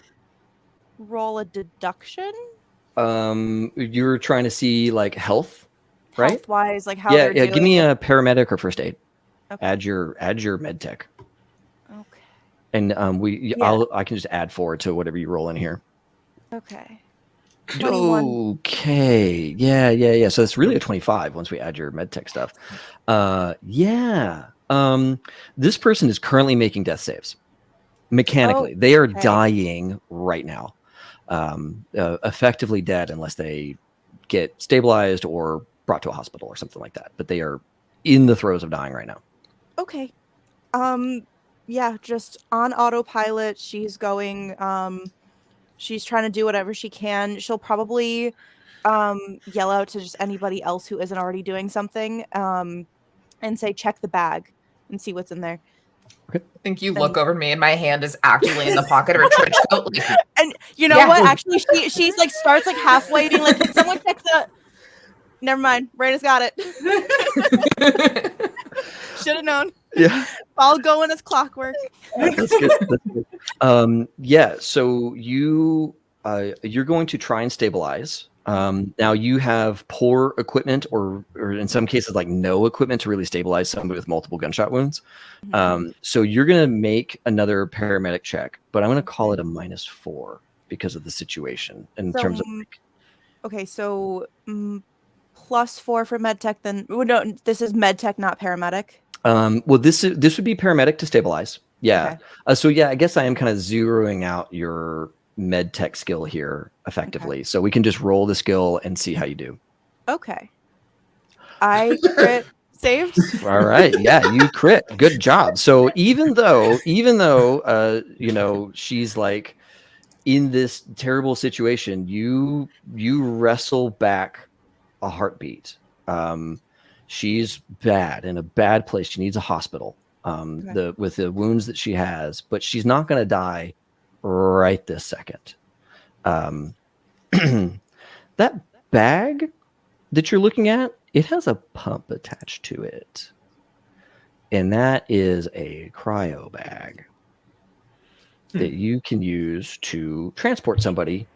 roll a deduction? You're trying to see like health, right? Health wise, like how Yeah, they're doing. Give me a paramedic or first aid. Okay. Add your med tech. Okay. And I can just add 4 to whatever you roll in here. Okay. 21. Okay. Yeah. So it's really a 25 once we add your med tech stuff. Yeah. This person is currently making death saves. Mechanically, they are dying right now. Effectively dead unless they get stabilized or brought to a hospital or something like that. But they are in the throes of dying right now. Okay. Yeah, just on autopilot. She's going. She's trying to do whatever she can. She'll probably yell out to just anybody else who isn't already doing something, and say, "Check the bag and see what's in there." I think you look over me and my hand is actually in the pocket of her trench coat. Like, and you know what? Actually, she's like starts like halfway being like, "Can someone check the?" Never mind. Raina's got it. Should have known. Yeah. All going as clockwork. That's good. That's good. Yeah. So you're going to try and stabilize. Now you have poor equipment, or in some cases like no equipment to really stabilize somebody with multiple gunshot wounds. So you're going to make another paramedic check, but I'm going to call it a -4 because of the situation in terms of. Okay, so +4 for medtech. Then no, this is medtech, not paramedic. Well, this would be paramedic to stabilize. Yeah. Okay. So yeah, I guess I am kind of zeroing out your med tech skill here effectively. Okay. So we can just roll the skill and see how you do. Okay. I crit saved. All right. Yeah, you crit. Good job. So even though she's like in this terrible situation, you wrestle back a heartbeat. She's bad, in a bad place. She needs a hospital with the wounds that she has, but she's not going to die right this second. That bag that you're looking at, it has a pump attached to it. And that is a cryo bag that you can use to transport somebody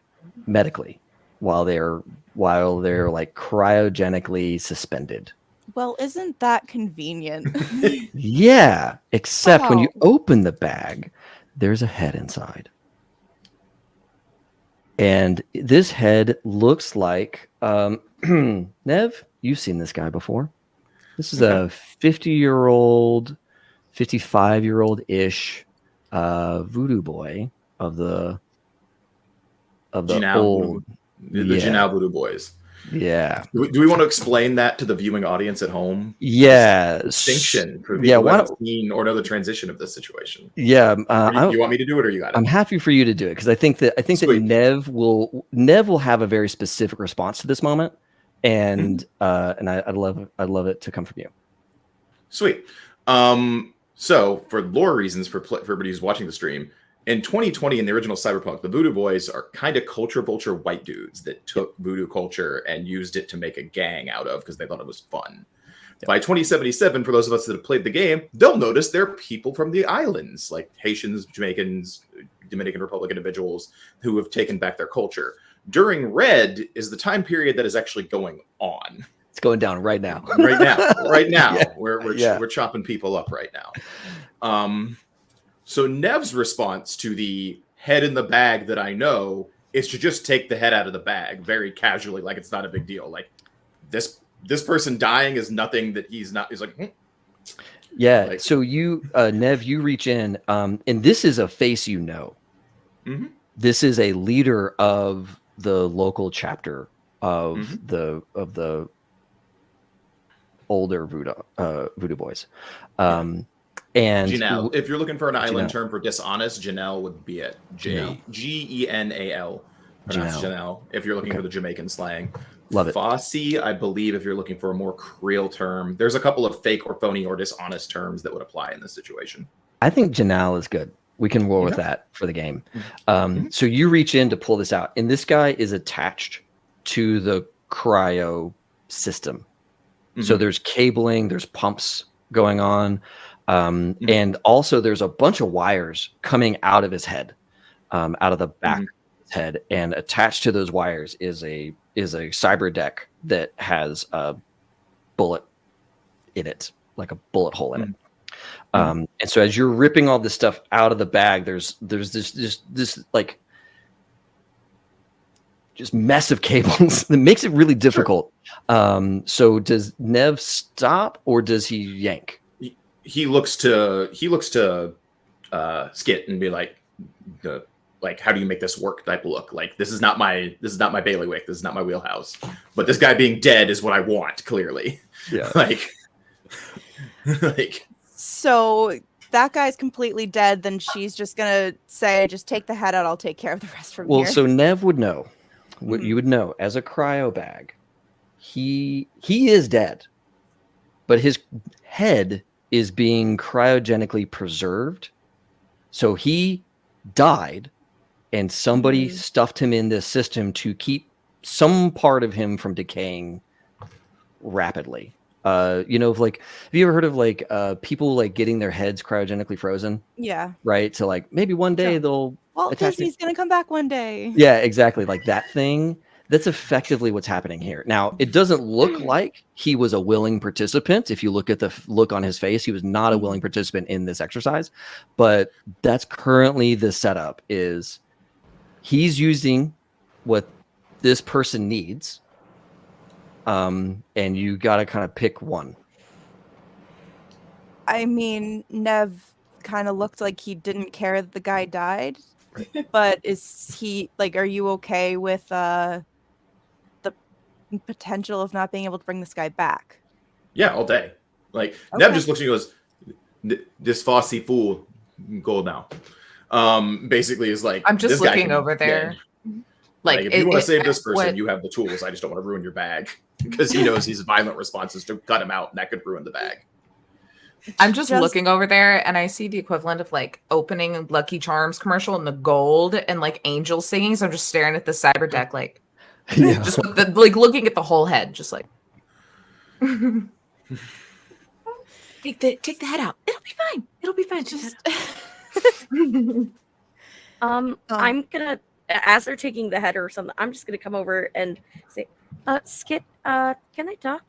medically while they're like cryogenically suspended. Well, isn't that convenient? Yeah, except when you open the bag, there's a head inside. And this head looks like Nev, you've seen this guy before. This is a 50-year-old, 55-year-old ish voodoo boy of the Jinao old the Jinao Voodoo Boys. Yeah. Do we want to explain that to the viewing audience at home? Yeah. Distinction for people who haven't seen or know the transition of this situation. Yeah. You want me to do it, or you got it? I'm happy for you to do it, because I think that Nev will have a very specific response to this moment, and I'd love it to come from you. Sweet. So for lore reasons, for everybody who's watching the stream, in 2020, in the original Cyberpunk, the Voodoo Boys are kind of culture vulture white dudes that took voodoo culture and used it to make a gang out of because they thought it was fun. Yep. By 2077, for those of us that have played the game, they'll notice they're people from the islands, like Haitians, Jamaicans, Dominican Republic individuals who have taken back their culture. During Red is the time period that is actually going on. It's going down right now. Right now. Yeah. We're chopping people up right now. So Nev's response to the head in the bag that I know is to just take the head out of the bag very casually, like it's not a big deal. Like this person dying is nothing that he's not. He's like, Yeah. Like, so you, Nev, you reach in, and this is a face you know. Mm-hmm. This is a leader of the local chapter of the older Voodoo Boys. And Janelle, if you're looking for an island term for dishonest, Janelle would be it. Genal. Pronounced Janelle. If you're looking for the Jamaican slang. Love it. Fossey, I believe, if you're looking for a more Creole term. There's a couple of fake or phony or dishonest terms that would apply in this situation. I think Janelle is good. We can roll with that for the game. So you reach in to pull this out, and this guy is attached to the cryo system. So there's cabling, there's pumps going on. And also there's a bunch of wires coming out of his head, out of the back of his head, and attached to those wires is a cyber deck that has a bullet in it, like a bullet hole in it. And so as you're ripping all this stuff out of the bag, there's this like just mess of cables that makes it really difficult. So does Nev stop, or does he yank? He looks to Skit and be like, how do you make this work type of look? Like, this is not my bailiwick. This is not my wheelhouse. But this guy being dead is what I want, clearly. Yeah. So that guy's completely dead. Then she's just gonna say, "Just take the head out. I'll take care of the rest from here." Well, so Nev would know. What you would know as a cryo bag. He is dead, but his head is being cryogenically preserved. So he died, and somebody stuffed him in this system to keep some part of him from decaying rapidly. Have you ever heard of people like getting their heads cryogenically frozen? Yeah. Right. So like maybe one day they'll because he's gonna come back one day. Yeah, exactly. Like that thing. That's effectively what's happening here. Now, it doesn't look like he was a willing participant. If you look at the look on his face, he was not a willing participant in this exercise. But that's currently the setup. Is he's using what this person needs, and you got to kind of pick one. I mean, Nev kind of looked like he didn't care that the guy died. But is he are you okay with the potential of not being able to bring this guy back? Yeah, all day. Nev just looks at you and goes, "This Fossey fool, go now." Basically is like, I'm just looking over there. If you want to save this person, you have the tools. I just don't want to ruin your bag, because he knows his violent responses to cut him out, and that could ruin the bag. I'm just looking over there, and I see the equivalent of opening Lucky Charms commercial in the gold and angels singing. So I'm just staring at the cyber deck, just with the, looking at the whole head, just take the head out. It'll be fine. Just I'm gonna, as they're taking the head or something, I'm just gonna come over and say, Skit, can I talk?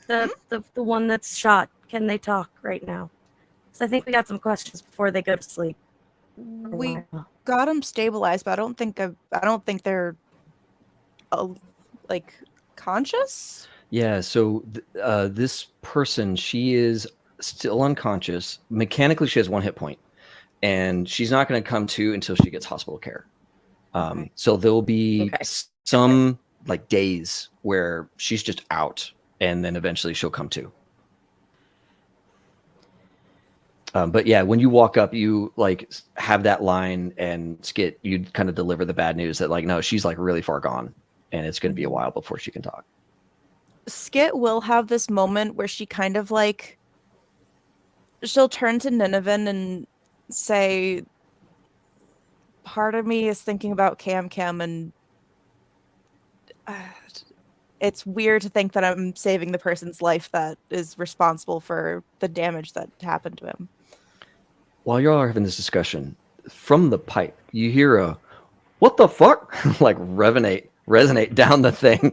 The one that's shot, can they talk right now? Because I think we got some questions before they go to sleep. We got them stabilized, but I don't think they're like conscious. Yeah, so this person, she is still unconscious. Mechanically, she has 1 hit point, and she's not going to come to until she gets hospital care. So there'll be some like days where she's just out, and then eventually she'll come to. But yeah, when you walk up, you like have that line, and Skit, you kind of deliver the bad news that like, no, she's like really far gone, and it's going to be a while before she can talk. Skit will have this moment where she kind of like, she'll turn to Nineveh and say, part of me is thinking about Cam and it's weird to think that I'm saving the person's life that is responsible for the damage that happened to him. While y'all are having this discussion, from the pipe, you hear a, what the fuck? Like resonate down the thing.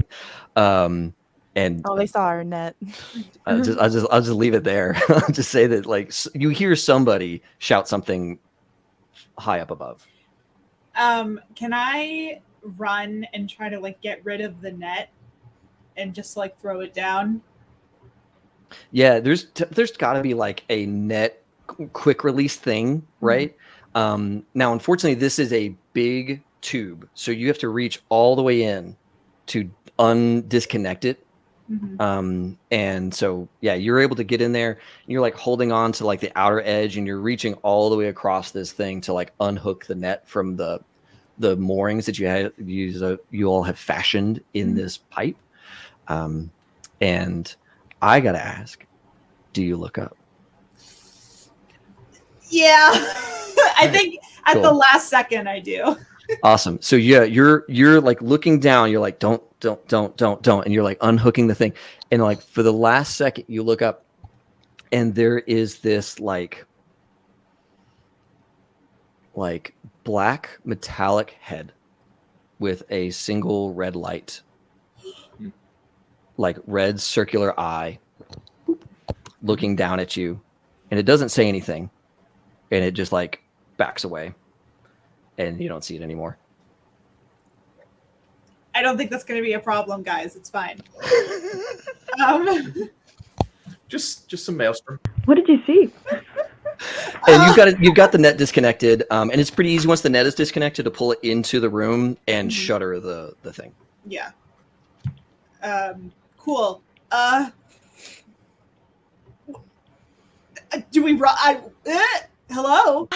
And they saw our net. I'll just leave it there. I'll just say that like you hear somebody shout something high up above. Can I run and try to like get rid of the net and just like throw it down? Yeah, there's got to be like a net quick release thing, right? Now, unfortunately, this is a big tube, so you have to reach all the way in to undisconnect it. And so, yeah, you're able to get in there. And you're like holding on to like the outer edge, and you're reaching all the way across this thing to like unhook the net from the moorings that you all have fashioned in this pipe. And I gotta ask, do you look up? Yeah, I think at the last second I do. Awesome. So yeah, you're like looking down. You're like, don't, and you're like unhooking the thing. And like for the last second, you look up, and there is this like black metallic head with a single red light, like red circular eye, looking down at you, and it doesn't say anything, and it just like backs away, and you don't see it anymore. I don't think that's going to be a problem, guys. It's fine. Just some maelstrom. What did you see? And you've got the net disconnected, and it's pretty easy once the net is disconnected to pull it into the room and shutter the thing. Yeah. Cool. Do we run? Hello?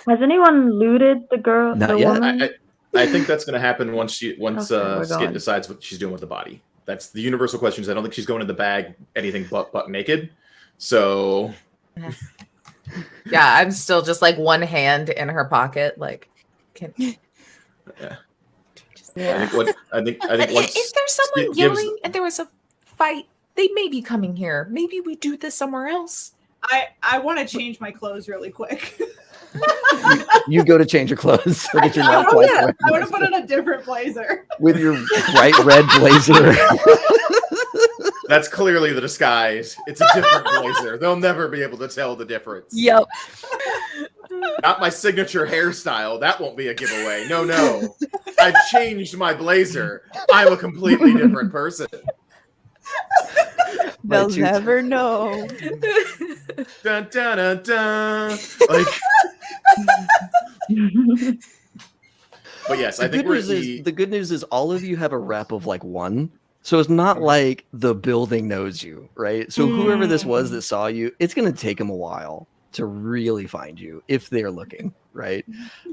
Has anyone looted the girl? Not the yet. woman? I think that's going to happen once Skit going. decides what she's doing with the body. That's the universal question. I don't think she's going in the bag anything but naked. So, yeah, I'm still just like one hand in her pocket, like. Yeah. Yeah. I think if there's someone yelling and there was a fight, they may be coming here. Maybe we do this somewhere else. I want to change my clothes really quick. You go to change your clothes so that you're not I want to put on a different blazer. with your bright red blazer. That's clearly the disguise. It's a different blazer. They'll never be able to tell the difference. Yep. Not my signature hairstyle. That won't be a giveaway. No. I've changed my blazer. I'm a completely different person. They'll never know. Dun, dun, dun, dun. Like, but yes, I think the good news is all of you have a rep of like 1. So it's not like the building knows you, right? So whoever this was that saw you, it's going to take them a while to really find you if they're looking, right?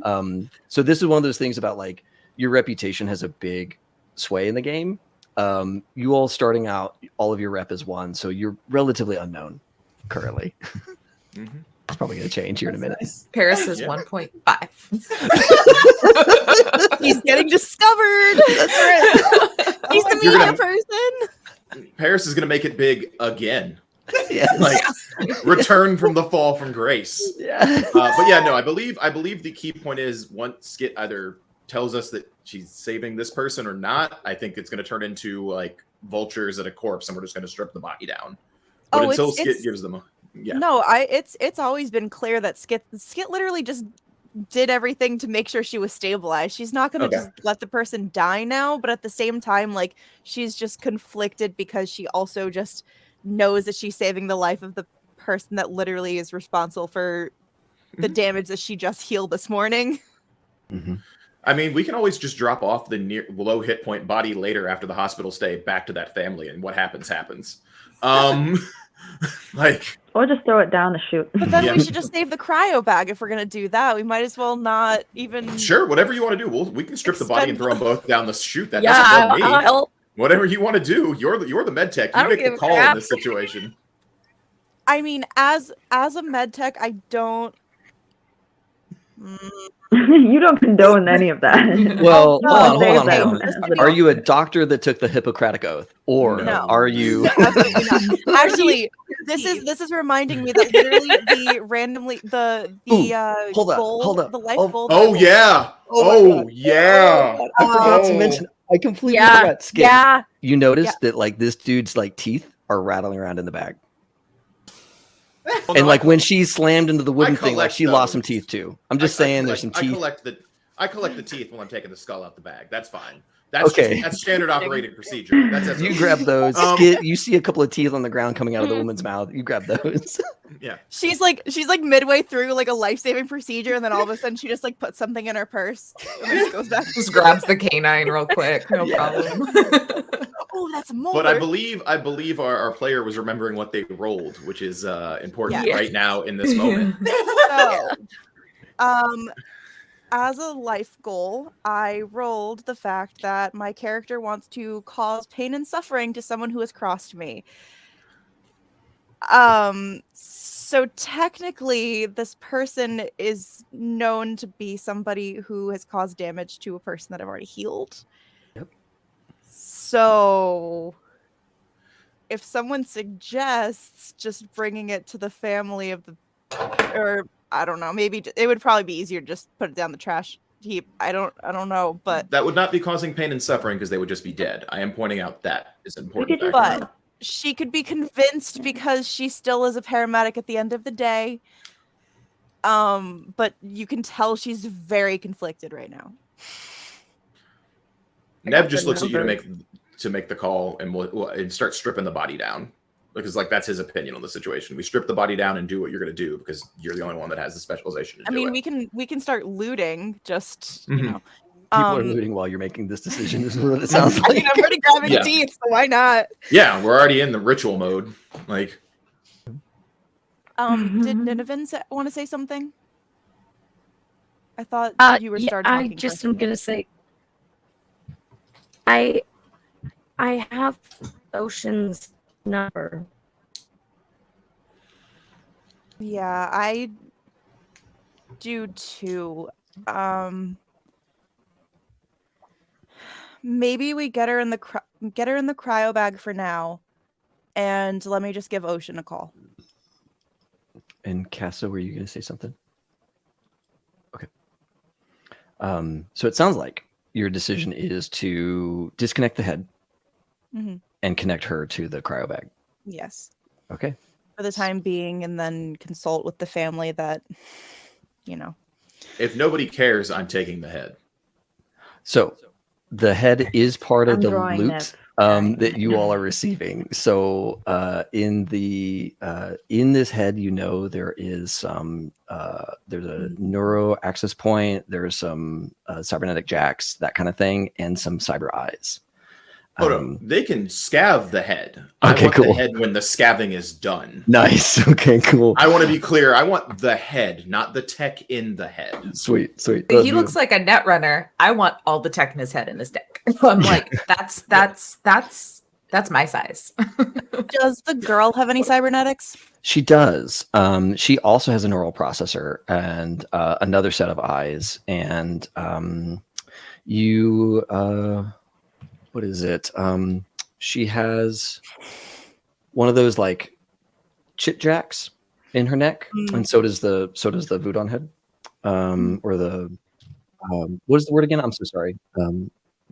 So this is one of those things about like your reputation has a big sway in the game. You all starting out, all of your rep is 1, so you're relatively unknown currently. It's probably going to change here in a minute. Nice. Paris is 1.5. He's getting discovered. That's right. He's the media person. Paris is going to make it big again. Yes. Like return from the fall from grace. Yeah. But yeah, no, I believe the key point is once Skit either tells us that she's saving this person or not, I think it's going to turn into like vultures at a corpse, and we're just going to strip the body down. But until Skit gives them, No, it's always been clear that Skit literally just did everything to make sure she was stabilized. She's not going to just let the person die now, but at the same time, like, she's just conflicted because she also just knows that she's saving the life of the person that literally is responsible for the damage that she just healed this morning. Mm-hmm. I mean, we can always just drop off the low hit point body later after the hospital stay back to that family, and what happens. Like, or just throw it down the chute. But then we should just save the cryo bag if we're gonna do that. We might as well not even. Sure, whatever you want to do. We can strip the body and throw them both down the chute. That Yeah, doesn't I'll help. Whatever you want to do. You're the med tech. I You don't make the give a call in crap. this situation. I mean, as a med tech, I don't. You don't condone any of that. Well, no, hold on. okay. Are you a doctor that took the Hippocratic Oath, or No. are you? No, absolutely not. Actually, this is reminding me that literally hold up, gold, hold up. the life gold. Oh yeah. Oh, yeah. I forgot to mention. I completely forgot. Skip. Yeah. You noticed that like this dude's like teeth are rattling around in the bag, and like when she slammed into the wooden thing, like she lost some teeth too. I'm just saying, there's some teeth. I collect the teeth when I'm taking the skull out the bag. That's fine. That's okay. That's standard operating procedure. That's you grab those. You see a couple of teeth on the ground coming out of the woman's mouth. You grab those. Yeah. She's like midway through like a life-saving procedure, and then all of a sudden she just like puts something in her purse and then just goes back. Just grabs the canine real quick. No problem. Oh, that's a molar. But I believe our player was remembering what they rolled, which is important right now in this moment. So, as a life goal, I rolled the fact that my character wants to cause pain and suffering to someone who has crossed me. So technically, this person is known to be somebody who has caused damage to a person that I've already healed. Yep. So, if someone suggests just bringing it to the family of the, or I don't know, maybe it would probably be easier to just put it down the trash heap. I don't know, but that would not be causing pain and suffering because they would just be dead. I am pointing out that is important. But she could be convinced because she still is a paramedic at the end of the day. But you can tell she's very conflicted right now. Neb just looks at you to make the call and start stripping the body down. Because like that's his opinion on the situation. We strip the body down and do what you're going to do because you're the only one that has the specialization. I mean, we can start looting. Just you know, people are looting while you're making this decision. Is what it sounds like. I mean, I'm already grabbing teeth, so why not? Yeah, we're already in the ritual mode. Like, did Nineveh want to say something? I thought you were starting. I just am gonna say, I have Ocean's number. Yeah, I do too. Maybe we get her in the cryo bag for now, and let me just give Ocean a call. And Casa, were you going to say something? Okay. So it sounds like your decision is to disconnect the head and connect her to the cryo bag. Yes. Okay. For the time being, and then consult with the family that, you know. If nobody cares, I'm taking the head. So the head is part of the loot that you all are receiving. So in this head, you know, there is some there's a neuro access point, there's some cybernetic jacks, that kind of thing, and some cyber eyes. Hold on. They can scav the head. Okay, I want cool. the head when the scaving is done. Nice. Okay, cool. I want to be clear. I want the head, not the tech in the head. Sweet. He looks like a net runner. I want all the tech in his head in his deck. I'm like, that's my size. Does the girl have any cybernetics? She does. She also has a neural processor and another set of eyes. And what is it? She has one of those like chit jacks in her neck, and so does the Voodoo head, or the what is the word again? I'm so sorry.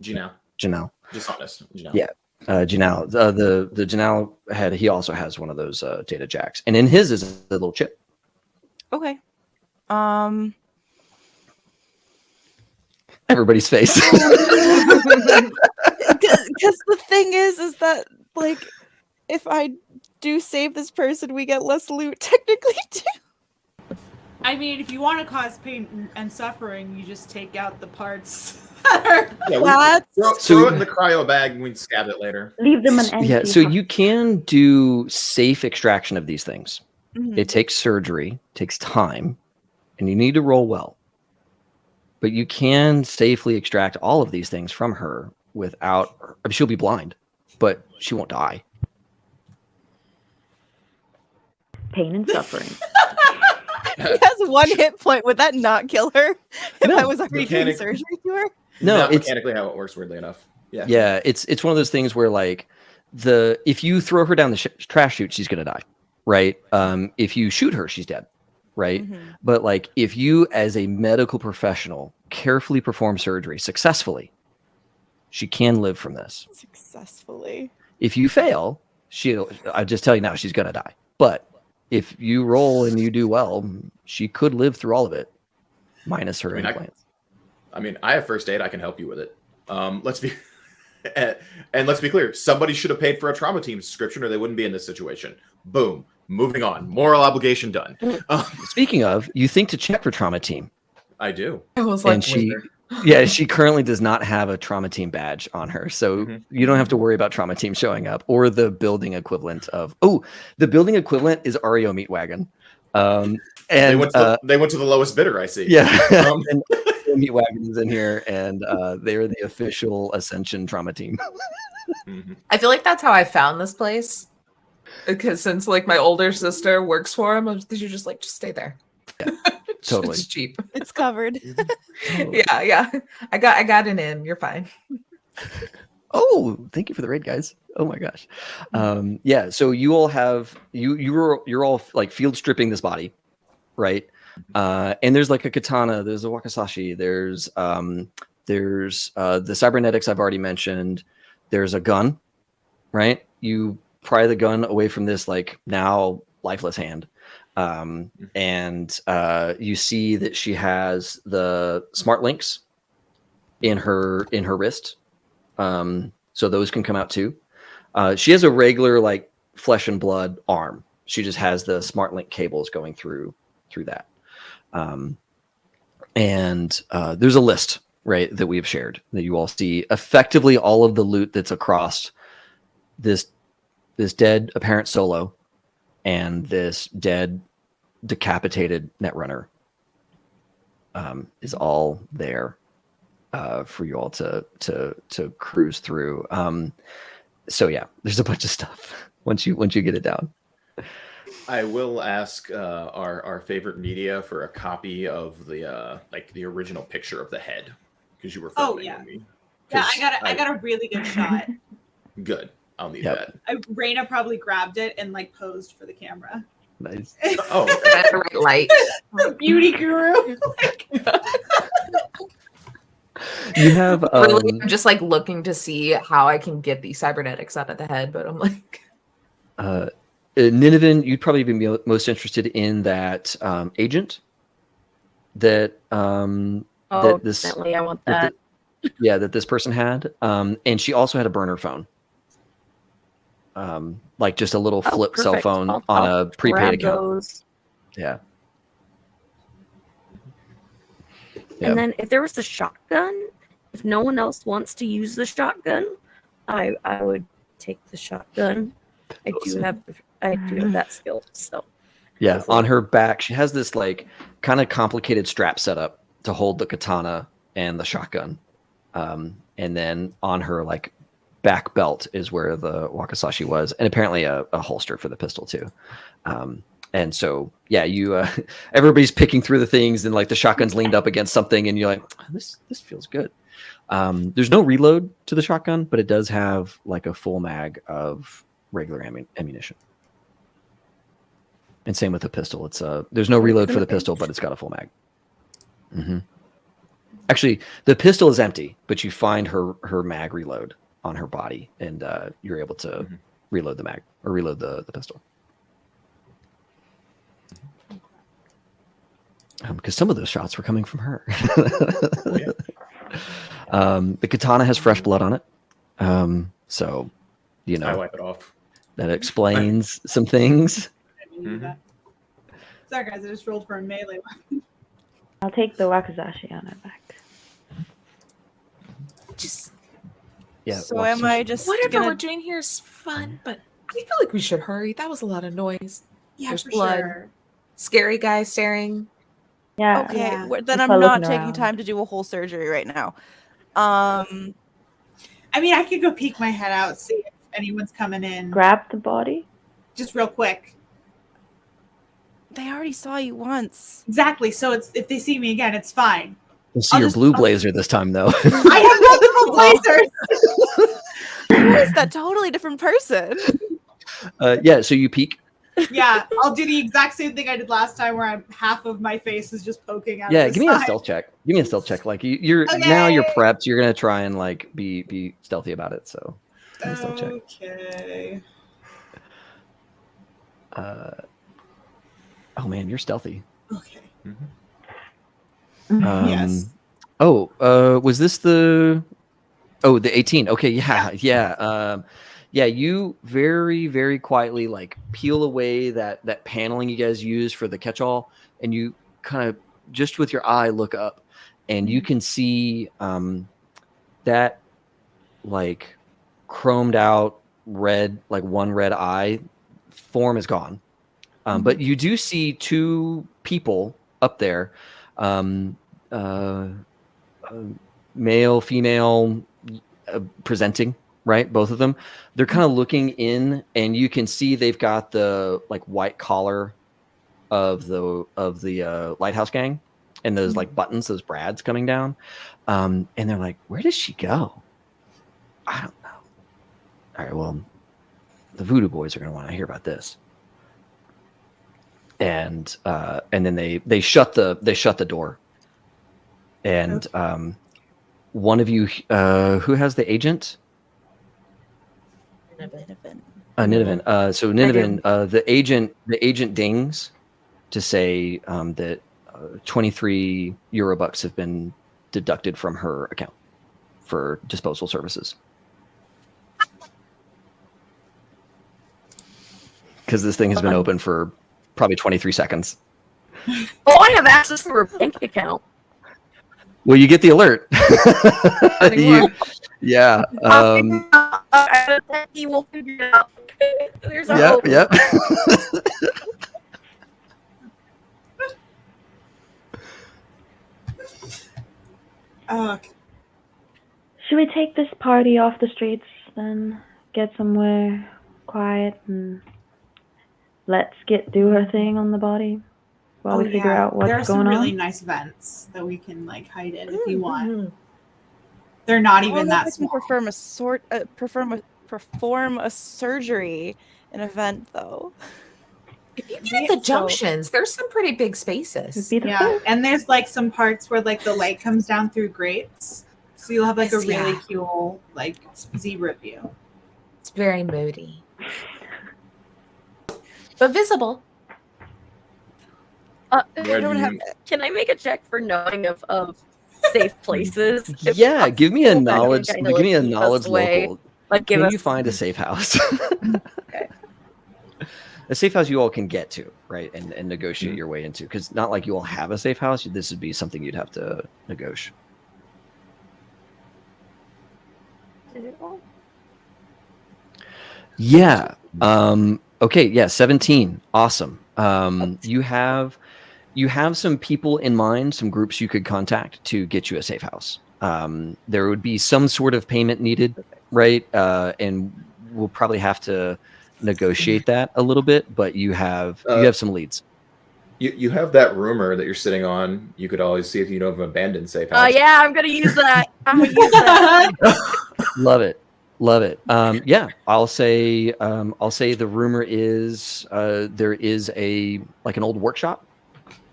Janelle. Just honest. Janelle. Yeah, Janelle. The Janelle head. He also has one of those data jacks, and in his is a little chip. Okay. everybody's face. Because the thing is that like if I do save this person, we get less loot technically too. I mean, if you want to cause pain and suffering, you just take out the parts. Yeah, throw it in the cryo bag and we can stab it later. Leave them an empty. Yeah, so you can do safe extraction of these things. Mhm. It takes surgery, takes time, and you need to roll well. But you can safely extract all of these things from her without. I mean, she'll be blind, but she won't die. Pain and suffering. She has 1 hit point. Would that not kill her if No. I was already doing Mechanic- surgery to her? No, Not it's mechanically how it works. Weirdly enough, yeah, it's one of those things where like if you throw her down the trash chute, she's gonna die, right? If you shoot her, she's dead, right? Mhm. But like if you, as a medical professional, carefully perform surgery successfully, she can live from this. Successfully. If you fail, I'll just tell you now, she's gonna die. But if you roll and you do well, she could live through all of it, minus her implants. I mean, I have first aid. I can help you with it. Let's be and let's be clear. Somebody should have paid for a trauma team subscription, or they wouldn't be in this situation. Boom. Moving on. Moral obligation done. Speaking of, you think to check for trauma team, I do. I was like, and she currently does not have a trauma team badge on her, so you don't have to worry about trauma team showing up or the building equivalent of. Oh, the building equivalent is REO Meat Wagon, and they went to the lowest bidder. I see. Yeah, and Meat Wagon is in here, and they're the official Ascension trauma team. I feel like that's how I found this place. Because since like my older sister works for him, you're just like, just stay there. Yeah, totally. It's cheap. It's covered. Yeah. I got an in. You're fine. Oh, thank you for the raid, guys. Oh my gosh. Yeah, so you all have you're all like field stripping this body, right? And there's like a katana, there's a wakizashi, there's the cybernetics I've already mentioned. There's a gun, right? You pry the gun away from this like now lifeless hand. And you see that she has the smart links in her wrist. So those can come out too. She has a regular like flesh and blood arm. She just has the smart link cables going through that. And there's a list, right, that we've shared that you all see. Effectively all of the loot that's across this dead apparent solo and this dead decapitated netrunner is all there for you all to cruise through. So yeah, there's a bunch of stuff once you get it down. I will ask our favorite media for a copy of the the original picture of the head because you were filming me. Yeah, I got a really good shot. Good. I'll need that. Raina probably grabbed it and like posed for the camera. Nice. Oh, That's the right light. Beauty guru. You have Really, I'm just like looking to see how I can get these cybernetics out of the head, but I'm like Nineveh, you'd probably be most interested in that agent that that this definitely I want that. that this person had, and she also had a burner phone, like just a little flip cell perfect. phone I'll on a prepaid grab account. those. Yeah. And then if there was a shotgun, if no one else wants to use the shotgun, I would take the shotgun. I do have that skill. So Yeah, on her back, she has this like kind of complicated strap setup to hold the katana and the shotgun. And then on her like back belt is where the wakizashi was, and apparently a holster for the pistol too. And so, yeah, you everybody's picking through the things, and like the shotgun's leaned up against something, and you're like, this feels good. There's no reload to the shotgun, but it does have like a full mag of regular ammunition. And same with the pistol. It's there's no reload for the pistol, but it's got a full mag. Mm-hmm. Actually, the pistol is empty, but you find her mag reload on her body, and you're able to reload the mag or reload the pistol. Because some of those shots were coming from her. The katana has fresh blood on it. So, you I know, wipe it off. that explains some things. I didn't do that. Sorry, guys. I just rolled for a melee weapon. I'll take the wakizashi on it back. Just Yeah. So am I just whatever gonna we're doing here is fun, but I feel like we should hurry. That was a lot of noise. Yeah, There's for blood. sure. Scary guy staring. Yeah. Okay, Yeah. then Just I'm by not looking taking around. time to do a whole surgery right now. I mean, I could go peek my head out, see if anyone's coming in. Grab the body. Just real quick. They already saw you once. Exactly. So it's if they see me again, it's fine. We'll see I'll your just- blue blazer this time, though. I have multiple blazers. Who is that totally different person? Yeah. So you peek. Yeah, I'll do the exact same thing I did last time, where half of my face is just poking out. Yeah. of the Give me a side. stealth check. Give me a stealth check. Like you're now you're Okay. prepped. You're gonna try and like be stealthy about it. So give me a stealth check. Okay. Oh man, you're stealthy. Okay. Um, Yes. Was this the 18? Okay, yeah. Yeah, you very, very quietly like peel away that paneling you guys use for the catch-all, and you kind of just with your eye look up, and you can see that like chromed out red, like one red eye form is gone. But you do see two people up there, male, female, presenting, right? Both of them. They're kind of looking in, and you can see they've got the like white collar of the lighthouse gang, and those like buttons, those brads coming down. And they're like, "Where does she go? I don't know." All right, well, the Voodoo Boys are going to want to hear about this. And then they shut the door, and one of you who has the agent, Nidovan. So Nidovan, the agent dings to say that 23 Eurobucks have been deducted from her account for disposal services. Because this thing has been open for probably 23 seconds. Oh, I have access to her bank account. Well, you get the alert. Yeah. He will figure it out. There's a Yep. hope. Yep. Okay. Should we take this party off the streets then? Get somewhere quiet and let Skit do her thing on the body while we figure out what's there are some going really on? nice vents that we can like hide in if you want. They're not even that small. Perform a surgery, an event though. If you get at the junctions, there's some pretty big spaces. Yeah, and there's like some parts where like the light comes down through grates, so you'll have like a really cool like zebra view. It's very moody, but visible. Can I make a check for knowing of safe places? Yeah, give me a possible, that can knowledge. kinda, Give like, me a keep us knowledge away. local. Like, give Can us you find a safe house? Okay. A safe house you all can get to, right, and negotiate your way into. Because not like you all have a safe house. This would be something you'd have to negotiate. Yeah. Okay. Yeah. 17. Awesome. You have some people in mind, some groups you could contact to get you a safe house. There would be some sort of payment needed, right? And we'll probably have to negotiate that a little bit. But you have some leads. You have that rumor that you're sitting on. You could always see if you know of an abandoned safe house. Yeah, I'm gonna use that. I'm gonna use that. Love it. Yeah, I'll say the rumor is there is an old workshop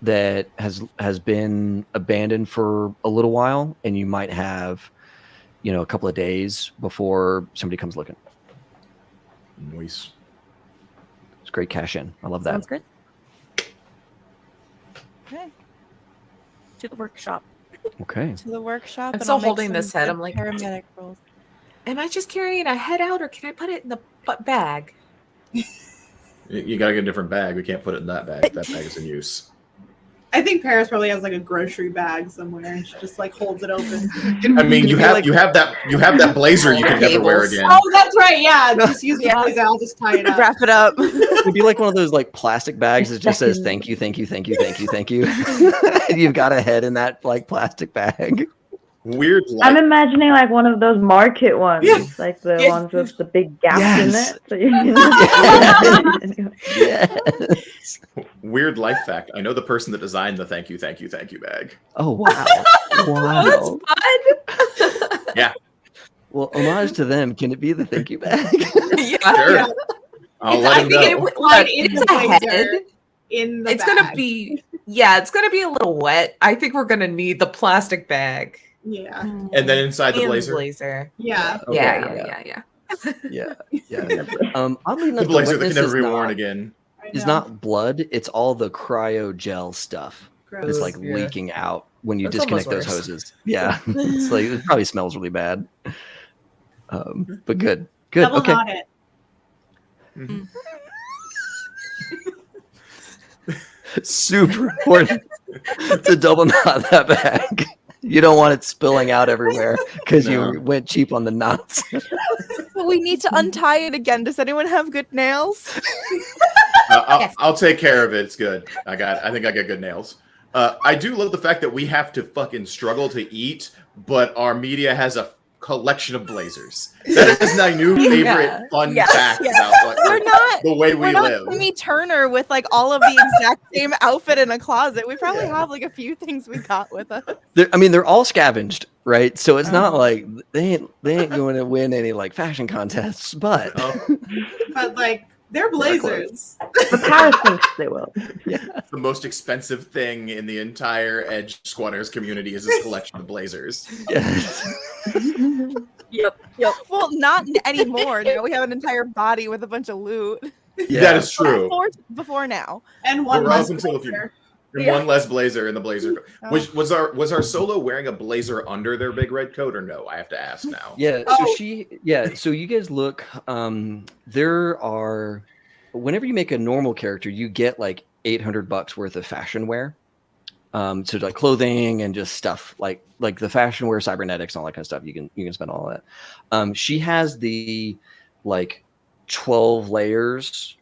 that has been abandoned for a little while, and you might have a couple of days before somebody comes looking. Nice. It's great cash in. I love that. Sounds good. Okay. To the workshop. Okay. to the workshop. I'm and still I'll make holding some this head. good I'm like, paramedic rolls. am I just carrying a head out, or can I put it in the bag? You gotta get a different bag. We can't put it in that bag. That bag is in use. I think Paris probably has like a grocery bag somewhere, and she just like holds it open. I mean, you have that blazer you can never wear again. Oh, that's right. Yeah, just use the blazer. I'll just tie it up. Wrap it up. It'd be like one of those like plastic bags that just says thank you, thank you, thank you, thank you, thank you. And you've got a head in that like plastic bag. Weird. I'm imagining like one of those market ones, like the ones with the big gaps in it. So you can Yes. Weird life fact. I know the person that designed the thank you bag. Oh wow. Wow. Oh, that's fun. Yeah. Well, homage to them. Can it be the thank you bag? Yeah. Sure. Yeah. I'll I let him think know. it would slide in It's the a head. blazer. In the It's bag. gonna be it's gonna be a little wet. I think we're gonna need the plastic bag. Yeah. And then inside the And blazer. Yeah. Okay, Yeah. yeah. Oddly enough, The blazer that wetness can never is be not- worn again. I is know. not blood. It's all the cryo gel stuff. Gross. It's like Yeah. leaking out when you That's disconnect those almost hoses. Yeah, it's like it probably smells really bad. But good. Double Okay. knot it. Mhm. Super important to double knot that bag. You don't want it spilling out everywhere because No. you went cheap on the knots. But we need to untie it again. Does anyone have good nails? I'll take care of it. It's good. I think I got good nails. I do love the fact that we have to fucking struggle to eat, but our media has a collection of blazers. That is my new favorite fun fact about like, We're not the way we We're not live. Timmy Turner with like all of the exact same outfit in a closet. We probably have like a few things we got with us. They're all scavenged, right? So it's not like they ain't going to win any like fashion contests, but But like they're blazers. But Paris thinks they will. The most expensive thing in the entire Edge Squatters community is this collection of blazers. yes. Yep. Well, not anymore. Now we have an entire body with a bunch of loot. That is true. Before now. And one We're less up until a few- blazer. And one less blazer in the blazer. Oh. Which was our solo wearing a blazer under their big red coat or no? I have to ask now. Yeah. Oh. So you guys look. There are. Whenever you make a normal character, you get like $800 worth of fashion wear. So like clothing and just stuff like the fashion wear, cybernetics, and all that kind of stuff. You can spend all that. She has the like 12 layers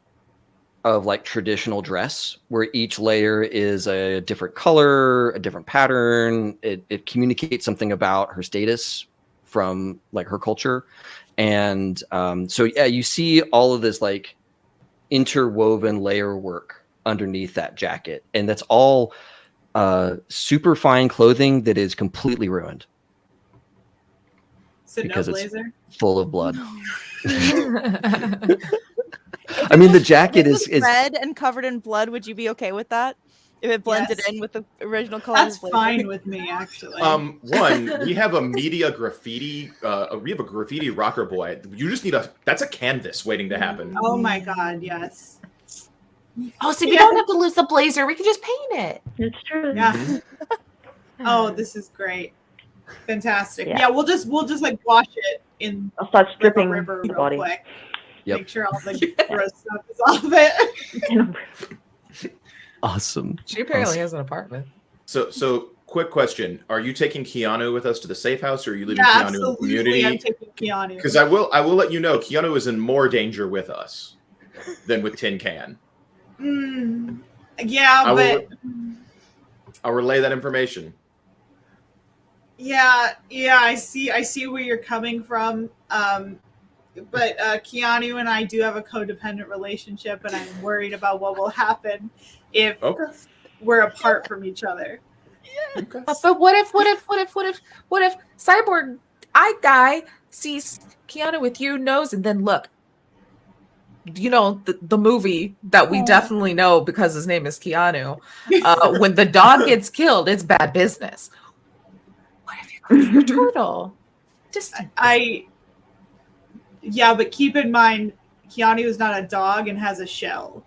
of like traditional dress, where each layer is a different color, a different pattern. It communicates something about her status from like her culture, and so yeah, you see all of this like interwoven layer work underneath that jacket, and that's all super fine clothing that is completely ruined So because no it's blazer. full of blood. I mean, the jacket If it was is red and covered in blood. Would you be okay with that? If it blended Yes. in with the original color? That's of the blazer? fine with me, actually. One, we have a media graffiti. We have a graffiti rocker boy. You just need that's a canvas waiting to happen. Oh my god, yes. Oh, see, we Yeah. don't have to lose the blazer. We can just paint it. It's true. Yeah. Oh, this is great. Fantastic. Yeah. Yeah, we'll just like wash it in I'll start like, a stripping river real body. quick. Yep. Make sure all the gross stuff is off it. awesome. She apparently Awesome. has an apartment. So quick question: are you taking Keanu with us to the safe house, or are you leaving Yeah, Keanu in the absolutely. I'm community? taking Keanu. Because I will let you know, Keanu is in more danger with us than with Tin Can. Yeah, I will- but I'll relay that information. yeah, I see where you're coming from. But Keanu and I do have a codependent relationship, and I'm worried about what will happen if Okay. we're apart from each other. Okay. But what if Cyborg Eye Guy sees Keanu with you, knows, and then look, you know, the movie that we definitely know because his name is Keanu. When the dog gets killed, it's bad business. What if you go for a turtle? Just Yeah, but keep in mind, Keanu is not a dog and has a shell.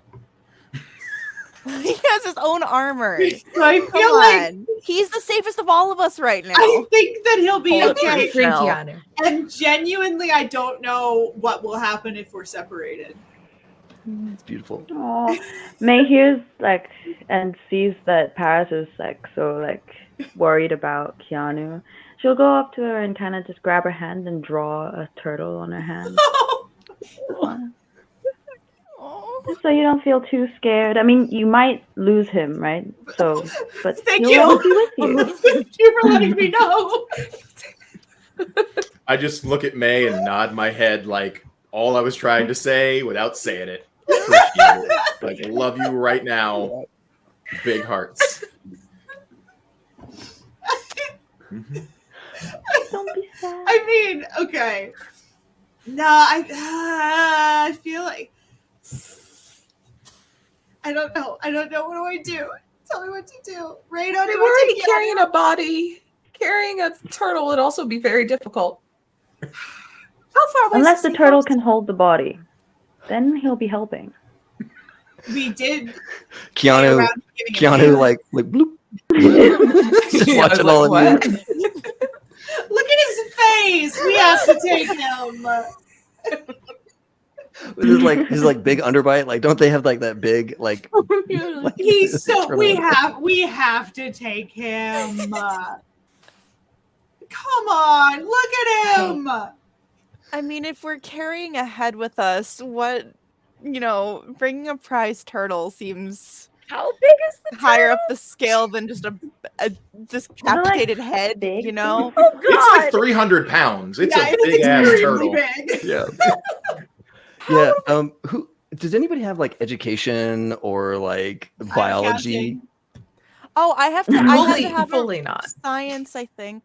He has his own armor. So I Come feel like on. He's the safest of all of us right now. I think that he'll be Hold okay. Bring Michelle. Keanu. And genuinely, I don't know what will happen if we're separated. It's beautiful. Oh, May hears like and sees that Paris is like so like worried about Keanu. She'll go up to her and kind of just grab her hand and draw a turtle on her hand. Just so you don't feel too scared. I mean, you might lose him, right? So, but Thank he'll you. always be with you. Thank you for letting me know. I just look at May and nod my head like all I was trying to say without saying it. Like, love you right now. Big hearts. Don't be sad. I mean, okay. No, I feel like I don't know. I don't know. What do I do? Tell me what to do. Rado, do We're you want already to take carrying a body. Carrying a turtle would also be very difficult. How far away Unless is the he turtle from- can hold the body, then he'll be helping. We did. Keanu, around giving him Keanu, hair. like bloop. Just Yeah, I was watching like, all of what? you. Look at his face. We have to take him. With his like big underbite. Like, don't they have like that big like? like He's so. turtle? We have to take him. Come on, look at him. I mean, if we're carrying a head with us, bringing a prize turtle seems How big is the higher up the scale than just a decapitated head, big? you know? Oh It's like God! 300 pounds. It's Yeah, a it is big ass extremely turtle. big. Yeah. Yeah. Who does anybody have like education or like biology? counting. Oh, I have to have fully not. science, I think.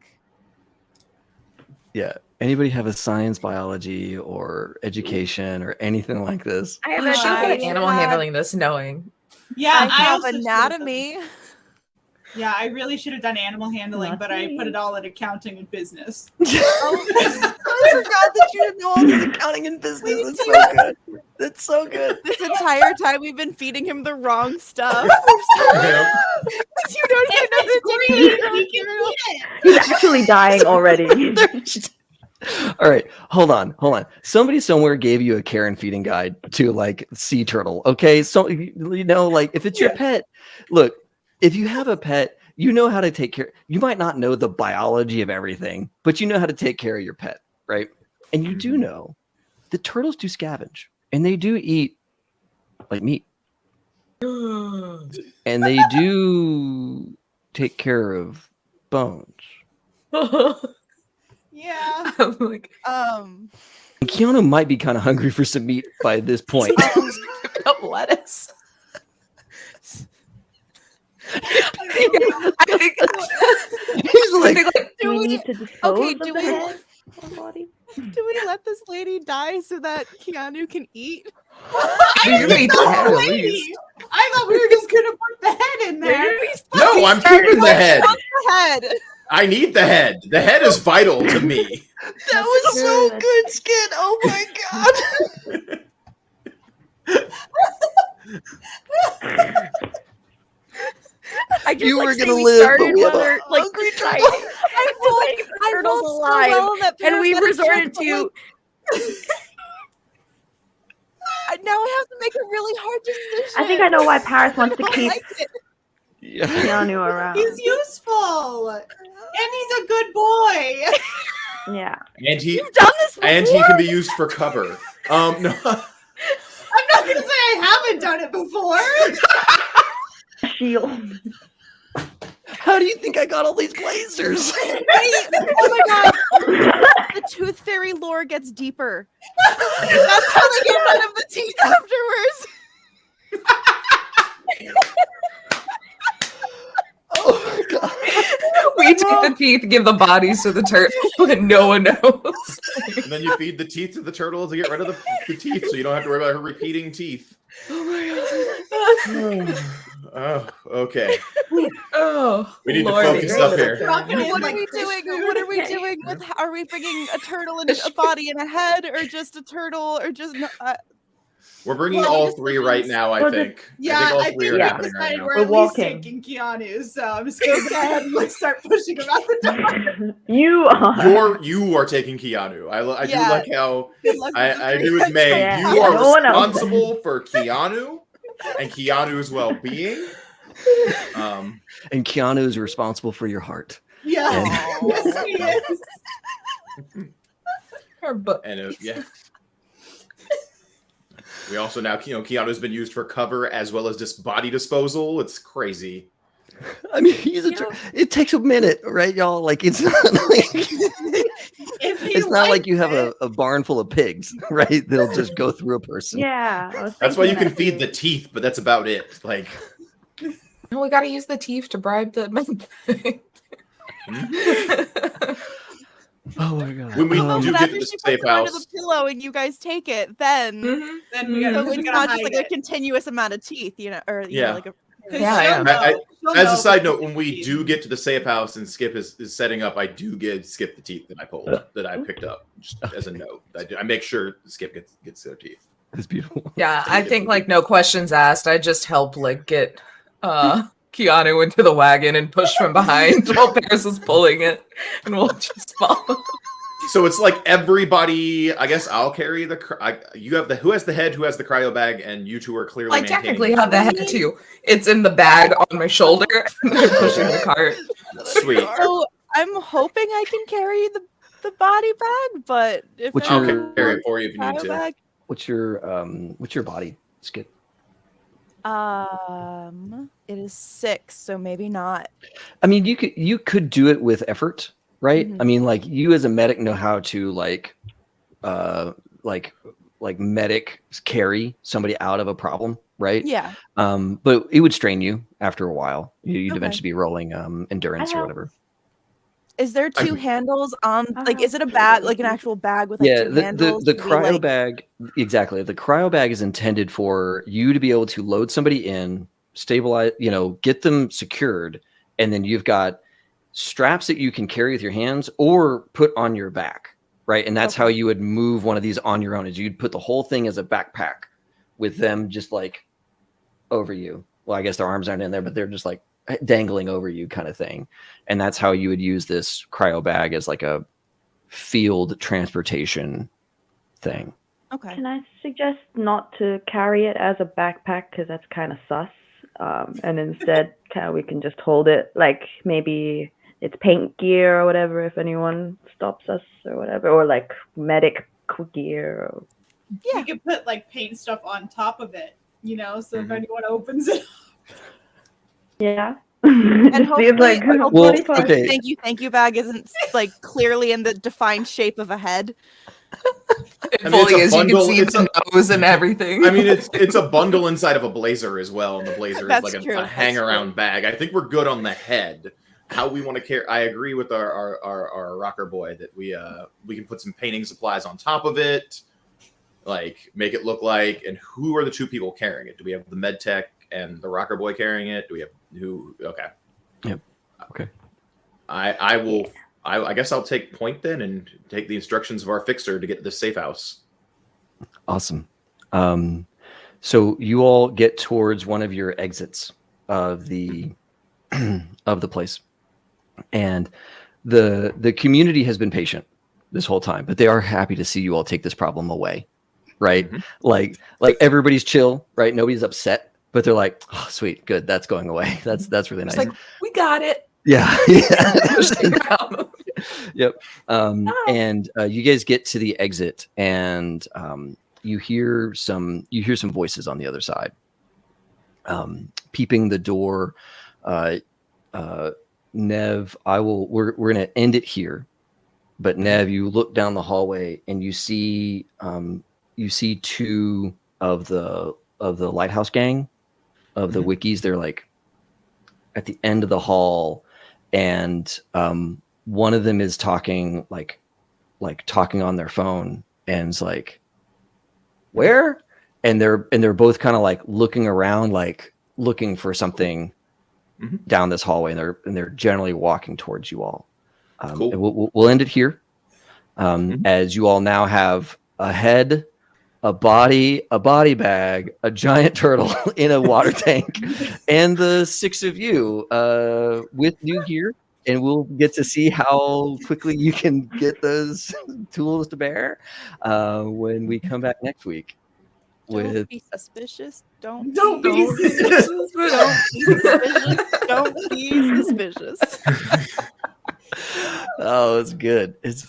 Yeah. Anybody have a science, biology, or education or anything like this? I have I a Should I put animal had- handling this knowing. Yeah, I have also should've anatomy. done- Yeah, I really should have done animal handling, Not but I me. put it all in accounting and business. Oh, I forgot that you know all this accounting and business. That's so good. That's so good. This entire time we've been feeding him the wrong stuff. Yeah. You don't even know the Green, he can eat it. He's actually dying already. All right, hold on. Somebody somewhere gave you a care and feeding guide to like sea turtle. Okay, so like if it's your pet, look, if you have a pet, you know how to take care. You might not know the biology of everything, but you know how to take care of your pet, right? And you do know the turtles do scavenge and they do eat like meat, and they do take care of bones. Yeah. I'm like, And Keanu might be kind of hungry for some meat by this point. picking up lettuce. I think He's like, Do we we- need to dispose okay, of do the we- head or body? Do we let this lady die so that Keanu can eat? you made the head at Lady, least. I thought we were just gonna put the head in there. No, I'm keeping the head. The head. I need the head. The head is vital to me. that was so good. good, Skid. Oh my god. I just You like, were say gonna we live, but started we have when a we're, like hungry fighting. turtle. I feel like the turtle's so alive, well in that and we paramedic resorted check, to. now I have to make a really hard decision. I think I know why Paris wants to I keep like it. Yeah. Keanu around. He's useful, and he's a good boy. Yeah. And he You've done this before. and he can be used for cover. No. I'm not gonna say I haven't done it before. Shield. How do you think I got all these lasers? Wait, oh my god. The tooth fairy lore gets deeper. That's how they get rid of the teeth afterwards. Oh my god. We take the teeth, give the bodies to the turtle, and no one knows. And then you feed the teeth to the turtle to get rid of the teeth, so you don't have to worry about her repeating teeth. Oh, okay. Oh, We need to Lordy. focus up here. What are we doing? What are we doing with? Are we bringing a turtle and a body and a head, or just a turtle, or just? We're bringing Well, all just three because- right now, I Well, think. Yeah, I think all I three think are we happening right decided now. we're We're at least walking. taking Keanu, so I'm just gonna go ahead and like start pushing him out the door. You are. You are taking Keanu. I do Yeah. like how Good luck with the I three. agree with May. Yeah, You are no one else. responsible for Keanu and Keanu's well-being. And Keanu is responsible for your heart. Yeah. Aw. Yes, he is. Yeah. We also now, Keanu's been used for cover as well as just body disposal. It's crazy. I mean, it takes a minute, right, y'all? Like it's not like If he it's not like you have likes a barn full of pigs, right? They'll just go through a person. Yeah. I was That's why you thinking can feed the teeth, but that's about it. Like, No, we got to use the teeth to bribe the. Oh my god. When we Oh, do but get after to the she puts safe it under house, the pillow and you guys take it, then Mhm. then we got so it's not just like a continuous amount of teeth, or Yeah. like a. Yeah. as a side note, when we do get to the safe house and Skip is setting up, I do give Skip the teeth that I pulled, that I picked up, just as a note. I make sure Skip gets their teeth. It's beautiful. Yeah, I think like no questions asked. I just help like get Keanu into the wagon and push from behind while Paris is pulling it, and we'll just follow. So it's like everybody. I guess I'll carry you have who has the head, who has the cryo bag, and you two are clearly. I maintaining technically it. have the head too. It's in the bag on my shoulder. And I'm pushing the cart. Sweet. So I'm hoping I can carry the body bag, but if What's I'll your- carry it for you if you need cryo to. bag, What's your body, Skip? it is 6, so maybe not. I mean, you could do it with effort, right? Mhm. I mean, like you as a medic know how to like medic carry somebody out of a problem, right? Yeah. But it would strain you after a while. You'd Okay. eventually be rolling endurance I or have- whatever. Is there two handles on? Like, Uh-huh. is it a bag, like an actual bag with like Yeah, two the handles? the to be, cryo like- bag, exactly. The cryo bag is intended for you to be able to load somebody in, stabilize, get them secured, and then you've got straps that you can carry with your hands or put on your back, right? And that's how you would move one of these on your own. Is you'd put the whole thing as a backpack with them just like over you. Well, I guess their arms aren't in there, but they're just like dangling over you kind of thing. And that's how you would use this cryo bag as like a field transportation thing. Okay. Can I suggest not to carry it as a backpack because that's kind of sus, and instead we can just hold it like maybe it's paint gear or whatever if anyone stops us or whatever, or like medic gear. Or... You could put like paint stuff on top of it, so if Mhm. anyone opens it. Yeah. And Seems hopefully, like Well, 45. okay. thank you bag isn't like clearly in the defined shape of a head. It I mean, fully it's a is. You can bundle, see it's the nose and everything. I mean, it's a bundle inside of a blazer as well, and the blazer is That's like true, a that's hang around true. bag. I think we're good on the head. How we want to carry, I agree with our rocker boy that we can put some painting supplies on top of it, like make it look like. And who are the two people carrying it? Do we have the med tech and the rocker boy carrying it? Do we have who? Okay. Yep. Okay. I will. I guess I'll take point then and take the instructions of our fixer to get to the safe house. Awesome. So you all get towards one of your exits of the of the place, and the community has been patient this whole time, but they are happy to see you all take this problem away, right? Mhm. Like everybody's chill, right? Nobody's upset, but they're like, "Oh, sweet, good, that's going away. That's really nice." It's like, we got it. Yeah. Push it down. Yep. And you guys get to the exit, and you hear some voices on the other side, peeping the door. Nev, we're gonna end it here, but Nev, you look down the hallway and you see two of the lighthouse gang of the wikis. They're like at the end of the hall, and one of them is talking like talking on their phone, and it's like, where? And they're both kind of like looking around, like looking for something down this hallway, and they're generally walking towards you all. Cool. And we'll end it here, as you all now have a head, a body bag, a giant turtle in a water tank, and the 6 of you with new gear. And we'll get to see how quickly you can get those tools to bear when we come back next week. Don't be suspicious. Don't be suspicious. Don't be suspicious. Oh, it's good. It's